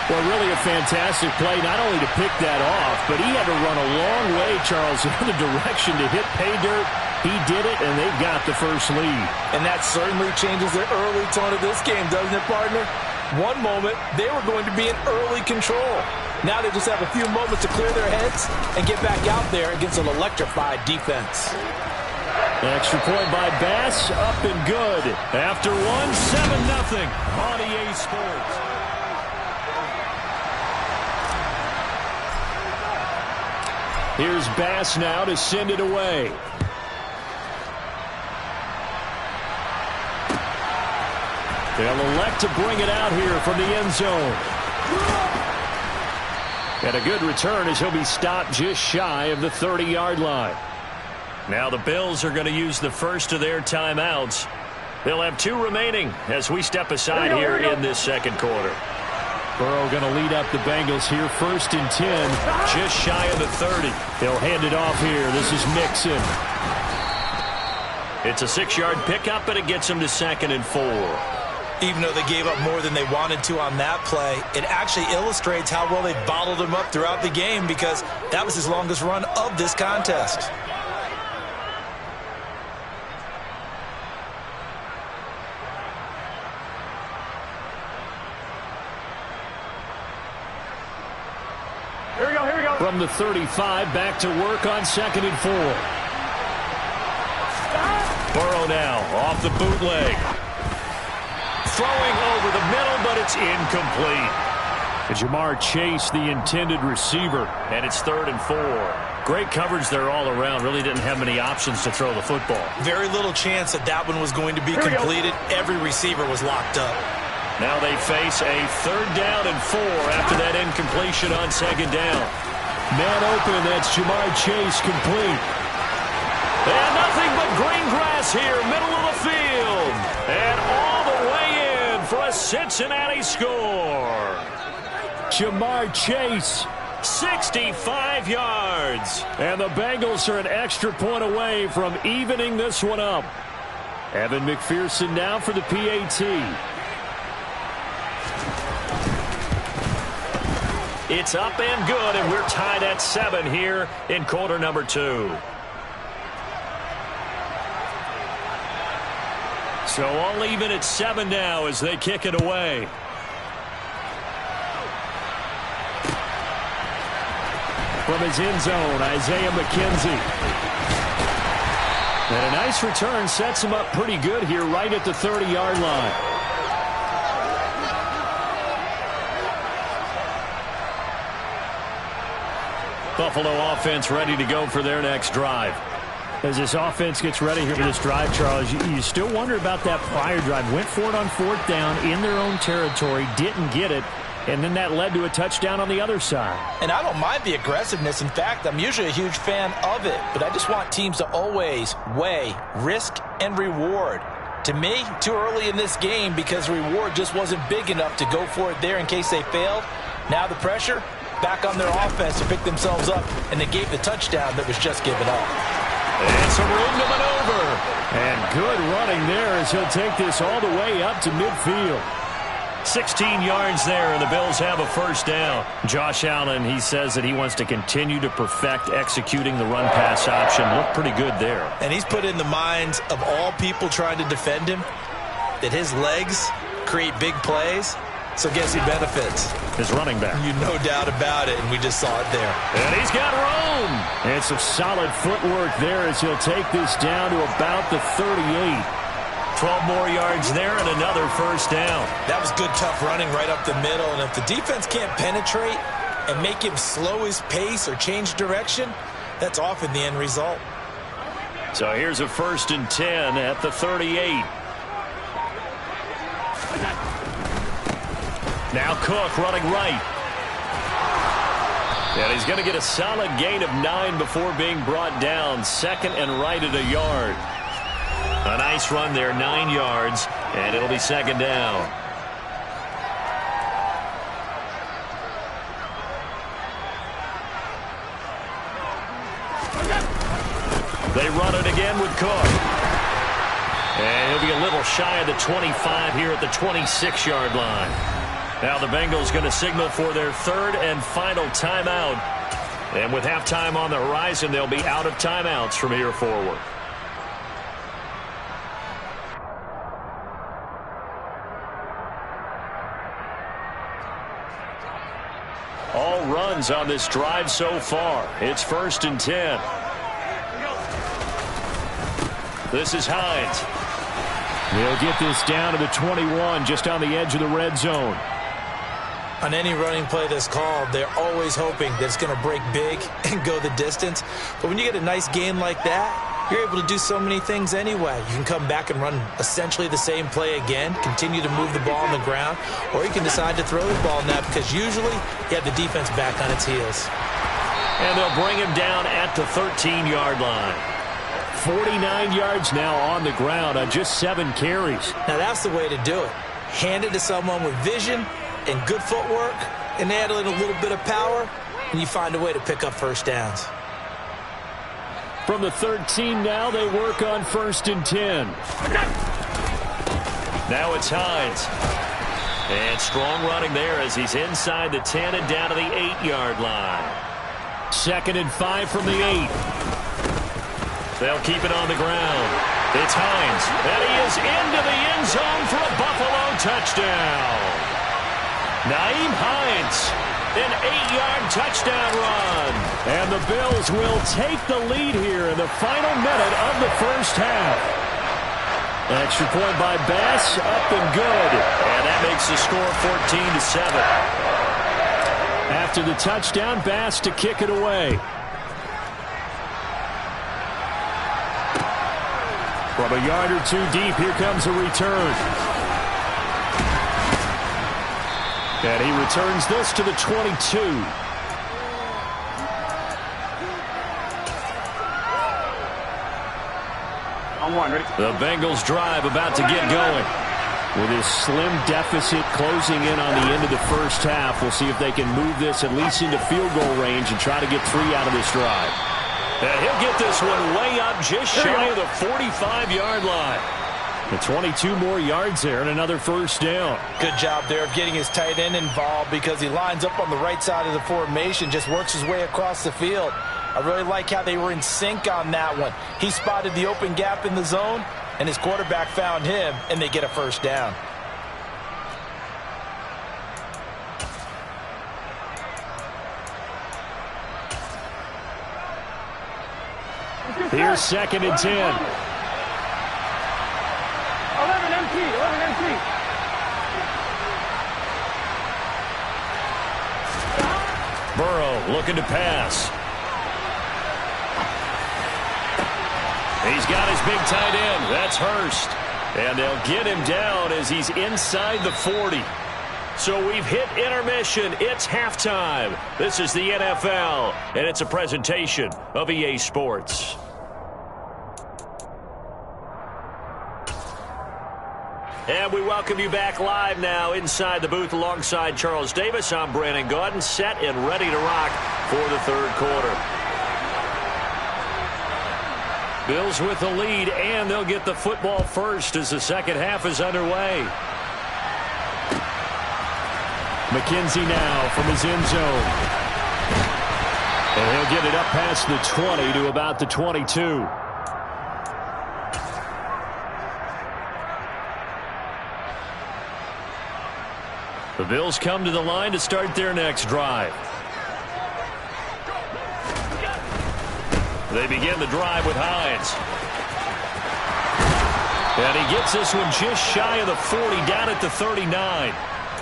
Well, really a fantastic play, not only to pick that off, but he had to run a long way, Charles, in the direction to hit pay dirt. He did it, and they've got the first lead. And that certainly changes the early tone of this game, doesn't it, partner? One moment, they were going to be in early control. Now they just have a few moments to clear their heads and get back out there against an electrified defense. Extra point by Bass, up and good. After 1, 7-0 on EA Sports. Here's Bass now to send it away. They'll elect to bring it out here from the end zone. And a good return as he'll be stopped just shy of the 30-yard line. Now the Bills are going to use the first of their timeouts. They'll have 2 remaining as we step aside here in this second quarter. Burrow going to lead up the Bengals here, first and 10. Just shy of the 30. They'll hand it off here. This is Mixon. It's a 6-yard pickup, and it gets them to second and 4. Even though they gave up more than they wanted to on that play, it actually illustrates how well they bottled him up throughout the game because that was his longest run of this contest. Here we go, here we go. From the 35, back to work on second and 4. Burrow now off the bootleg. Throwing over the middle, but it's incomplete. Jamar Chase, the intended receiver. And it's third and 4. Great coverage there all around. Really didn't have many options to throw the football. Very little chance that that one was going to be completed. Every receiver was locked up. Now they face a 3rd down and 4 after that incompletion on second down. Man open, that's Jamar Chase complete. And nothing but green grass here, middle of the field. And all the way in for a Cincinnati score. Jamar Chase. 65 yards. And the Bengals are an extra point away from evening this one up. Evan McPherson now for the PAT. It's up and good, and we're tied at 7 here in quarter number 2. So all even at 7 now as they kick it away. From his end zone, Isaiah McKenzie. And a nice return sets him up pretty good here right at the 30-yard line. Buffalo offense ready to go for their next drive. As this offense gets ready here for this drive, Charles, you still wonder about that prior drive. Went for it on 4th down in their own territory, didn't get it, and then that led to a touchdown on the other side. And I don't mind the aggressiveness. In fact, I'm usually a huge fan of it. But I just want teams to always weigh risk and reward. To me, too early in this game because reward just wasn't big enough to go for it there in case they failed. Now the pressure back on their offense to pick themselves up, and they gave the touchdown that was just given up. And some room to maneuver. And good running there as he'll take this all the way up to midfield. 16 yards there, and the Bills have a first down. Josh Allen, he says that he wants to continue to perfect executing the run-pass option. Looked pretty good there. And he's put in the minds of all people trying to defend him that his legs create big plays. So guess who benefits? His running back. You no doubt about it, and we just saw it there. And he's got room. And some solid footwork there as he'll take this down to about the 38. 12 more yards there and another first down. That was good, tough running right up the middle. And if the defense can't penetrate and make him slow his pace or change direction, that's often the end result. So here's a 1st and 10 at the 38. Now Cook running right. And he's going to get a solid gain of 9 before being brought down. 2nd and right at a yard. A nice run there, 9 yards, and it'll be 2nd down. They run it again with Cook. And he'll be a little shy of the 25 here at the 26-yard line. Now the Bengals going to signal for their 3rd and final timeout. And with halftime on the horizon, they'll be out of timeouts from here forward. All runs on this drive so far. It's 1st and 10. This is Hines. They'll get this down to the 21, just on the edge of the red zone. On any running play that's called, they're always hoping that it's going to break big and go the distance. But when you get a nice gain like that, you're able to do so many things anyway. You can come back and run essentially the same play again, continue to move the ball on the ground, or you can decide to throw the ball now because usually you have the defense back on its heels. And they'll bring him down at the 13-yard line. 49 yards now on the ground on just 7 carries. Now that's the way to do it. Hand it to someone with vision and good footwork, and add in a little bit of power, and you find a way to pick up first downs. From the 13 now, they work on 1st and 10. Now it's Hines. And strong running there as he's inside the 10 and down to the 8-yard line. 2nd and 5 from the 8. They'll keep it on the ground. It's Hines. And he is into the end zone for a Buffalo touchdown. Naeem Hines, an 8-yard touchdown run. And the Bills will take the lead here in the final minute of the first half. Extra point by Bass, up and good. And that makes the score 14-7. After the touchdown, Bass to kick it away. From a yard or 2 deep, here comes a return. And he returns this to the 22. The Bengals drive about to get going. With his slim deficit closing in on the end of the first half, we'll see if they can move this at least into field goal range and try to get 3 out of this drive. And he'll get this one way up just shy of the 45-yard line. And 22 more yards there and another first down. Good job there of getting his tight end involved because he lines up on the right side of the formation, just works his way across the field. I really like how they were in sync on that one. He spotted the open gap in the zone, and his quarterback found him, and they get a first down. Here's 2nd and 10. 11 MT. Burrow looking to pass. He's got his big tight end. That's Hurst. And they'll get him down as he's inside the 40. So we've hit intermission. It's halftime. This is the NFL, and it's a presentation of EA Sports. And we welcome you back live now inside the booth alongside Charles Davis. I'm Brandon Gaudin, set and ready to rock for the third quarter. Bills with the lead, and they'll get the football first as the second half is underway. McKenzie now from his end zone. And he'll get it up past the 20 to about the 22. The Bills come to the line to start their next drive. They begin the drive with Hines. And he gets this one just shy of the 40, down at the 39.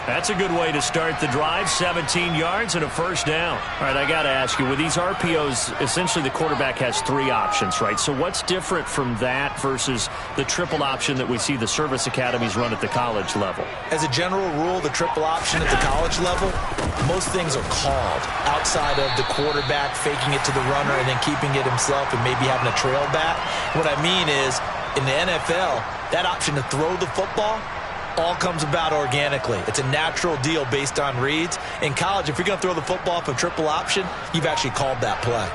That's a good way to start the drive. 17 yards and a first down. All right, I got to ask you, with these RPOs, essentially the quarterback has 3 options, right? So what's different from that versus the triple option that we see the service academies run at the college level? As a general rule, the triple option at the college level, most things are called outside of the quarterback faking it to the runner and then keeping it himself and maybe having a trail back. What I mean is, in the NFL, that option to throw the football all comes about organically. It's a natural deal based on reads. In college, if you're going to throw the football for triple option, you've actually called that play.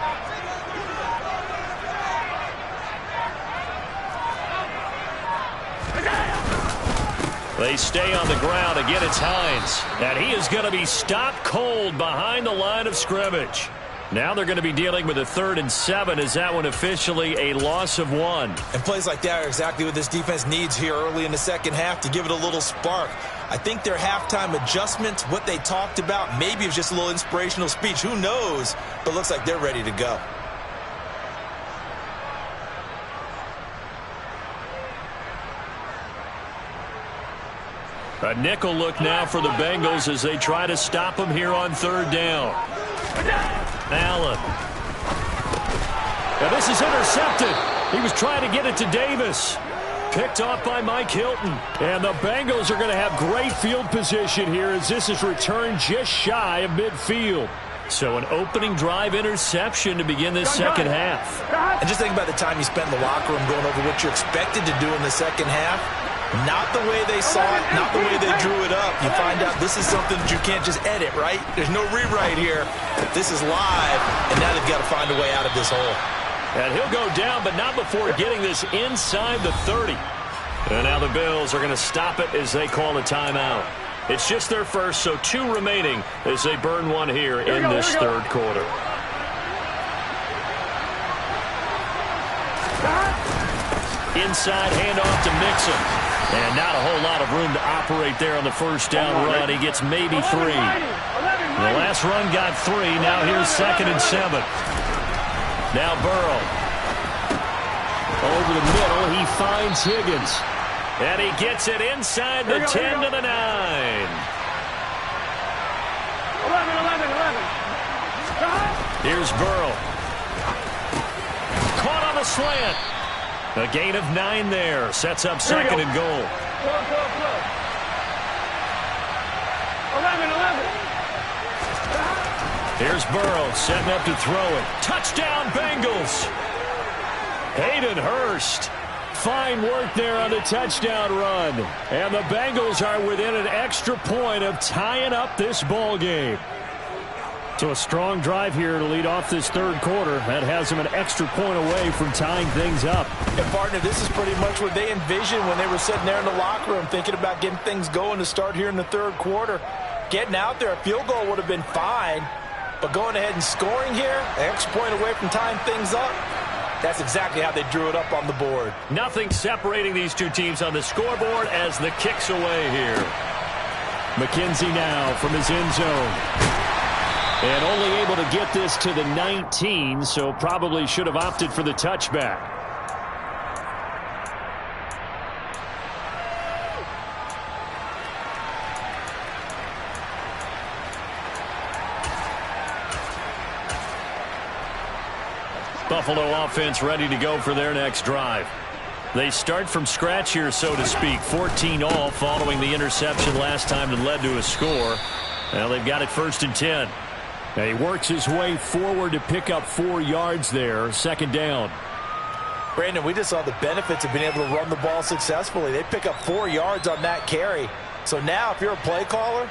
They stay on the ground. Again, it's Hines. And he is going to be stopped cold behind the line of scrimmage. Now they're going to be dealing with a 3rd and 7. Is that one officially a loss of 1? And plays like that are exactly what this defense needs here early in the second half to give it a little spark. I think their halftime adjustments, what they talked about, maybe it was just a little inspirational speech. Who knows? But looks like they're ready to go. A nickel look now for the Bengals as they try to stop him here on 3rd down. Allen. Now this is intercepted. He was trying to get it to Davis. Picked off by Mike Hilton. And the Bengals are going to have great field position here as this is returned just shy of midfield. So an opening drive interception to begin this second half. And just think about the time you spent in the locker room going over what you're expected to do in the second half. Not the way they saw it, not the way they drew it up. You find out this is something that you can't just edit, right? There's no rewrite here. This is live, and now they've got to find a way out of this hole. And he'll go down, but not before getting this inside the 30. And now the Bills are going to stop it as they call a timeout. It's just their first, so 2 remaining as they burn one here in this third quarter. Inside handoff to Mixon. And not a whole lot of room to operate there on the first down run. He gets maybe 3. The last run got 3. Now here's 2nd and 7. Now Burrow. Over the middle, he finds Higgins. And he gets it inside the 10 to the 9. 11. Here's Burrow. Caught on the slant. A gain of 9 there. Sets up 2nd and goal. 11. Here's Burrow setting up to throw it. Touchdown, Bengals. Hayden Hurst. Fine work there on the touchdown run. And the Bengals are within an extra point of tying up this ball game. So a strong drive here to lead off this third quarter. That has them an extra point away from tying things up. And, partner, this is pretty much what they envisioned when they were sitting there in the locker room thinking about getting things going to start here in the third quarter. Getting out there, a field goal would have been fine. But going ahead and scoring here, an extra point away from tying things up, that's exactly how they drew it up on the board. Nothing separating these two teams on the scoreboard as the kick's away here. McKenzie now from his end zone. And only able to get this to the 19, so probably should have opted for the touchback. Buffalo offense ready to go for their next drive. They start from scratch here, so to speak. 14 all following the interception last time that led to a score. Well, they've got it 1st and 10. Now he works his way forward to pick up 4 yards there. 2nd down. Brandon, we just saw the benefits of being able to run the ball successfully. They pick up 4 yards on that carry. So now if you're a play caller,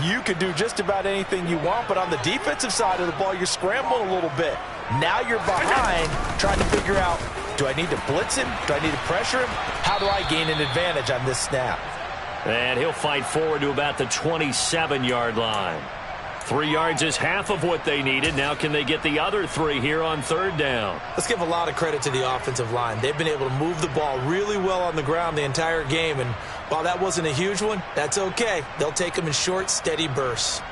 you can do just about anything you want. But on the defensive side of the ball, you're scrambling a little bit. Now you're behind trying to figure out, do I need to blitz him? Do I need to pressure him? How do I gain an advantage on this snap? And he'll fight forward to about the 27-yard line. 3 yards is half of what they needed. Now can they get the other 3 here on 3rd down? Let's give a lot of credit to the offensive line. They've been able to move the ball really well on the ground the entire game. And while that wasn't a huge one, that's okay. They'll take them in short, steady bursts.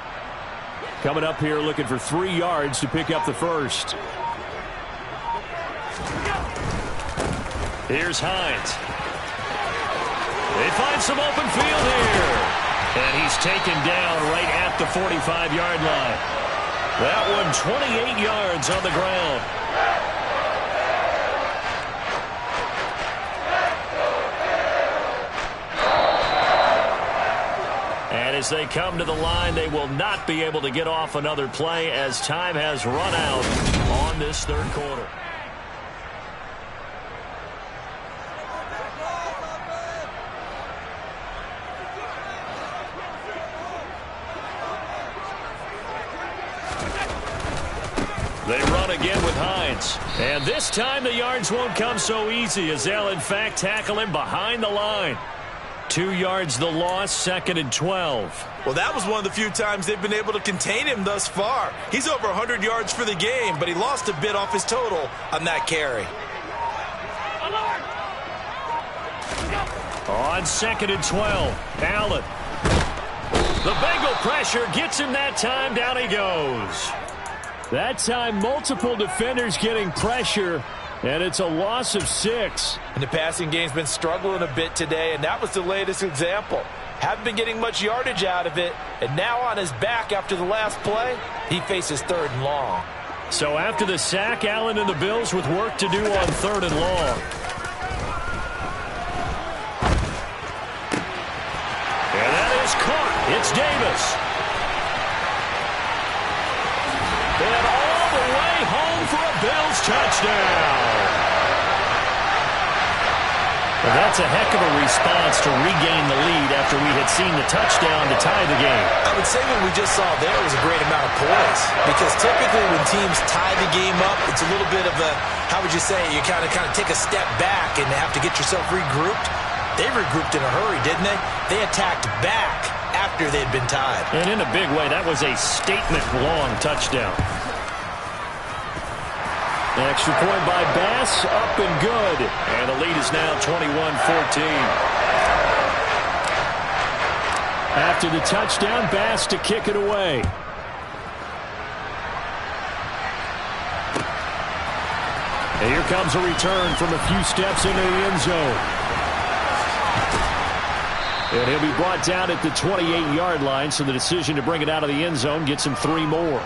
Coming up here looking for 3 yards to pick up the first. Here's Hines. They find some open field here. And he's taken down right at the 45-yard line. That one 28 yards on the ground. And as they come to the line, they will not be able to get off another play as time has run out on this third quarter. They run again with Hines. And this time the yards won't come so easy as they'll, in fact, tackle him behind the line. 2 yards the loss, 2nd and 12. Well, that was one of the few times they've been able to contain him thus far. He's over 100 yards for the game, but he lost a bit off his total on that carry. On 2nd and 12, Allen. The Bengal pressure gets him that time. Down he goes. That time, multiple defenders getting pressure, and it's a loss of 6. And the passing game's been struggling a bit today, and that was the latest example. Haven't been getting much yardage out of it, and now on his back after the last play, he faces 3rd and long. So after the sack, Allen and the Bills with work to do on 3rd and long. And that is caught. It's Davis. And all the way home for a Bills touchdown. Well, that's a heck of a response to regain the lead after we had seen the touchdown to tie the game. I would say what we just saw there was a great amount of poise, because typically when teams tie the game up, it's a little bit of a, how would you say, you kind of take a step back and have to get yourself regrouped. They regrouped in a hurry, didn't they? They attacked back after they'd been tied. And in a big way, that was a statement-long touchdown. Extra point by Bass, up and good. And the lead is now 21-14. After the touchdown, Bass to kick it away. And here comes a return from a few steps into the end zone. And he'll be brought down at the 28-yard line, so the decision to bring it out of the end zone gets him 3 more.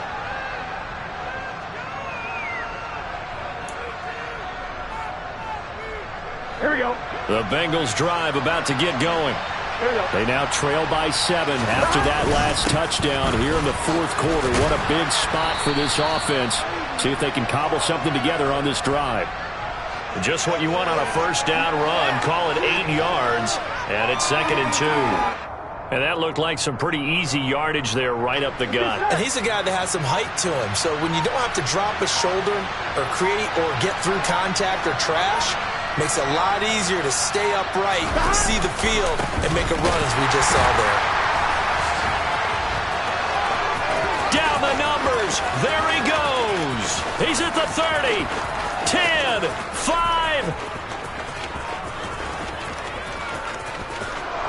Here we go. The Bengals drive about to get going. They now trail by 7 after that last touchdown here in the 4th quarter. What a big spot for this offense. See if they can cobble something together on this drive. Just what you want on a 1st down run. Call it 8 yards. And it's 2nd and 2. And that looked like some pretty easy yardage there right up the gut. And he's a guy that has some height to him. So when you don't have to drop a shoulder or create or get through contact or trash, makes it a lot easier to stay upright, see the field, and make a run as we just saw there. Down the numbers. There he goes. He's at the 30, 10, 5.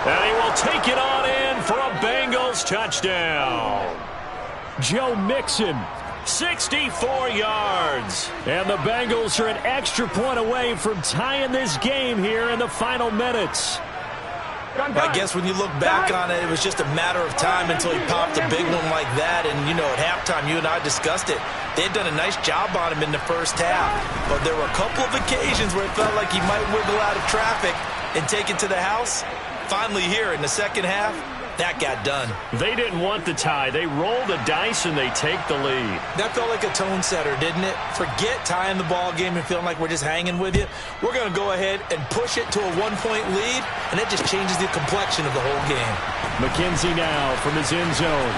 And he will take it on in for a Bengals touchdown. Joe Mixon. 64 yards. And the Bengals are an extra point away from tying this game here in the final minutes. I guess when you look back on it, it was just a matter of time until he popped a big one like that. And, you know, at halftime, you and I discussed it. They had done a nice job on him in the first half. But there were a couple of occasions where it felt like he might wiggle out of traffic and take it to the house. Finally here in the second half, that got done. They didn't want the tie. They roll the dice and they take the lead. That felt like a tone setter, didn't it? Forget tying the ball game and feeling like we're just hanging with you. We're going to go ahead and push it to a one-point lead, and that just changes the complexion of the whole game. McKenzie now from his end zone.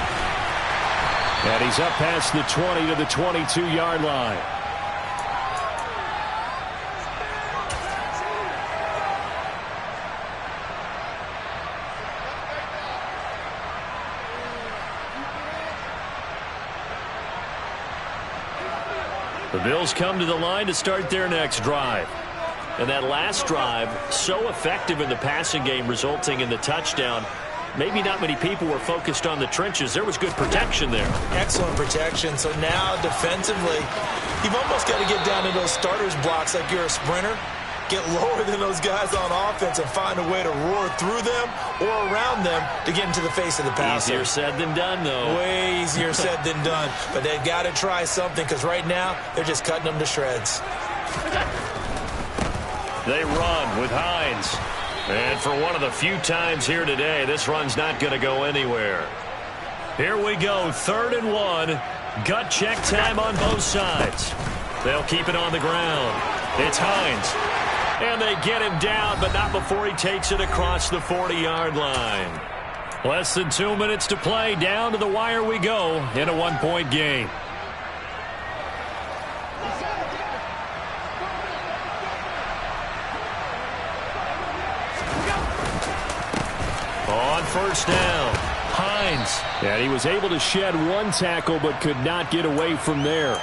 And he's up past the 20 to the 22-yard line. The Bills come to the line to start their next drive. And that last drive, so effective in the passing game, resulting in the touchdown. Maybe not many people were focused on the trenches. There was good protection there. Excellent protection. So now defensively, you've almost got to get down to those starters blocks like you're a sprinter. Get lower than those guys on offense and find a way to roar through them or around them to get into the face of the passer. Easier said than done, though. Way easier said than done. But they've got to try something because right now they're just cutting them to shreds. They run with Hines. And for one of the few times here today, this run's not going to go anywhere. Here we go, 3rd and 1. Gut check time on both sides. They'll keep it on the ground. It's Hines. And they get him down, but not before he takes it across the 40-yard line. Less than 2 minutes to play. Down to the wire we go in a one-point game. On first down, Hines. And he was able to shed one tackle but could not get away from there.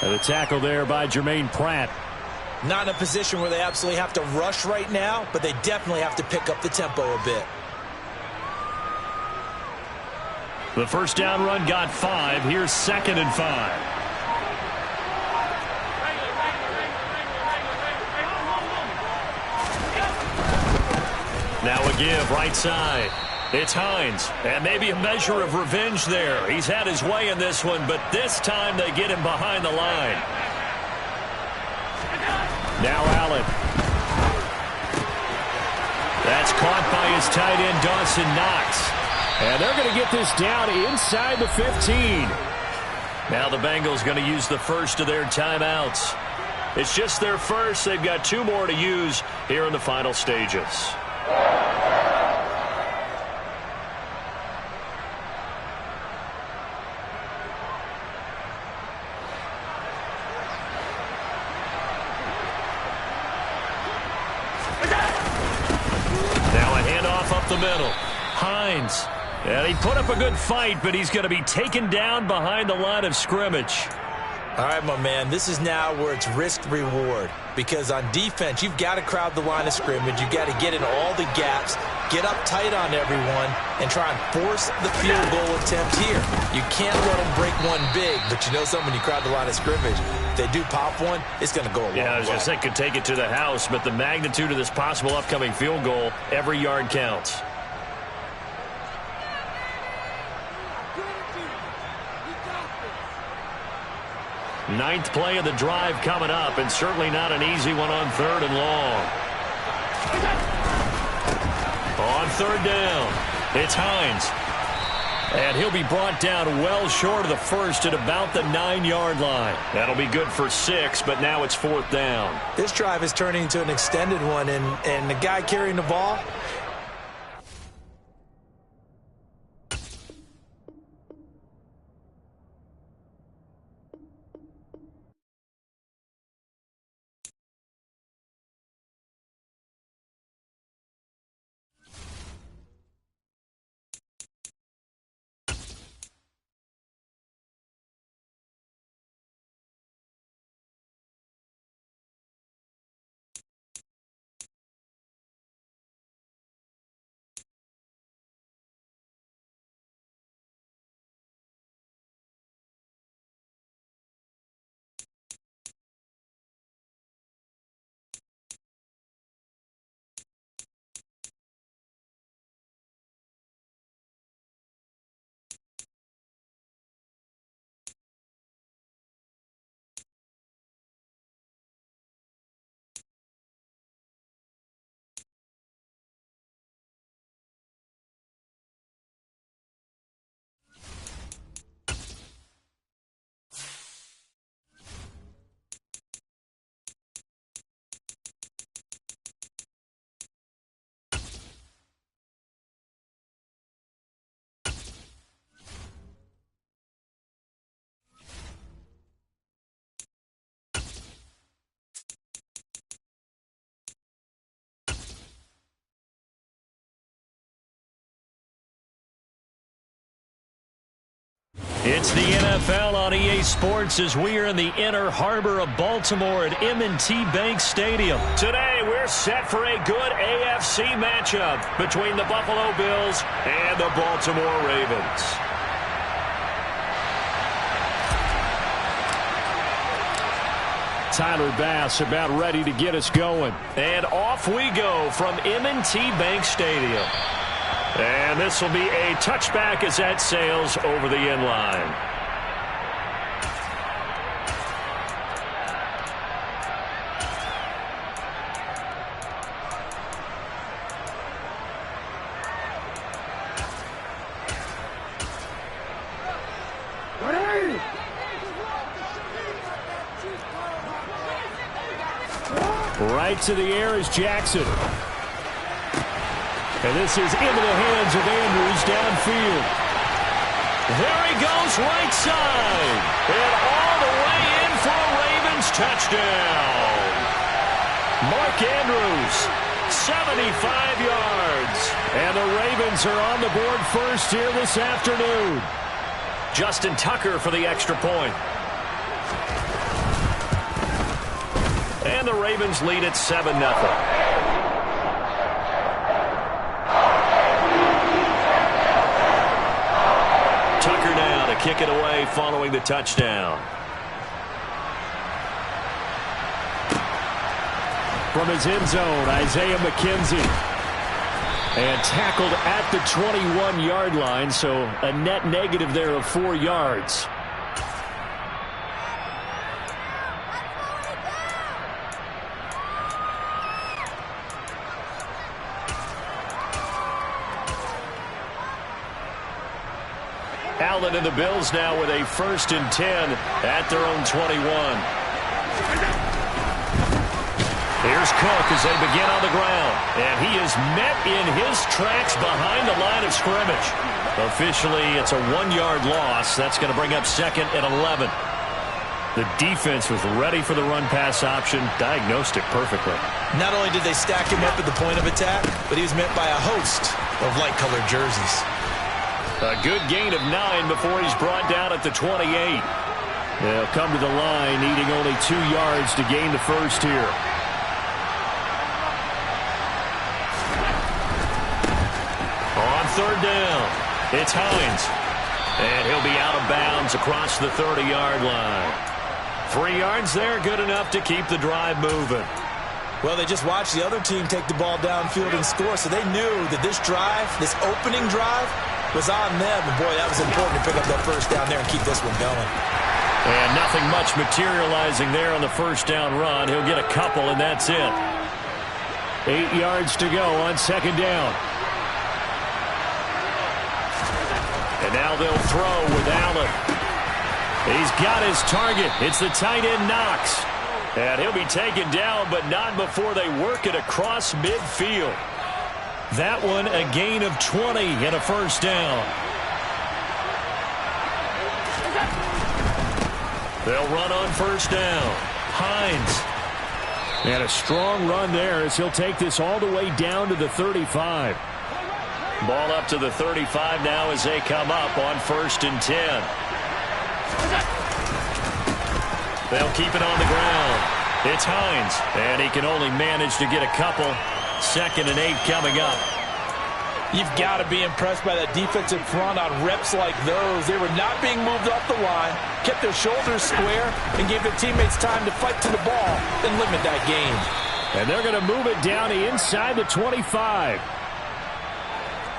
And the tackle there by Jermaine Pratt. Not in a position where they absolutely have to rush right now, but they definitely have to pick up the tempo a bit. The first down run got 5. Here's 2nd and 5. Now a give right side. It's Hines. And maybe a measure of revenge there. He's had his way in this one, but this time they get him behind the line. Now Allen. That's caught by his tight end, Dawson Knox. And they're going to get this down inside the 15. Now the Bengals going to use the first of their timeouts. It's just their first. They've got 2 more to use here in the final stages. The middle. Hines. And he put up a good fight, but he's going to be taken down behind the line of scrimmage. All right, my man, this is now where it's risk-reward. Because on defense, you've got to crowd the line of scrimmage. You've got to get in all the gaps, get up tight on everyone, and try and force the field goal attempt here. You can't let them break one big, but you know something, when you crowd the line of scrimmage, if they do pop one, it's going to go a long way. Yeah, I was going to say could take it to the house, but the magnitude of this possible upcoming field goal, every yard counts. Ninth play of the drive coming up, and certainly not an easy one on 3rd and long. On 3rd down, it's Hines. And he'll be brought down well short of the first at about the 9-yard line. That'll be good for 6, but now it's 4th down. This drive is turning into an extended one, and the guy carrying the ball, It's the NFL on EA Sports as we are in the inner harbor of Baltimore at M&T Bank Stadium. Today, we're set for a good AFC matchup between the Buffalo Bills and the Baltimore Ravens. Tyler Bass about ready to get us going. And off we go from M&T Bank Stadium. And this will be a touchback as that sails over the end line. Right to the air is Jackson. And this is into the hands of Andrews downfield. There he goes right side. And all the way in for a Ravens touchdown. Mark Andrews, 75 yards. And the Ravens are on the board first here this afternoon. Justin Tucker for the extra point. And the Ravens lead at 7-0. Kick it away following the touchdown. From his end zone, Isaiah McKenzie. And tackled at the 21-yard line, so a net negative there of 4 yards. Allen and the Bills now with a 1st and 10 at their own 21. Here's Cook as they begin on the ground. And he is met in his tracks behind the line of scrimmage. Officially, it's a 1-yard loss. That's going to bring up 2nd and 11. The defense was ready for the run-pass option, diagnosed it perfectly. Not only did they stack him up at the point of attack, but he was met by a host of light-colored jerseys. A good gain of 9 before he's brought down at the 28. They'll come to the line, needing only 2 yards to gain the first here. On 3rd down, it's Hines. And he'll be out of bounds across the 30-yard line. 3 yards there, good enough to keep the drive moving. Well, they just watched the other team take the ball downfield and score, so they knew that this drive, this opening drive, was on them. And, boy, that was important to pick up that 1st down there and keep this one going. And nothing much materializing there on the 1st down run. He'll get a couple, and that's it. 8 yards to go on 2nd down. And now they'll throw with Allen. He's got his target. It's the tight end Knox. And he'll be taken down, but not before they work it across midfield. That one a gain of 20 and a 1st down. They'll run on 1st down. Hines. And a strong run there as he'll take this all the way down to the 35. Ball up to the 35 now as they come up on 1st and 10. They'll keep it on the ground. It's Hines, and he can only manage to get a couple. 2nd and 8 coming up. You've got to be impressed by that defensive front on reps like those. They were not being moved off the line, kept their shoulders square, and gave their teammates time to fight to the ball and limit that gain. And they're going to move it down to inside the 25.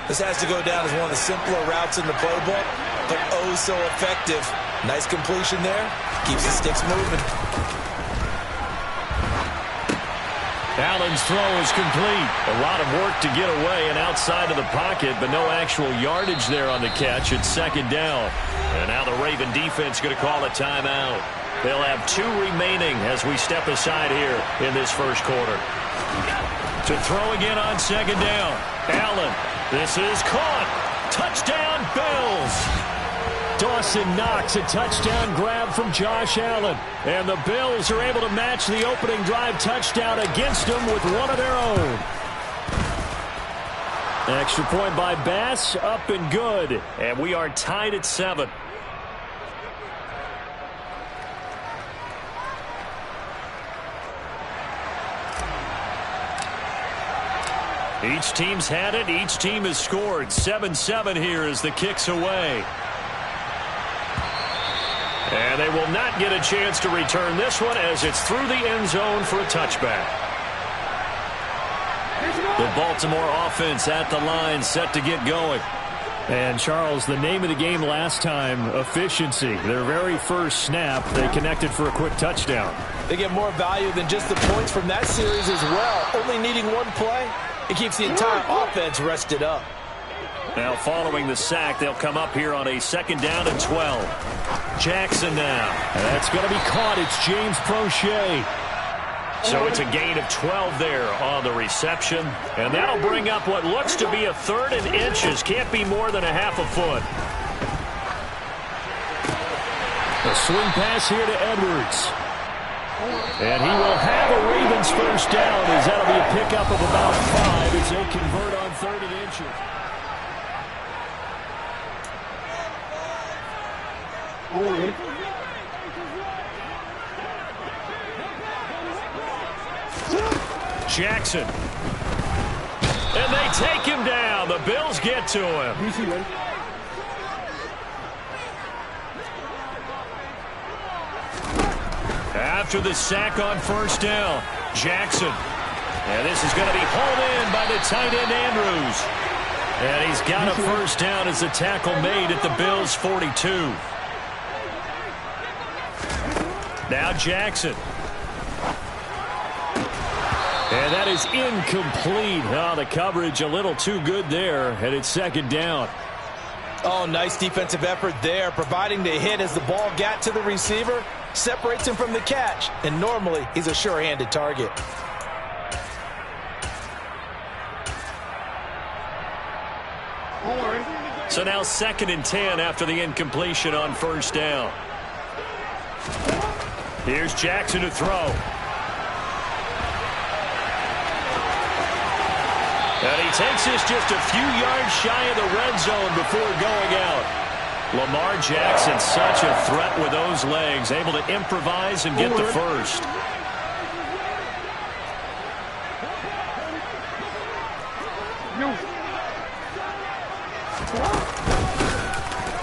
This has to go down as one of the simpler routes in the playbook, but oh so effective. Nice completion there. Keeps the sticks moving. Allen's throw is complete. A lot of work to get away and outside of the pocket, but no actual yardage there on the catch. It's 2nd down. And now the Raven defense going to call a timeout. They'll have 2 remaining as we step aside here in this 1st quarter. To throw again on 2nd down. Allen. This is caught. Touchdown, Bills. Dawson Knox, a touchdown grab from Josh Allen. And the Bills are able to match the opening drive touchdown against them with one of their own. Extra point by Bass, up and good. And we are tied at 7. Each team's had it. Each team has scored. 7-7 here as the kick's away. And they will not get a chance to return this one as it's through the end zone for a touchback. The Baltimore offense at the line, set to get going. And, Charles, the name of the game last time, efficiency. Their very first snap, they connected for a quick touchdown. They get more value than just the points from that series as well. Only needing one play, it keeps the entire offense rested up. Now, following the sack, they'll come up here on a 2nd down and 12. Jackson now. That's going to be caught. It's James Prochet. So it's a gain of 12 there on the reception. And that'll bring up what looks to be a 3rd and inches. Can't be more than a half a foot. A swing pass here to Edwards. And he will have a Ravens first down as that'll be a pickup of about 5 as they convert on 3rd and inches. Jackson. And they take him down. The Bills get to him. After the sack on 1st down, Jackson. And this is going to be hauled in by the tight end Andrews. And he's got a first down as the tackle made at the Bills' 42. Now Jackson. And that is incomplete. Oh, the coverage a little too good there, and it's 2nd down. Oh, nice defensive effort there, providing the hit as the ball got to the receiver, separates him from the catch, and normally he's a sure-handed target. So now 2nd and 10 after the incompletion on 1st down. Here's Jackson to throw. And he takes this just a few yards shy of the red zone before going out. Lamar Jackson, such a threat with those legs, able to improvise and get the first.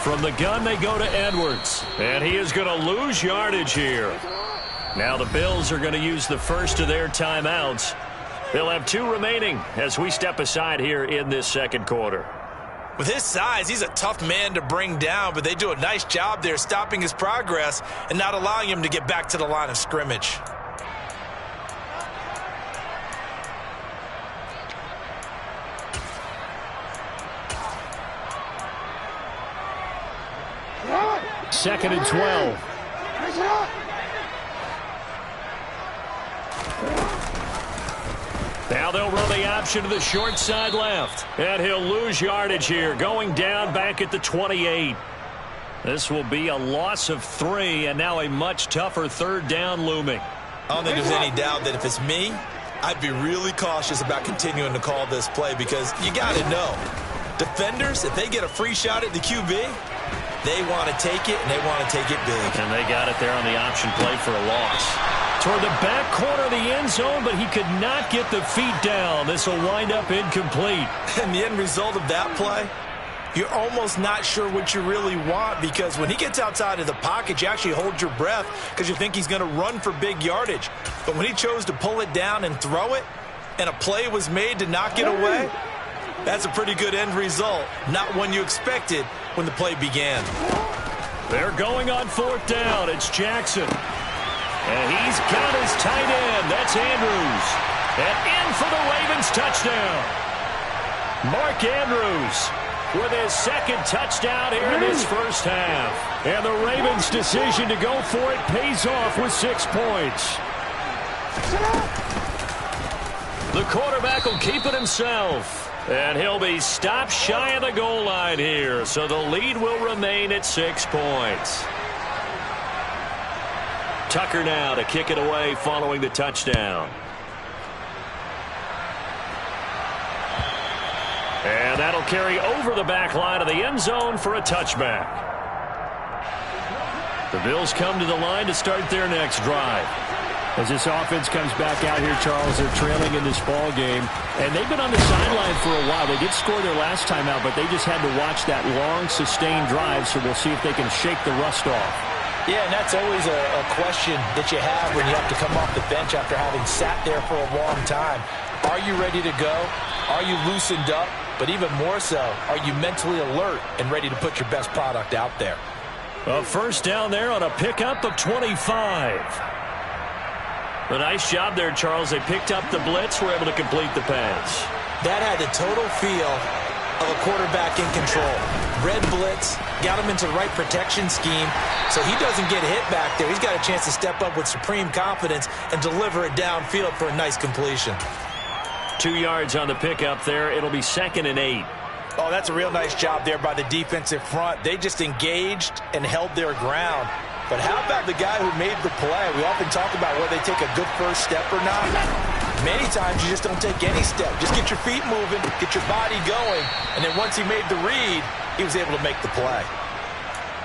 From the gun, they go to Edwards. And he is going to lose yardage here. Now the Bills are going to use the first of their timeouts. They'll have 2 remaining as we step aside here in this 2nd quarter. With his size, he's a tough man to bring down, but they do a nice job there stopping his progress and not allowing him to get back to the line of scrimmage. Second and 12. Now they'll run the option to the short side left. And he'll lose yardage here, going down back at the 28. This will be a loss of 3, and now a much tougher 3rd down looming. I don't think there's any doubt that if it's me, I'd be really cautious about continuing to call this play because you got to know, defenders, if they get a free shot at the QB, they want to take it, and they want to take it big. And they got it there on the option play for a loss. Toward the back corner of the end zone, but he could not get the feet down. This will wind up incomplete. And the end result of that play, you're almost not sure what you really want because when he gets outside of the pocket, you actually hold your breath because you think he's going to run for big yardage. But when he chose to pull it down and throw it, and a play was made to knock it away, that's a pretty good end result. Not one you expected when the play began. They're going on 4th down. It's Jackson. And he's got his tight end. That's Andrews. And in for the Ravens touchdown. Mark Andrews with his 2nd touchdown here in this first half. And the Ravens' decision to go for it pays off with 6 points. The quarterback will keep it himself. And he'll be stopped shy of the goal line here. So the lead will remain at 6 points. Tucker now to kick it away following the touchdown. And that'll carry over the back line of the end zone for a touchback. The Bills come to the line to start their next drive. As this offense comes back out here, Charles, they're trailing in this ball game, and they've been on the sideline for a while. They did score their last time out, but they just had to watch that long, sustained drive, so we'll see if they can shake the rust off. Yeah, and that's always a question that you have when you have to come off the bench after having sat there for a long time. Are you ready to go? Are you loosened up? But even more so, are you mentally alert and ready to put your best product out there? A first down there on a pickup of 25. A nice job there, Charles. They picked up the blitz, were able to complete the pass. That had the total feel of a quarterback in control. Red blitz, got him into the right protection scheme, so he doesn't get hit back there. He's got a chance to step up with supreme confidence and deliver it downfield for a nice completion. 2 yards on the pickup there. It'll be 2nd and 8. Oh, that's a real nice job there by the defensive front. They just engaged and held their ground. But how about the guy who made the play? We often talk about whether they take a good first step or not. Many times you just don't take any step. Just get your feet moving, get your body going, and then once he made the read, he was able to make the play.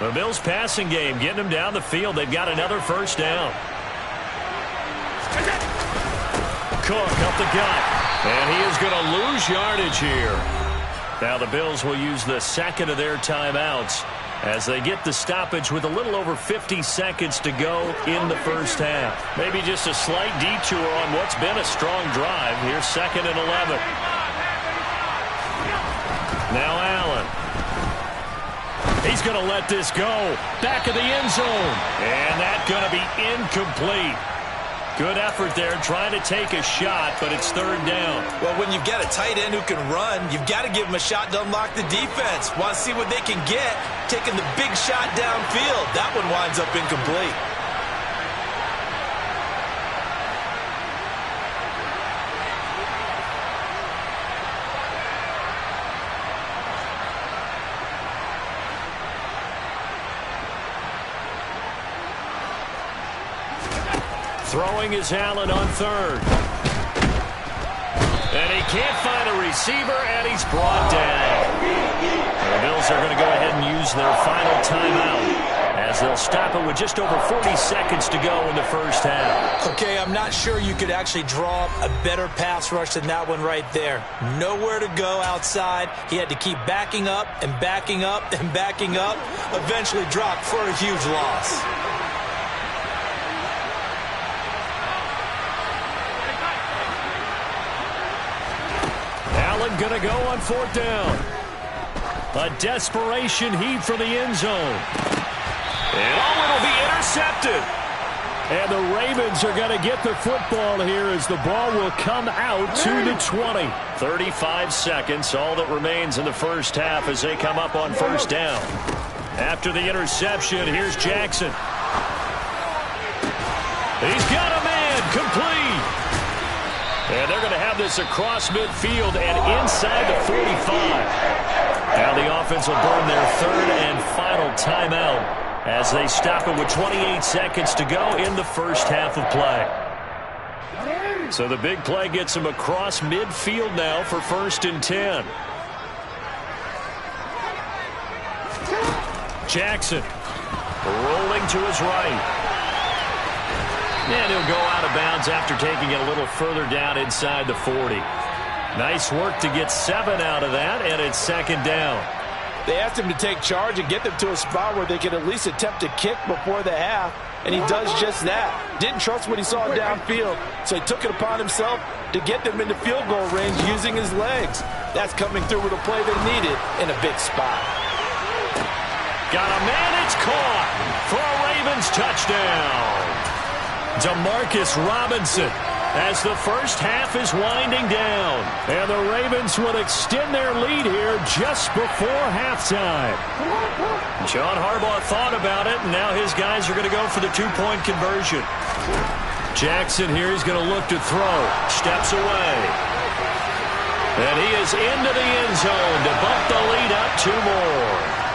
The Bills passing game, getting them down the field. They've got another first down. Cook up the gut, and he is going to lose yardage here. Now the Bills will use the second of their timeouts as they get the stoppage with a little over 50 seconds to go in the first half. Maybe just a slight detour on what's been a strong drive. Here's 2nd and 11. Now Allen. He's going to let this go. Back of the end zone. And that's going to be incomplete. Good effort there, trying to take a shot, but it's 3rd down. Well, when you've got a tight end who can run, you've got to give him a shot to unlock the defense. Want to see what they can get, taking the big shot downfield. That one winds up incomplete. Throwing is Allen on 3rd. And he can't find a receiver, and he's brought down. The Bills are going to go ahead and use their final timeout as they'll stop it with just over 40 seconds to go in the first half. Okay, I'm not sure you could actually draw up a better pass rush than that one right there. Nowhere to go outside. He had to keep backing up and backing up and backing up. Eventually dropped for a huge loss. Going to go on 4th down. A desperation heave for the end zone. And it'll be intercepted. And the Ravens are going to get the football here as the ball will come out to the 20. 35 seconds, all that remains in the first half as they come up on 1st down. After the interception, here's Jackson. He's got a man, complete. And they're going to have this across midfield and inside the 45. Now the offense will burn their 3rd and final timeout as they stop it with 28 seconds to go in the first half of play. So the big play gets them across midfield now for 1st and 10. Jackson rolling to his right. And he'll go out of bounds after taking it a little further down inside the 40. Nice work to get 7 out of that, and it's 2nd down. They asked him to take charge and get them to a spot where they could at least attempt a kick before the half, and he does just that. Didn't trust what he saw downfield, so he took it upon himself to get them into field goal range using his legs. That's coming through with a play they needed in a big spot. Got a man, it's caught for a Ravens touchdown. Demarcus Robinson as the first half is winding down. And the Ravens will extend their lead here just before halftime. John Harbaugh thought about it, and now his guys are going to go for the 2-point conversion. Jackson here is going to look to throw. Steps away. And he is into the end zone to bump the lead up 2 more.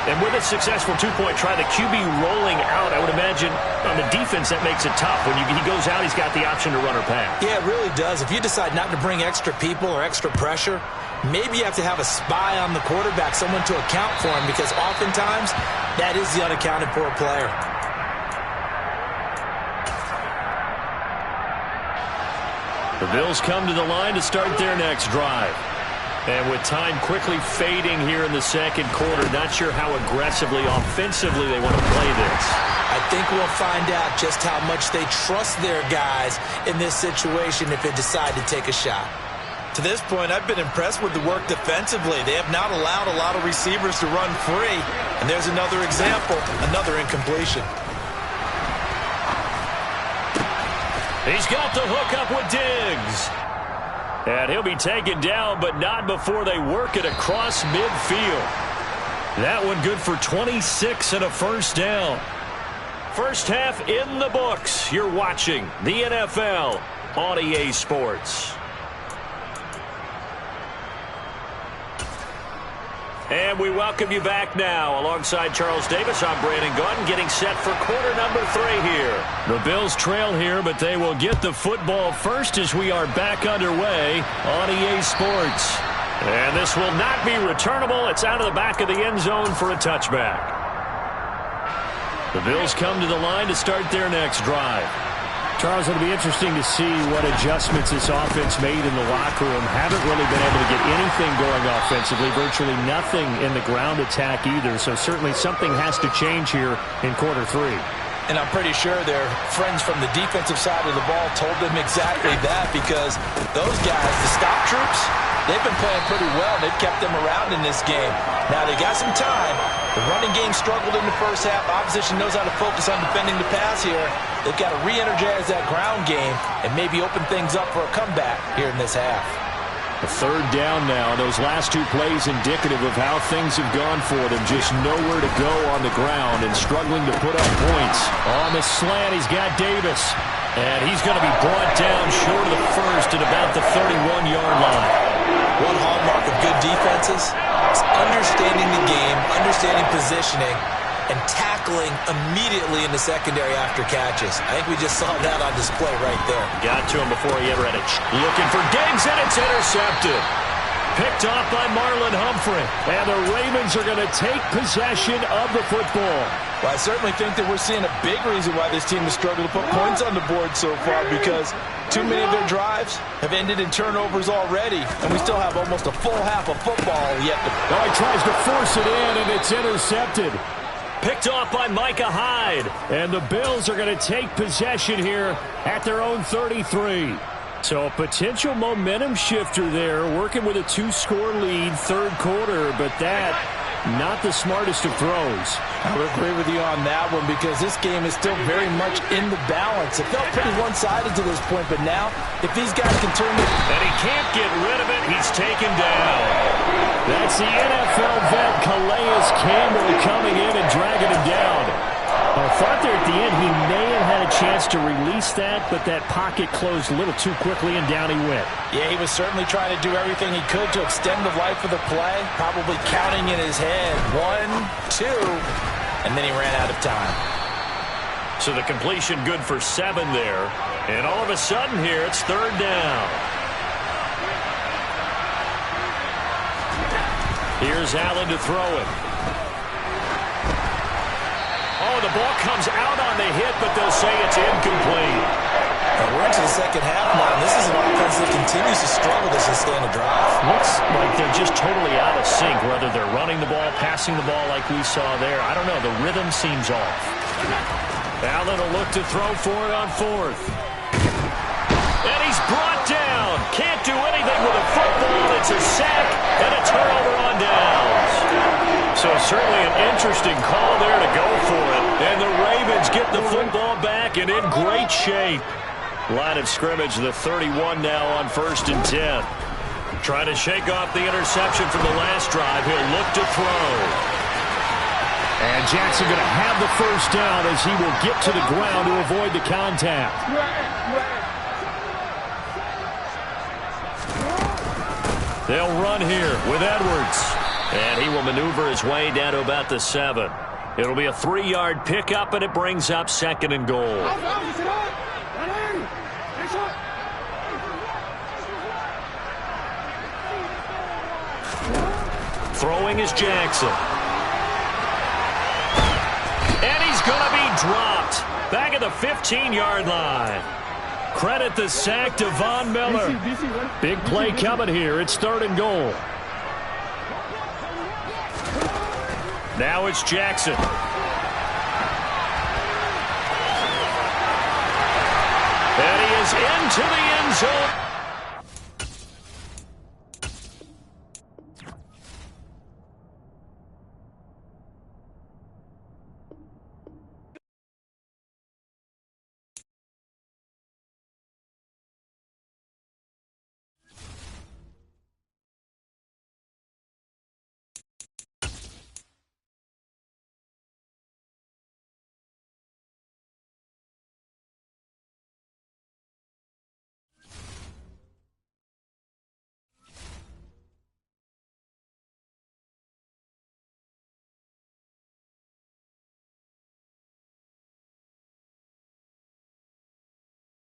And with a successful 2-point try, the QB rolling out, I would imagine on the defense that makes it tough. When he goes out, he's got the option to run or pass. Yeah, it really does. If you decide not to bring extra people or extra pressure, maybe you have to have a spy on the quarterback, someone to account for him, because oftentimes that is the unaccounted for player. The Bills come to the line to start their next drive. And with time quickly fading here in the second quarter, not sure how aggressively, offensively they want to play this. I think we'll find out just how much they trust their guys in this situation if they decide to take a shot. To this point, I've been impressed with the work defensively. They have not allowed a lot of receivers to run free. And there's another example, another incompletion. He's got the hook up with Diggs. And he'll be taken down, but not before they work it across midfield. That one good for 26 and a first down. First half in the books. You're watching the NFL on EA Sports. And we welcome you back now. Alongside Charles Davis, I'm Brandon Gunn, getting set for quarter number 3 here. The Bills trail here, but they will get the football first as we are back underway on EA Sports. And this will not be returnable. It's out of the back of the end zone for a touchback. The Bills come to the line to start their next drive. Charles, it'll be interesting to see what adjustments this offense made in the locker room. Haven't really been able to get anything going offensively, virtually nothing in the ground attack either. So certainly something has to change here in quarter 3. And I'm pretty sure their friends from the defensive side of the ball told them exactly that, because those guys, the stop troops, they've been playing pretty well. They've kept them around in this game. Now they got some time. The running game struggled in the first half. Opposition knows how to focus on defending the pass here. They've got to re-energize that ground game and maybe open things up for a comeback here in this half. A third down now. Those last 2 plays indicative of how things have gone for them. Just nowhere to go on the ground and struggling to put up points. On the slant, he's got Davis. And he's going to be brought down short of the first at about the 31-yard line. One hallmark of good defenses is understanding the game, understanding positioning, and tackling immediately in the secondary after catches. I think we just saw that on display right there. Got to him before he ever had a looking for Diggs, and it's intercepted. Picked off by Marlon Humphrey. And the Ravens are going to take possession of the football. Well, I certainly think that we're seeing a big reason why this team has struggled to put points on the board so far, because too many of their drives have ended in turnovers already, and we still have almost a full half of football yet to... Now he tries to force it in, and it's intercepted. Picked off by Micah Hyde. And the Bills are going to take possession here at their own 33. So a potential momentum shifter there, working with a 2-score lead, third quarter, but that, not the smartest of throws. I would agree with you on that one, because this game is still very much in the balance. It felt pretty one-sided to this point, but now, if these guys can turn it... And he can't get rid of it. He's taken down. That's the NFL vet Calais Campbell coming in and dragging him down. I thought there at the end he may have had a chance to release that, but that pocket closed a little too quickly, and down he went. Yeah, he was certainly trying to do everything he could to extend the life of the play, probably counting in his head 1, 2, and then he ran out of time. So the completion good for 7 there. And all of a sudden here, it's third down. Here's Allen to throw it. Oh, the ball comes out on the hit, but they'll say it's incomplete. And we're into the second half now, and this is an offense that continues to struggle to sustain a drive. Looks like they're just totally out of sync, whether they're running the ball, passing the ball like we saw there. I don't know. The rhythm seems off. Allen will look to throw for it on 4th. And he's brought down. Can't do anything with a football. It's a sack and a turnover on downs. So certainly an interesting call there to go for it. And the Ravens get the football back and in great shape. Line of scrimmage, the 31 now on 1st and 10. Trying to shake off the interception from the last drive. He'll look to throw. And Jackson going to have the first down as he will get to the ground to avoid the contact. They'll run here with Edwards. And he will maneuver his way down to about the 7. It'll be a 3-yard pickup, and it brings up 2nd and goal. Throwing is Jackson. And he's going to be dropped. Back at the 15-yard line. Credit the sack to Von Miller. Big play coming here. It's 3rd and goal. Now it's Jackson. And he is into the end zone.